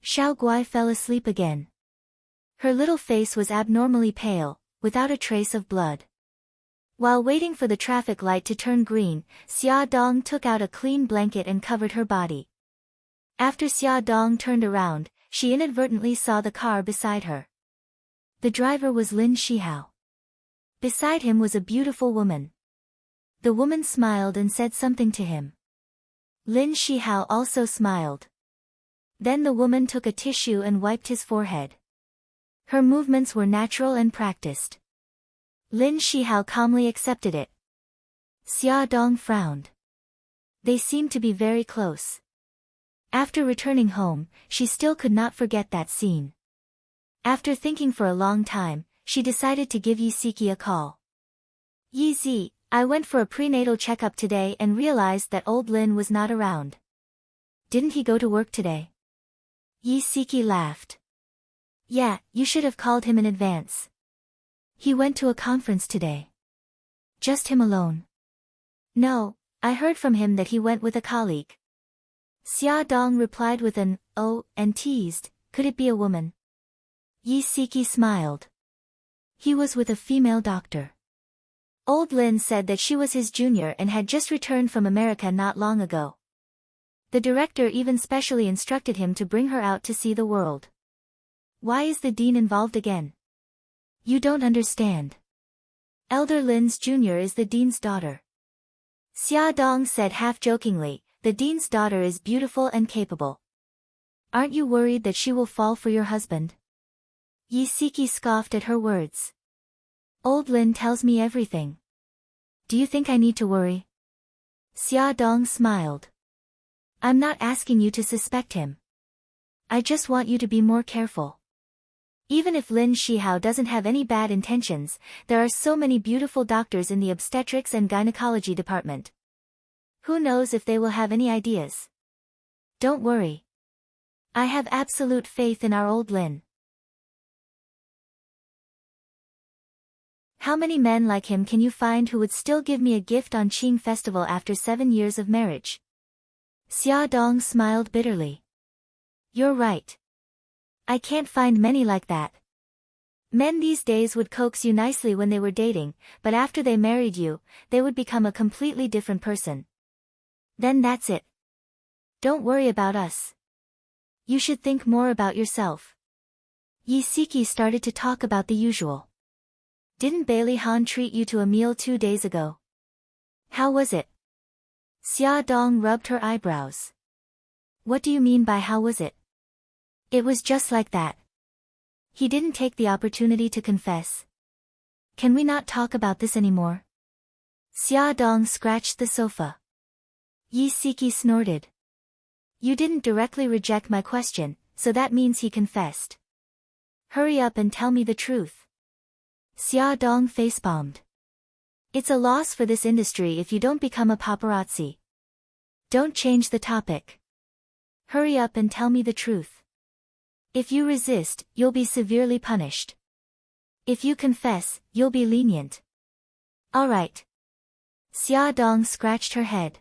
Xiao Guai fell asleep again. Her little face was abnormally pale, without a trace of blood. While waiting for the traffic light to turn green, Xia Dong took out a clean blanket and covered her body. After Xia Dong turned around, she inadvertently saw the car beside her. The driver was Lin Shihao. Beside him was a beautiful woman. The woman smiled and said something to him. Lin Shihao also smiled. Then the woman took a tissue and wiped his forehead. Her movements were natural and practiced. Lin Shihao calmly accepted it. Xia Dong frowned. They seemed to be very close. After returning home, she still could not forget that scene. After thinking for a long time, she decided to give Yi Siki a call. Yi Zi, I went for a prenatal checkup today and realized that old Lin was not around. Didn't he go to work today? Yi Siki laughed. Yeah, you should have called him in advance. He went to a conference today. Just him alone? No, I heard from him that he went with a colleague. Xia Dong replied with an, oh, and teased, could it be a woman? Yi Siki smiled. He was with a female doctor. Old Lin said that she was his junior and had just returned from America not long ago. The director even specially instructed him to bring her out to see the world. Why is the dean involved again? You don't understand. Elder Lin's junior is the dean's daughter. Xia Dong said half-jokingly, the dean's daughter is beautiful and capable. Aren't you worried that she will fall for your husband? Yi Siki scoffed at her words. Old Lin tells me everything. Do you think I need to worry? Xia Dong smiled. I'm not asking you to suspect him. I just want you to be more careful. Even if Lin Shihao doesn't have any bad intentions, there are so many beautiful doctors in the obstetrics and gynecology department. Who knows if they will have any ideas? Don't worry. I have absolute faith in our old Lin. How many men like him can you find who would still give me a gift on Qing Festival after 7 years of marriage? Xia Dong smiled bitterly. You're right. I can't find many like that. Men these days would coax you nicely when they were dating, but after they married you, they would become a completely different person. Then that's it. Don't worry about us. You should think more about yourself. Yi Siki started to talk about the usual. Didn't Bailey Han treat you to a meal 2 days ago? How was it? Xia Dong rubbed her eyebrows. What do you mean by how was it? It was just like that. He didn't take the opportunity to confess. Can we not talk about this anymore? Xia Dong scratched the sofa. Yi Siki snorted. You didn't directly reject my question, so that means he confessed. Hurry up and tell me the truth. Xia Dong facepalmed. It's a loss for this industry if you don't become a paparazzi. Don't change the topic. Hurry up and tell me the truth. If you resist, you'll be severely punished. If you confess, you'll be lenient. Alright. Xia Dong scratched her head.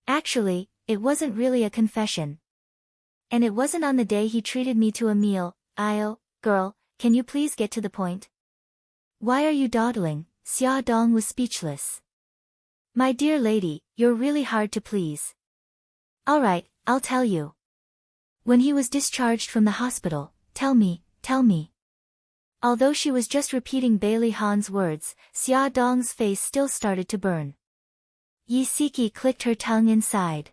Actually, it wasn't really a confession. And it wasn't on the day he treated me to a meal. Girl, can you please get to the point? Why are you dawdling? Xia Dong was speechless. My dear lady, you're really hard to please. Alright, I'll tell you. When he was discharged from the hospital, tell me. Although she was just repeating Bailey Han's words, Xia Dong's face still started to burn. Yi Siki clicked her tongue inside.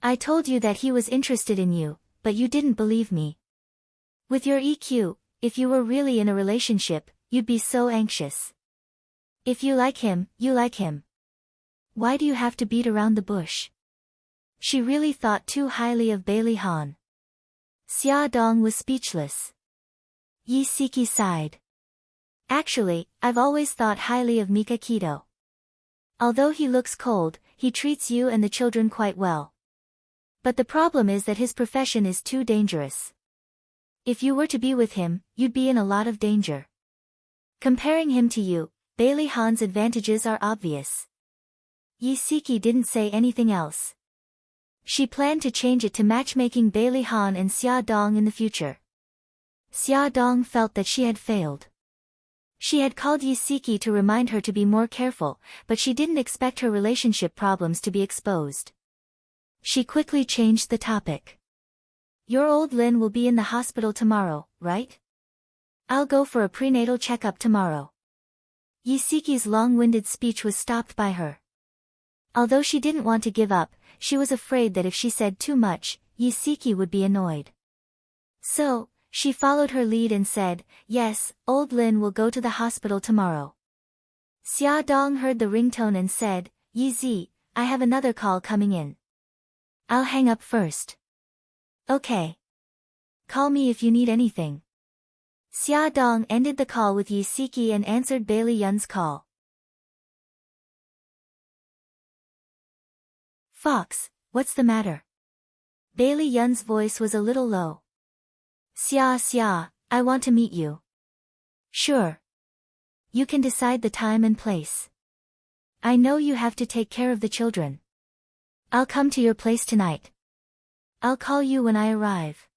I told you that he was interested in you, but you didn't believe me. With your EQ, if you were really in a relationship, you'd be so anxious. If you like him, you like him. Why do you have to beat around the bush? She really thought too highly of Bailey Han. Xia Dong was speechless. Yi Siki sighed. Actually, I've always thought highly of Mika Kido. Although he looks cold, he treats you and the children quite well. But the problem is that his profession is too dangerous. If you were to be with him, you'd be in a lot of danger. Comparing him to you, Bailey Han's advantages are obvious. Yi Siki didn't say anything else. She planned to change it to matchmaking Bailey Han and Xia Dong in the future. Xia Dong felt that she had failed. She had called Yi Siki to remind her to be more careful, but she didn't expect her relationship problems to be exposed. She quickly changed the topic. Your old Lin will be in the hospital tomorrow, right? I'll go for a prenatal checkup tomorrow. Yi Siki's long-winded speech was stopped by her. Although she didn't want to give up, she was afraid that if she said too much, Yi Siki would be annoyed. So, she followed her lead and said, yes, old Lin will go to the hospital tomorrow. Xia Dong heard the ringtone and said, Yi Zi, I have another call coming in. I'll hang up first. Okay. Call me if you need anything. Xia Dong ended the call with Yi Siki and answered Bailey Yun's call. Fox, what's the matter? Bailey Yun's voice was a little low. Xia, I want to meet you. Sure. You can decide the time and place. I know you have to take care of the children. I'll come to your place tonight. I'll call you when I arrive.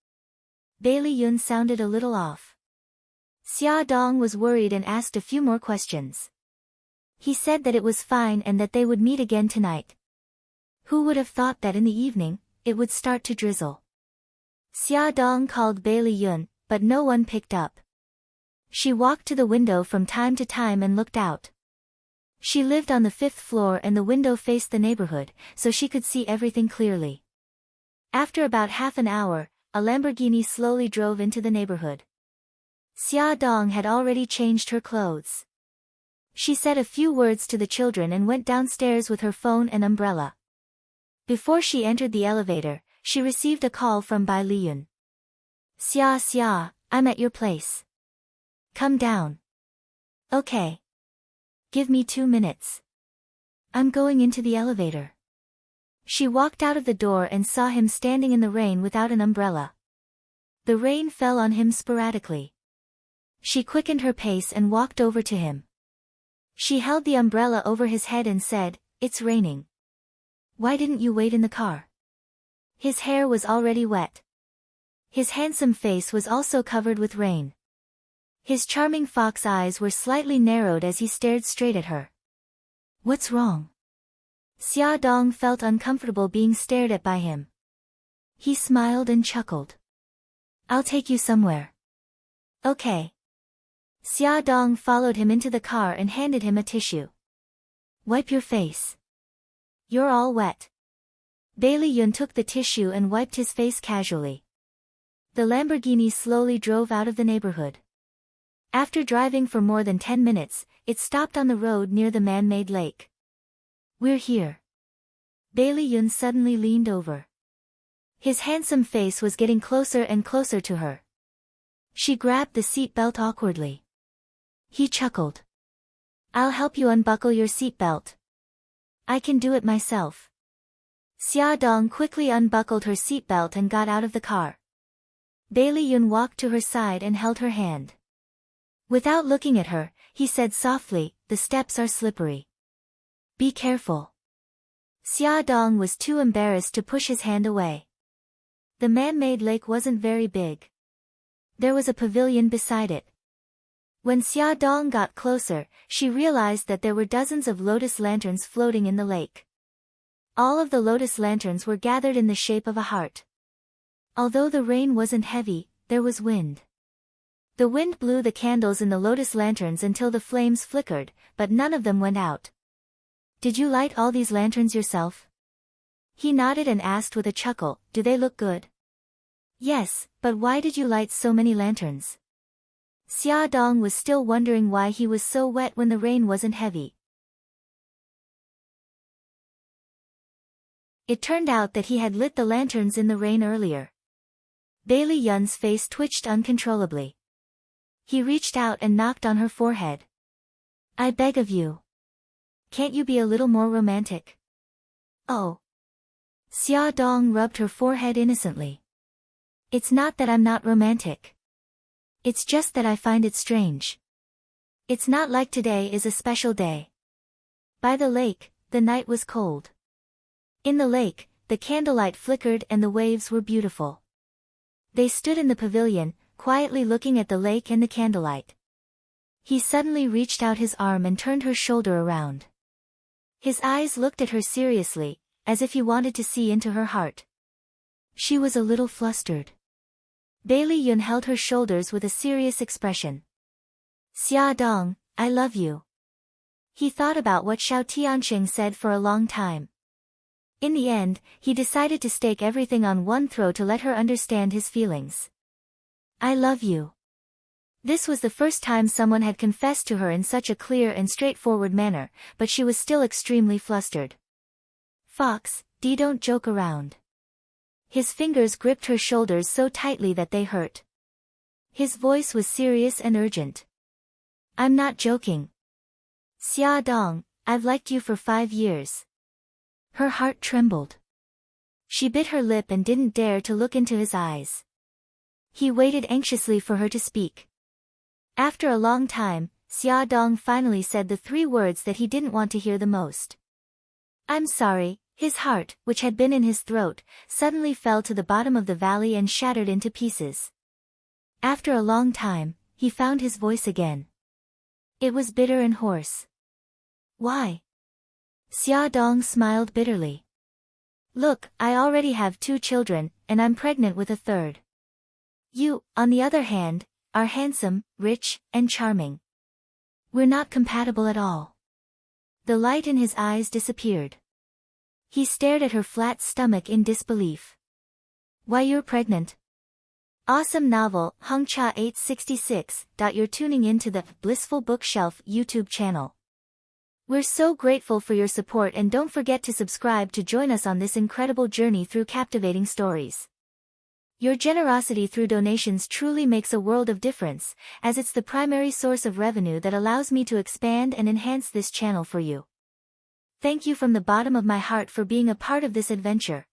Bailey Yun sounded a little off. Xia Dong was worried and asked a few more questions. He said that it was fine and that they would meet again tonight. Who would have thought that in the evening, it would start to drizzle? Xia Dong called Bailey Yun, but no one picked up. She walked to the window from time to time and looked out. She lived on the 5th floor and the window faced the neighborhood, so she could see everything clearly. After about half an hour, a Lamborghini slowly drove into the neighborhood. Xia Dong had already changed her clothes. She said a few words to the children and went downstairs with her phone and umbrella. Before she entered the elevator, she received a call from Bai Liyun. Xia, I'm at your place. Come down. Okay. Give me 2 minutes. I'm going into the elevator. She walked out of the door and saw him standing in the rain without an umbrella. The rain fell on him sporadically. She quickened her pace and walked over to him. She held the umbrella over his head and said, It's raining. Why didn't you wait in the car? His hair was already wet. His handsome face was also covered with rain. His charming fox eyes were slightly narrowed as he stared straight at her. What's wrong? Xia Dong felt uncomfortable being stared at by him. He smiled and chuckled. I'll take you somewhere. Okay. Xia Dong followed him into the car and handed him a tissue. Wipe your face. You're all wet. Bailey Yun took the tissue and wiped his face casually. The Lamborghini slowly drove out of the neighborhood. After driving for more than 10 minutes, it stopped on the road near the man-made lake. We're here. Bailey Yun suddenly leaned over. His handsome face was getting closer and closer to her. She grabbed the seat belt awkwardly. He chuckled. I'll help you unbuckle your seat belt. I can do it myself. Xia Dong quickly unbuckled her seatbelt and got out of the car. Bailey Yun walked to her side and held her hand. Without looking at her, he said softly, "The steps are slippery. Be careful." Xia Dong was too embarrassed to push his hand away. The man-made lake wasn't very big. There was a pavilion beside it. When Xia Dong got closer, she realized that there were dozens of lotus lanterns floating in the lake. All of the lotus lanterns were gathered in the shape of a heart. Although the rain wasn't heavy, there was wind. The wind blew the candles in the lotus lanterns until the flames flickered, but none of them went out. "Did you light all these lanterns yourself?" He nodded and asked with a chuckle, "Do they look good?" "Yes, but why did you light so many lanterns?" Xia Dong was still wondering why he was so wet when the rain wasn't heavy. It turned out that he had lit the lanterns in the rain earlier. Bailey Yun's face twitched uncontrollably. He reached out and knocked on her forehead. "I beg of you. Can't you be a little more romantic?" "Oh." Xia Dong rubbed her forehead innocently. "It's not that I'm not romantic. It's just that I find it strange. It's not like today is a special day." By the lake, the night was cold. In the lake, the candlelight flickered and the waves were beautiful. They stood in the pavilion, quietly looking at the lake and the candlelight. He suddenly reached out his arm and turned her shoulder around. His eyes looked at her seriously, as if he wanted to see into her heart. She was a little flustered. Bailey Yun held her shoulders with a serious expression. "Xia Dong, I love you." He thought about what Xiao Tianxing said for a long time. In the end, he decided to stake everything on one throw to let her understand his feelings. "I love you." This was the first time someone had confessed to her in such a clear and straightforward manner, but she was still extremely flustered. "Fox, don't joke around." His fingers gripped her shoulders so tightly that they hurt. His voice was serious and urgent. "I'm not joking. Xia Dong, I've liked you for 5 years." Her heart trembled. She bit her lip and didn't dare to look into his eyes. He waited anxiously for her to speak. After a long time, Xia Dong finally said the 3 words that he didn't want to hear the most. "I'm sorry." His heart, which had been in his throat, suddenly fell to the bottom of the valley and shattered into pieces. After a long time, he found his voice again. It was bitter and hoarse. "Why?" Xia Dong smiled bitterly. "Look, I already have 2 children, and I'm pregnant with a 3rd. You, on the other hand, are handsome, rich, and charming. We're not compatible at all." The light in his eyes disappeared. He stared at her flat stomach in disbelief. "Why, you're pregnant?" Awesome novel, Hongcha 866. You're tuning into the Blissful Bookshelf YouTube channel. We're so grateful for your support, and don't forget to subscribe to join us on this incredible journey through captivating stories. Your generosity through donations truly makes a world of difference, as it's the primary source of revenue that allows me to expand and enhance this channel for you. Thank you from the bottom of my heart for being a part of this adventure.